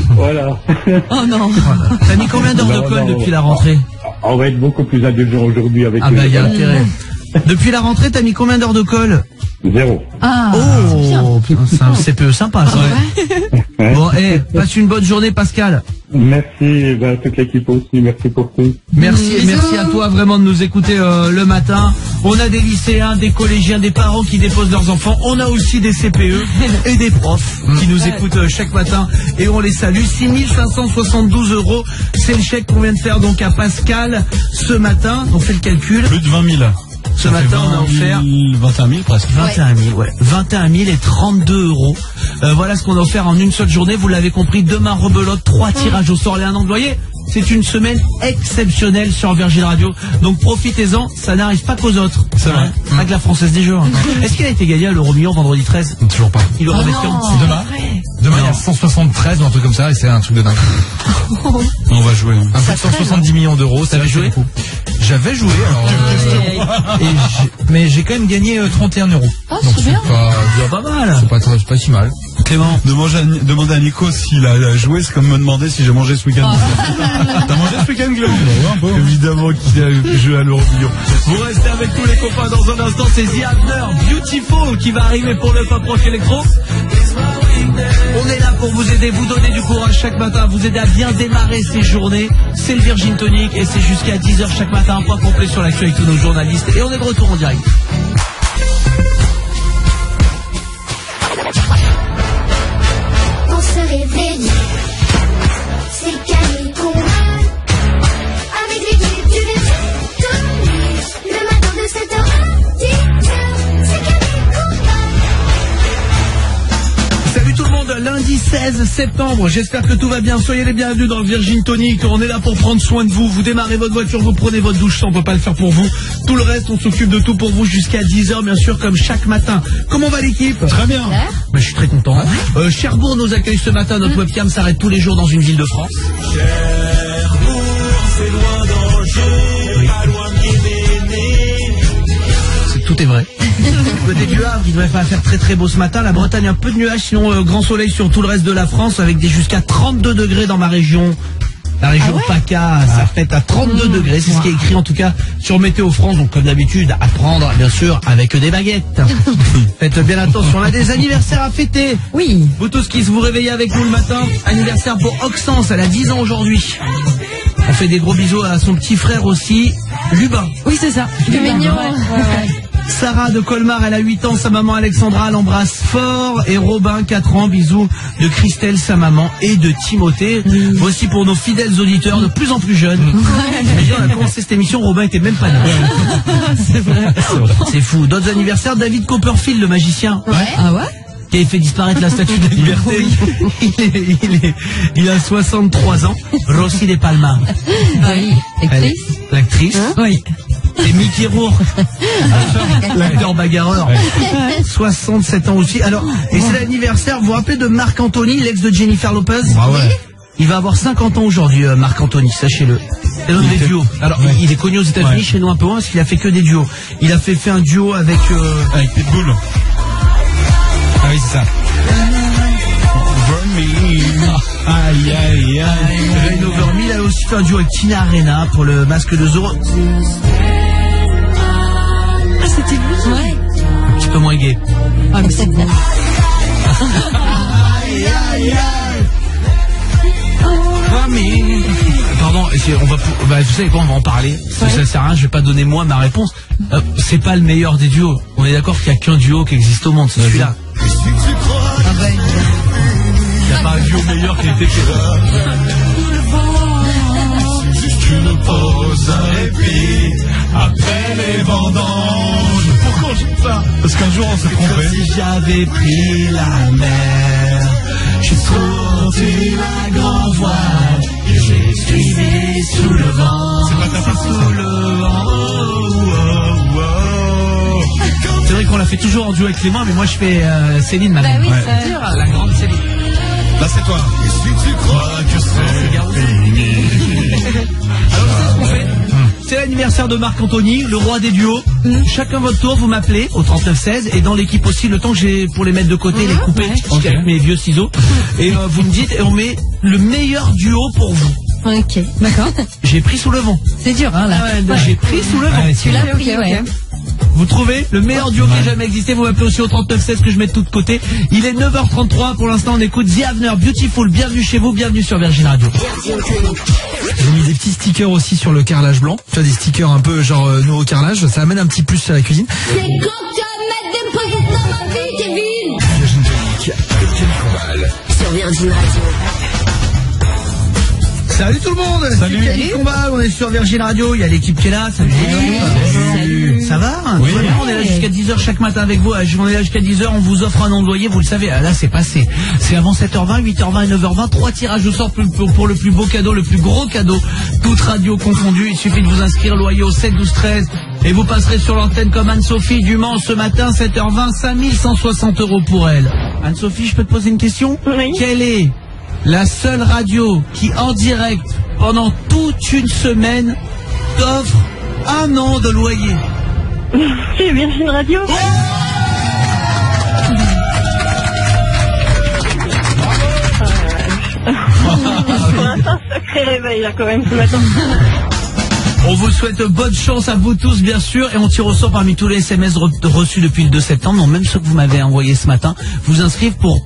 Voilà. Oh non. T'as mis combien d'heures de colle depuis la rentrée? On va être beaucoup plus indulgents aujourd'hui avec Ah bah, il y a intérêt. Depuis la rentrée, t'as mis combien d'heures de colle? 0. Ah, oh, c'est un CPE sympa, ça. Ouais. Bon, passe une bonne journée, Pascal. Merci, ben, toute l'équipe aussi, merci pour tout. Merci, et merci à toi vraiment de nous écouter le matin. On a des lycéens, des collégiens, des parents qui déposent leurs enfants. On a aussi des CPE et des profs qui nous écoutent chaque matin, et on les salue. 6572 €, c'est le chèque qu'on vient de faire donc à Pascal ce matin. On fait le calcul. Plus de 20 000. Ce matin, on a offert 21 000 presque. 21 000, ouais. 21 000 et 32 €. Voilà ce qu'on a offert en une seule journée. Vous l'avez compris, demain rebelote, 3 tirages au sort et un employé. C'est une semaine exceptionnelle sur Virgin Radio. Donc profitez-en, ça n'arrive pas qu'aux autres. C'est vrai. Pas que la Française des Jeux. Est-ce qu'il a été gagné à l'Euro-Million vendredi 13? Toujours pas. Il aura mettre quand? Demain, il y a 173 ou un truc comme ça, et c'est un truc de dingue. On va jouer. Un peu de 170 millions d'euros, ça va jouer. J'avais joué, alors, mais j'ai quand même gagné 31 €. Oh, c'est bien. C'est pas mal. C'est pas si mal. Clément, demander à Nico s'il a joué, c'est comme me demander si j'ai mangé ce week-end. T'as mangé ce week-end, Clément? Évidemment qu'il a joué à l'Euro-Million. Vous restez avec tous les copains dans un instant, c'est The Abner, Beautiful, qui va arriver pour le Pop Rock Electro. On est là pour vous aider, vous donner du courage chaque matin, vous aider à bien démarrer ces journées. C'est le Virgin Tonic et c'est jusqu'à 10h chaque matin, un point complet sur l'actu avec tous nos journalistes. Et on est de retour en direct. On se réveille, c'est Camille Combal. Avec l'équipe du Virgin Tonic, le matin de 7h à 10h, c'est Camille Combal. Salut tout le monde, lundi 16 septembre, j'espère que tout va bien, soyez les bienvenus dans le Virgin Tonic, on est là pour prendre soin de vous, vous démarrez votre voiture, vous prenez votre douche, ça on peut pas le faire pour vous, tout le reste on s'occupe de tout pour vous jusqu'à 10h bien sûr comme chaque matin. Comment va l'équipe? Très bien. Je suis très content. Cherbourg nous accueille ce matin, notre webcam s'arrête tous les jours dans une ville de France. Cherbourg, c'est loin d'Angers, pas loin de Guéméné. Tout est vrai. Côté du Havre, il devrait pas faire très très beau ce matin. La Bretagne, un peu de nuages, sinon grand soleil sur tout le reste de la France, avec des jusqu'à 32 degrés dans ma région. La région PACA, ça fait à 32 degrés, c'est ce qui est écrit en tout cas sur Météo France. Donc comme d'habitude, à prendre bien sûr avec des baguettes. Faites bien attention, on a des anniversaires à fêter. Oui. Vous tous qui vous réveillez avec nous le matin, anniversaire pour Oxence, elle a 10 ans aujourd'hui. On fait des gros bisous à son petit frère aussi, Lubin. Oui, c'est ça. C'est mignon. Sarah de Colmar, elle a 8 ans, sa maman Alexandra l'embrasse fort. Et Robin, 4 ans, bisous de Christelle, sa maman, et de Timothée. Voici pour nos fidèles auditeurs de plus en plus jeunes. On a commencé cette émission, Robin était même pas là. C'est vrai. C'est fou. D'autres anniversaires, David Copperfield, le magicien. Ah ouais? Qui a fait disparaître la statue de la liberté. Il a 63 ans. Rossi de Palma. Oui, l'actrice. L'actrice. Oui. Et Mickey Rourke, l'acteur bagarreur, 67 ans aussi. Alors, et c'est l'anniversaire, vous vous rappelez de Marc Anthony, l'ex de Jennifer Lopez? Ah ouais. Il va avoir 50 ans aujourd'hui, Marc Anthony, sachez-le. C'est l'un des duos. Alors, il est connu aux États-Unis, chez nous un peu moins, parce qu'il a fait que des duos. Il a fait un duo avec Pitbull. Ah oui, c'est ça. Aïe, aïe, aïe. Rain Over Me, il a aussi fait un duo avec Tina Arena pour le masque de Zorro. Ah, c'était lui? Ouais. Un petit peu moins gay. Ah, mais c'est bon. Aïe, aïe, aïe. Pardon, vous savez quoi, on va en parler. Ça sert à rien, je vais pas donner moi ma réponse. C'est pas le meilleur des duos. On est d'accord qu'il y a qu'un duo qui existe au monde, c'est celui-là. Il n'y a pas un duo meilleur qui a été fait. Juste une pause, un répit, après les vendanges. Pourquoi on chante ça? Parce qu'un jour on s'est trompé. Si j'avais pris la mer, j'ai sorti la grande voile, et j'ai suivi sous le vent. C'est pas ta façon. Sous le vent. C'est vrai qu'on l'a fait toujours en duo avec Clément, mais moi je fais Céline maintenant. Bah oui, c'est dur. La grande Céline. Là c'est toi. Et si tu crois que c'est fini. Alors vous savez ce qu'on fait? C'est l'anniversaire de Marc Anthony, le roi des duos. Chacun votre tour, vous m'appelez au 3916 et dans l'équipe aussi, le temps que j'ai pour les mettre de côté, les couper avec mes vieux ciseaux. Et vous me dites et on met le meilleur duo pour vous. Ok, d'accord. J'ai pris sous le vent. C'est dur, hein, là. J'ai pris sous le vent. Tu l'as pris, ouais. Vous trouvez le meilleur duo qui ait jamais existé? Vous m'appelez aussi au 3916 que je mets de tout de côté. Il est 9h33 pour l'instant, on écoute The Avener, Beautiful. Bienvenue chez vous, bienvenue sur Virgin Radio. J'ai mis des petits stickers aussi sur le carrelage blanc. Tu vois, des stickers un peu genre nouveau carrelage. Ça amène un petit plus à la cuisine. C'est quand tu vas mettre des paillettes dans ma vie, Kevin. Virgin Tonic avec Kenny Combal. Sur Virgin Radio. Salut tout le monde. Salut. Salut Combal, on est sur Virgin Radio. Il y a l'équipe qui est là. Salut. Salut. Ça va? Oui. On est là jusqu'à 10h chaque matin avec vous. On est là jusqu'à 10h. On vous offre un nom de loyer. Vous le savez. Là, c'est passé. C'est avant 7h20, 8h20 et 9h20. 3 tirages au sort pour le plus beau cadeau, le plus gros cadeau. Toute radio confondue. Il suffit de vous inscrire loyer au 7 12 13. Et vous passerez sur l'antenne comme Anne-Sophie du Mans ce matin, 7h20, 5160 € pour elle. Anne-Sophie, je peux te poser une question? Oui. Quelle est la seule radio qui, en direct, pendant toute une semaine, t'offre 1 an de loyer? C'est Virgin Radio. Pour l'instant, sacré réveil là quand même ce matin. On vous souhaite bonne chance à vous tous, bien sûr, et on tire au sort parmi tous les SMS reçus depuis le 2 septembre, non, même ceux que vous m'avez envoyés ce matin, vous inscrivez pour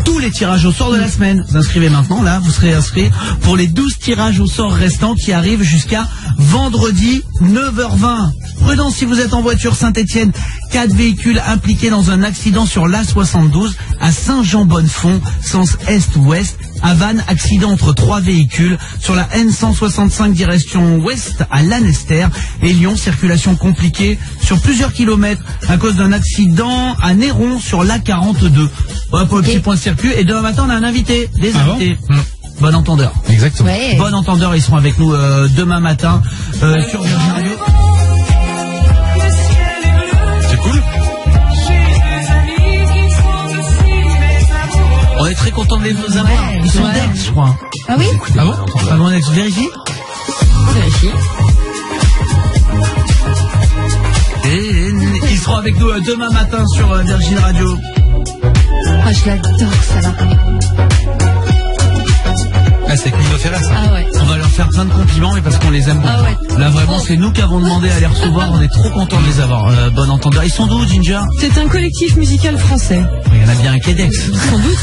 tous les tirages au sort de la semaine. Vous inscrivez maintenant, là, vous serez inscrits pour les 12 tirages au sort restants qui arrivent jusqu'à vendredi 9h20. Prudence si vous êtes en voiture, Saint-Etienne, 4 véhicules impliqués dans un accident sur l'A72 à Saint-Jean-Bonnefond, sens est-ouest. À Vannes, accident entre 3 véhicules sur la N165 direction ouest à Lanester. Et Lyon, circulation compliquée sur plusieurs kilomètres à cause d'un accident à Néron sur l'A42. Voilà pour le petit point de circuit. Et demain matin, on a un invité, des invités. Bon entendeur. Exactement. Ouais. Bon entendeur, ils seront avec nous demain matin sur Virgin Radio. C'est cool. On est très content de les avoir. Ils sont d'Aix, je crois. Ah oui? Ah bon? Pas loin d'Aix. Vérifie. Vérifie. Et ils seront avec nous demain matin sur Virgin Radio. Ah, je l'adore, ça là. Ah, c'est Queen of Ferrer, ça. Ah ouais. On va leur faire plein de compliments, mais parce qu'on les aime beaucoup. Ah ouais. Là, vraiment, c'est nous qui avons demandé à les recevoir. On est trop contents de les avoir. Bon entendeur. Ils sont d'où, Ginger? C'est un collectif musical français. Il y en a bien un qui est d'Aix. Sans doute.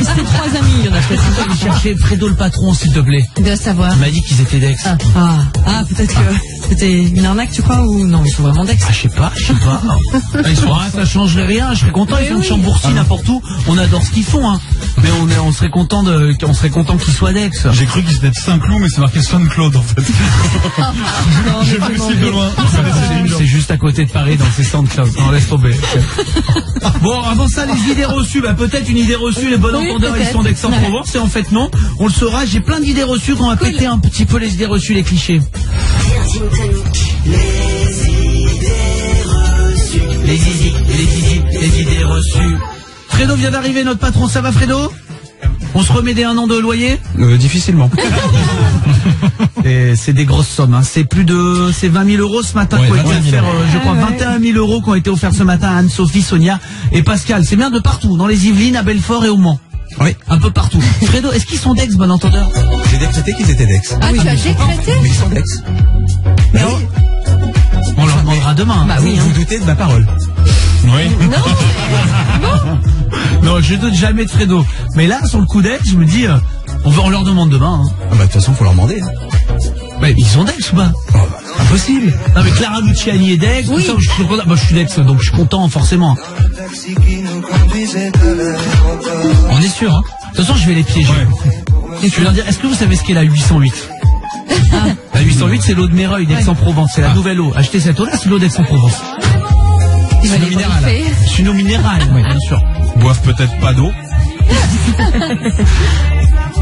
Et c'était 3 amis, il y en a peut-être un. Aller chercher Fredo le patron, s'il te plaît. De savoir. Il m'a dit qu'ils étaient d'Aix. Ah, peut-être que c'était une arnaque, tu crois, ou non, ils sont vraiment d'Aix. Ah, je sais pas. Ils sont, ça changerait rien. Je serais content. Ils font une Chambourcy n'importe où. On adore ce qu'ils font, hein. Mais on serait content qu'ils soient d'Aix. J'ai cru qu'ils étaient de Saint-Cloud, mais c'est marqué Saint-Claude en fait. J'ai vu le site de loin. C'est juste à côté de Paris, dans ces SoundCloud. On laisse tomber. Bon, avant ça, les idées reçues. Bah, peut-être une idée reçue. Les bons entendeurs, ils sont d'Aix-en-Provence. C'est en fait non. On le saura. J'ai plein d'idées reçues qu'on va péter un petit peu les idées reçues, les clichés. Les idées reçues. Fredo vient d'arriver, notre patron. Ça va, Fredo? On se remet des 1 an de loyer? Difficilement. Et c'est des grosses sommes, hein. C'est 20 000 euros ce matin qui ont été offerts, je crois 21 000 euros qui ont été offerts ce matin à Anne-Sophie, Sonia et Pascal. C'est bien de partout, dans les Yvelines, à Belfort et au Mans. Oui. Un peu partout. Fredo, est-ce qu'ils sont d'ex, bon entendeur? J'ai décrété qu'ils étaient d'ex. Ah, tu as décrété? Mais ils sont d'ex. Mais on leur demandera demain. Bah oui, Vous doutez de ma parole? Oui. Non, je doute jamais de Fredo. Mais là, sur le coup d'ex, je me dis, on leur demande demain. Hein. Ah bah de toute façon, faut leur demander. Mais ils sont d'ex ou pas? Impossible. Non mais Clara Luciani est d'ex, Oui. tout ça, je suis content. Bah, je suis d'ex, donc je suis content forcément. On est sûr, hein. De toute façon, je vais les piéger. Je vais leur dire, est-ce que vous savez ce qu'est la 808? La 808, c'est l'eau de Méreuil, d'Aix-en-Provence. C'est la nouvelle eau. Achetez cette eau-là, c'est l'eau d'Aix-en-Provence. Il va les briefer. C'est une eau minérale, bien sûr. Ils boivent peut-être pas d'eau.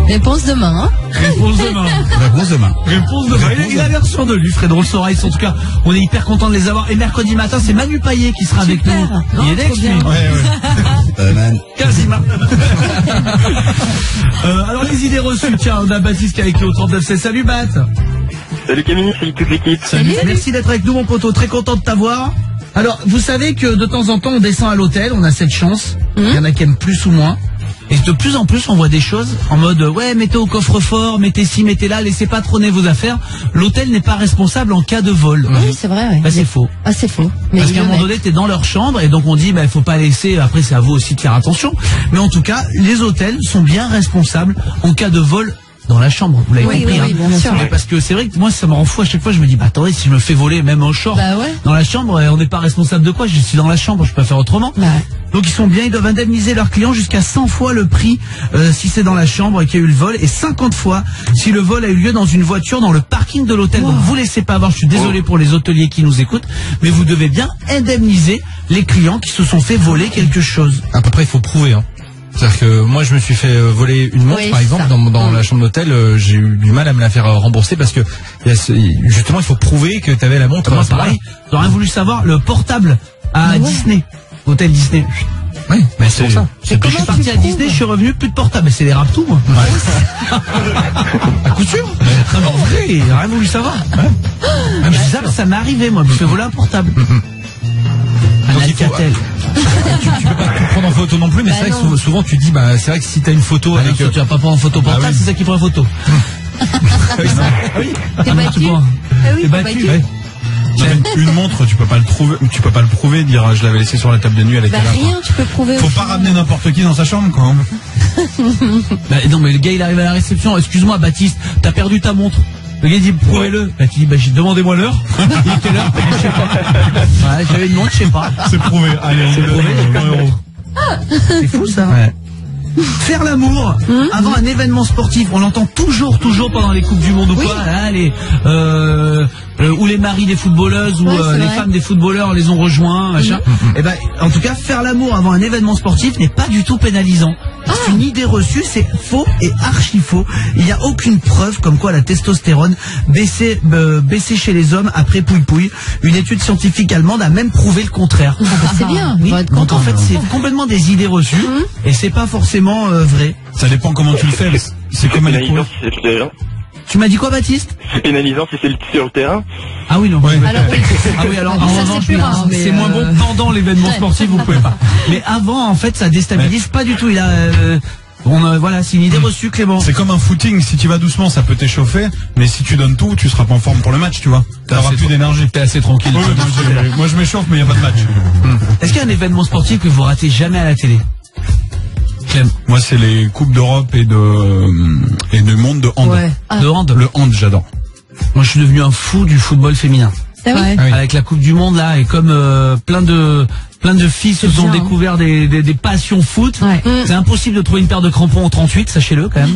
Réponse demain, hein. Réponse demain. Réponse demain. Réponse demain. Il a l'air sûr de lui, Fred Rolls-Royce. En tout cas, on est hyper content de les avoir. Et mercredi matin, c'est Manu Payet qui sera avec nous. Il est d'ex, lui. Man. Quasiment. Alors, les idées reçues. Tiens, on a Baptiste qui est avec nous au 3916. Salut, Bat. Salut Camille, salut toute l'équipe. Salut. Merci d'être avec nous, mon poteau. Très content de t'avoir. Alors, vous savez que de temps en temps, on descend à l'hôtel. On a cette chance. Il y en a qui aiment plus ou moins. Et de plus en plus, on voit des choses en mode ouais, mettez au coffre-fort, mettez ci, mettez là, laissez pas trôner vos affaires. L'hôtel n'est pas responsable en cas de vol. Oui, c'est vrai. Oui. Bah, c'est faux. Ah, c'est faux. Mais Parce qu'à un moment donné, t'es dans leur chambre et donc on dit, bah, il faut pas laisser. Après, c'est à vous aussi de faire attention. Mais en tout cas, les hôtels sont bien responsables en cas de vol dans la chambre. Vous l'avez compris, oui, bien sûr. Mais parce que c'est vrai que moi, ça me rend fou à chaque fois. Je me dis, bah attendez, si je me fais voler, même en short, Bah ouais. dans la chambre, on n'est pas responsable de quoi? Je suis dans la chambre, je peux faire autrement. Bah ouais. Donc ils sont bien, ils doivent indemniser leurs clients jusqu'à 100 fois le prix si c'est dans la chambre et qu'il y a eu le vol, et 50 fois si le vol a eu lieu dans une voiture dans le parking de l'hôtel. Donc vous laissez pas avoir, je suis désolé pour les hôteliers qui nous écoutent, mais vous devez bien indemniser les clients qui se sont fait voler quelque chose. À peu près, il faut prouver, hein. C'est-à-dire que moi, je me suis fait voler une montre, Oui, par exemple, ça. dans la chambre d'hôtel. J'ai eu du mal à me la faire rembourser parce que justement, il faut prouver que tu avais la montre. Moi pareil, j'aurais rien voulu savoir le portable à Disney, hôtel Disney. Oui, mais c'est pour ça. Je suis parti à Disney, je suis revenu, plus de portable. Mais c'est des raptous, moi. À coup sûr. Non, mais en vrai, j'ai rien voulu savoir. Mais ça m'est arrivé, moi. Je me fais voler un portable. Un Alcatel. Tu peux pas tout prendre en photo non plus, mais c'est vrai que souvent tu dis, bah c'est vrai que si t'as une photo avec, tu vas pas prendre en photo portable, c'est ça qui prend en photo. T'es battu. T'es battu. Ouais. Une montre, tu peux pas le prouver, dire je l'avais laissé sur la table de nuit, elle était Bah là. rien, tu peux prouver. Faut pas ramener n'importe qui dans sa chambre, quoi. Bah, non, mais le gars, il arrive à la réception. Excuse-moi, Baptiste, t'as perdu ta montre. Le gars dit, prouvez-le. Bah, tu dis, bah, demandez-moi l'heure. Il était l'heure. Je sais pas. Ouais, j'avais une montre, je sais pas. C'est prouvé. Allez, on prouvé. 20 euros. C'est fou, ça. Ouais. Faire l'amour avant un événement sportif, on l'entend toujours pendant les Coupes du Monde ou quoi, hein, ou les maris des footballeuses ou les femmes des footballeurs les ont rejoints, machin. Et ben, en tout cas, faire l'amour avant un événement sportif n'est pas du tout pénalisant. C'est une idée reçue, c'est faux et archi faux. Il n'y a aucune preuve comme quoi la testostérone baissait chez les hommes après pouille-pouille. Une étude scientifique allemande a même prouvé le contraire. C'est bien. Oui. Donc en fait, c'est complètement des idées reçues et c'est pas forcément vrai. Ça dépend comment tu le fais. C'est comme les courses. Tu m'as dit quoi, Baptiste? C'est pénalisant si c'est sur le terrain. Ah oui, non. Ouais. Alors en revanche, c'est moins bon pendant l'événement sportif, vous pouvez pas. Mais avant, en fait, ça déstabilise pas du tout. Il a, voilà, c'est une idée reçue, Clément. C'est comme un footing, si tu vas doucement, ça peut t'échauffer, mais si tu donnes tout, tu seras pas en forme pour le match, tu vois. T'auras plus d'énergie. T'es assez tranquille. Moi, je m'échauffe, mais il n'y a pas de match. Est-ce qu'il y a un événement sportif que vous ratez jamais à la télé? Moi, c'est les Coupes d'Europe et de monde de hand. Ouais. De hand. Le hand, j'adore. Moi, je suis devenu un fou du football féminin. C'est vrai. Avec la Coupe du Monde, là, et comme plein de filles se sont découvert des passions foot. Ouais. C'est impossible de trouver une paire de crampons au 38, sachez-le quand même.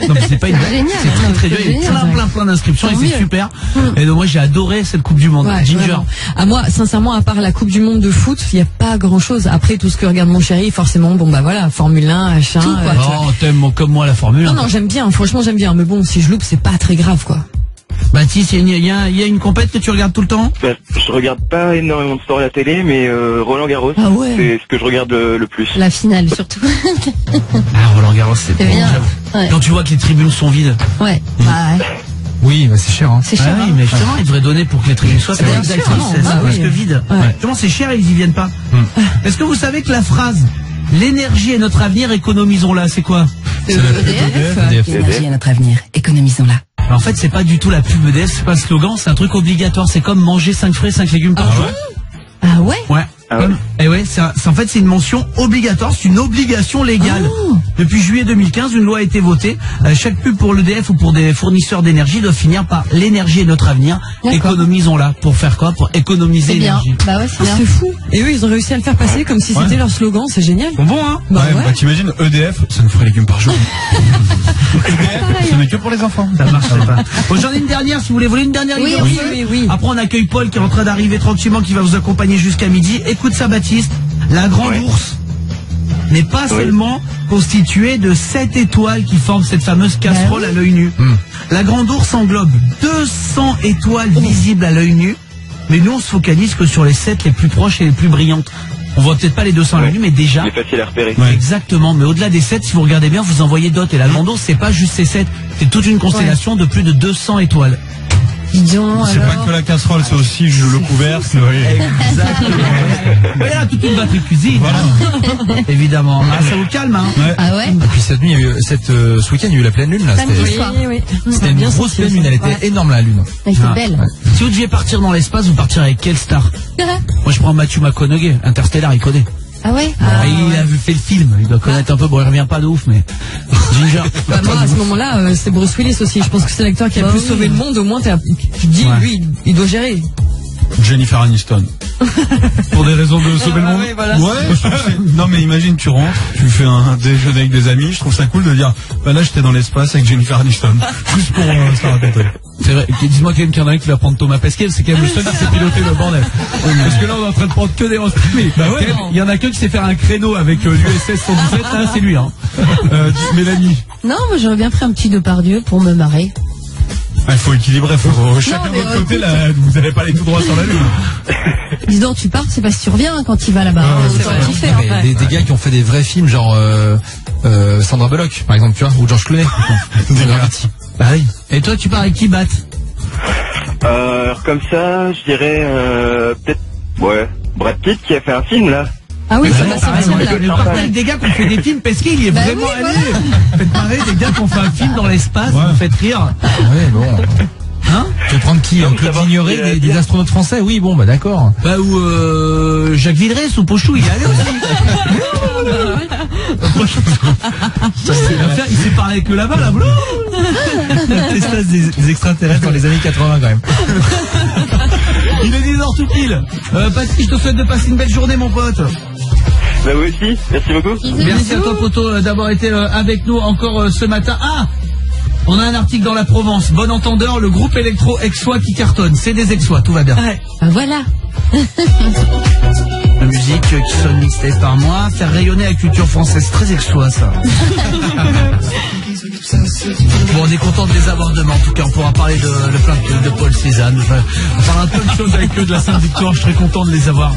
Non, mais c'est pas une blague. Génial. C'est très dur. Il y a plein d'inscriptions et c'est super. Et donc moi j'ai adoré cette Coupe du Monde. Ouais, Ginger. vraiment. À moi, sincèrement, à part la Coupe du Monde de foot, il n'y a pas grand chose. Après, tout ce que regarde mon chéri, forcément, bon bah voilà, Formule 1, H1. Tout, quoi. Oh, t'aimes comme moi la Formule 1. Non, j'aime bien, franchement j'aime bien. Mais bon, si je loupe, c'est pas très grave, quoi. Baptiste, il y a une compète que tu regardes tout le temps? Je regarde pas énormément de sport à la télé, mais Roland Garros, c'est ce que je regarde le plus. La finale, surtout. Ah, Roland Garros, c'est C'est bon, bien. j'avoue. Ouais. Quand tu vois que les tribunes sont vides. Ouais. Bah, ouais. Oui, bah c'est cher. Hein. C'est cher. Ah oui, hein. mais justement, ils devraient donner pour que les tribunes soient C'est bien sûr, exactement, non, c'est bah presque oui. vide. Ouais. Justement, c'est cher et ils y viennent pas. Est-ce que vous savez que la phrase « l'énergie est notre avenir, économisons-la », c'est quoi? L'énergie est notre avenir, économisons-la. En fait, c'est pas du tout la pub EDF, c'est pas un slogan, c'est un truc obligatoire. C'est comme manger 5 fruits et 5 légumes par jour. Ah ouais? Ouais. Et ouais, en fait, c'est une mention obligatoire, c'est une obligation légale. Depuis juillet 2015, une loi a été votée. Chaque pub pour l'EDF ou pour des fournisseurs d'énergie doit finir par l'énergie est notre avenir. Économisons-la. Pour faire quoi? Pour économiser C'est bien. l'énergie. Bah ouais, c'est bien. C'est fou. Et eux, ils ont réussi à le faire passer comme si c'était leur slogan. C'est génial. Bon, hein? Bah ouais, ouais. bah t'imagines, EDF, ça nous ferait légumes par jour. EDF, ce n'est que pour les enfants. Ça marcherait pas. Bon, j'en ai une dernière, si vous voulez une dernière Oui, idée. oui. Après, on accueille Paul qui est en train d'arriver tranquillement, qui va vous accompagner jusqu'à midi. Écoute ça, Baptiste. La grande ours n'est pas seulement constituée de 7 étoiles qui forment cette fameuse casserole à l'œil nu. La grande ours englobe 200 étoiles visibles à l'œil nu, mais nous on se focalise que sur les 7 les plus proches et les plus brillantes. On voit peut-être pas les 200 à l'œil nu, mais déjà. C'est facile à repérer. Exactement, mais au-delà des 7, si vous regardez bien, vous en voyez d'autres. Et la grande ours, c'est pas juste ces 7, c'est toute une constellation de plus de 200 étoiles. Disons, C'est pas que la casserole, c'est aussi le couvercle. Exactement. Il y a toute une batterie de cuisine. Voilà. Évidemment. Ah, ça vous calme, hein? Ah ouais? Et puis cette nuit, ce week-end, il y a eu la pleine lune là. Samedi soir. C'était une grosse pleine lune, elle était énorme la lune. Elle était belle. Si vous deviez partir dans l'espace, vous partirez avec quelle star? Moi, je prends Matthew McConaughey, Interstellar, il connaît. Ah ouais? Il a fait le film, il doit connaître un peu. Bon, il revient pas de ouf, mais Ginger. Bah, moi, à ce moment-là, c'est Bruce Willis aussi. Je pense que c'est l'acteur qui a le plus sauvé le monde. Au moins, tu te dis, lui, il doit gérer. Jennifer Aniston. Pour des raisons de sauver le monde. voilà. Non mais imagine, tu rentres, tu fais un déjeuner avec des amis, je trouve ça cool de dire, bah là j'étais dans l'espace avec Jennifer Aniston. Juste pour se la raconter. C'est vrai, dis-moi qu'il y en a un qui va prendre Thomas Pesquet, c'est quand même le seul qui sait piloter le bordel. Parce que là on est en train de prendre que des mais il y en a que qui sait faire un créneau avec l'USS 117, là c'est lui, hein. Mélanie. Non, moi j'aurais bien pris un petit Depardieu pour me marrer. Il faut équilibrer, chacun de votre côté, là, vous n'allez pas aller tout droit sur la lune. Dis donc, tu pars, c'est pas si tu reviens quand il va là-bas. Des gars qui ont fait des vrais films, genre Sandra Bullock, par exemple, tu vois, ou George Clooney. Bah oui. Et toi, tu pars avec qui, Bat? Alors comme ça, je dirais peut-être Brad Pitt qui a fait un film là. Ah oui, ça va le partage des gars qui ont fait des films, parce qu'il y est vraiment allé. Faites marrer des gars qui ont fait un film dans l'espace, vous faites rire. Ouais, bon. Hein? Tu veux prendre qui? Claude Vignoret, des astronautes français? Oui, bon, bah d'accord. Bah ou Jacques Villeray ou Pochou, il est allé aussi. Il s'est parlé que là-bas, là. Testage des extraterrestres dans les années 80 quand même. Il est 10h tout pile. Patrick, je te souhaite de passer une belle journée, mon pote. Bah vous aussi, merci beaucoup. Merci à toi, Poto, d'avoir été avec nous encore ce matin. Ah, on a un article dans la Provence. Bon entendeur, le groupe électro Exois qui cartonne. C'est des Exois, tout va bien. Ouais. Ben voilà. La musique qui sonne mixtape par moi, faire rayonner la culture française, très Exois ça. Bon, on est content de les avoir demain. En tout cas, on pourra parler de plein de Paul Cézanne. On parlera plein de choses avec eux de la Sainte-Victoire. Je serais content de les avoir.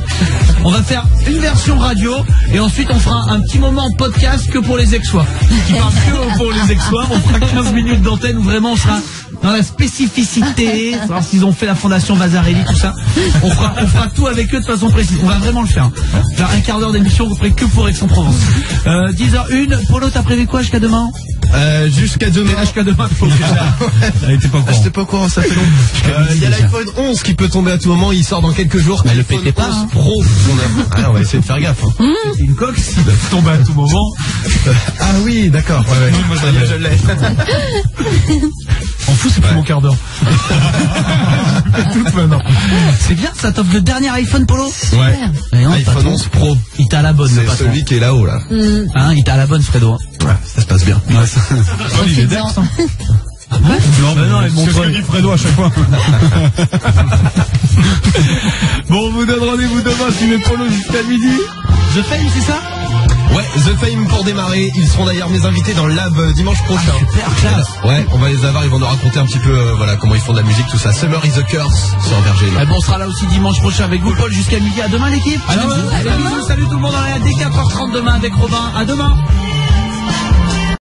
On va faire une version radio et ensuite on fera un petit moment podcast que pour les Exois. Qui parle que pour les Exois. On fera 15 minutes d'antenne où vraiment on sera dans la spécificité, savoir s'ils ont fait la fondation Vasarely, tout ça. On fera tout avec eux de façon précise. On va vraiment le faire. Faire un quart d'heure d'émission, vous ferez que pour Aix-en-Provence. 10h01. Polo, t'as prévu quoi jusqu'à demain? Jusqu'à demain. Jusqu'à demain, faut J'étais pas au courant, ça fait long. Il y a l'iPhone 11 qui peut tomber à tout moment, il sort dans quelques jours. Mais le pétez pas, hein. Pro. On va essayer de faire gaffe. Hein. C'est une coque, s'il tombe à tout moment. Ah oui, d'accord. Ouais. Moi, je l'ai. On fout, c'est plus mon quart d'heure. Toutes maintenant. C'est bien, ça t'offre le dernier iPhone, Polo? Ouais. iPhone 11 Pro. Il t'a à la bonne, c'est celui qui est là-haut, là. Hein, il t'a à la bonne, Fredo. Ouais, ça se passe bien. Ouais, il est d'Aix, hein. Ah bon? Non, c'est ce que dit Fredo à chaque fois. Bon, on vous donne rendez-vous demain, suivez Polo jusqu'à midi. The Fame, c'est ça? Ouais, The Fame pour démarrer. Ils seront d'ailleurs mes invités dans le Lab dimanche prochain. Super classe. Ouais, on va les avoir, ils vont nous raconter un petit peu voilà comment ils font de la musique, tout ça. Summer is a Curse sur Verger. Eh bon, on sera là aussi dimanche prochain avec vous, Paul, jusqu'à midi. À demain l'équipe. À demain. Bisous, salut tout le monde. On est à dès 4h30 demain avec Robin. À demain.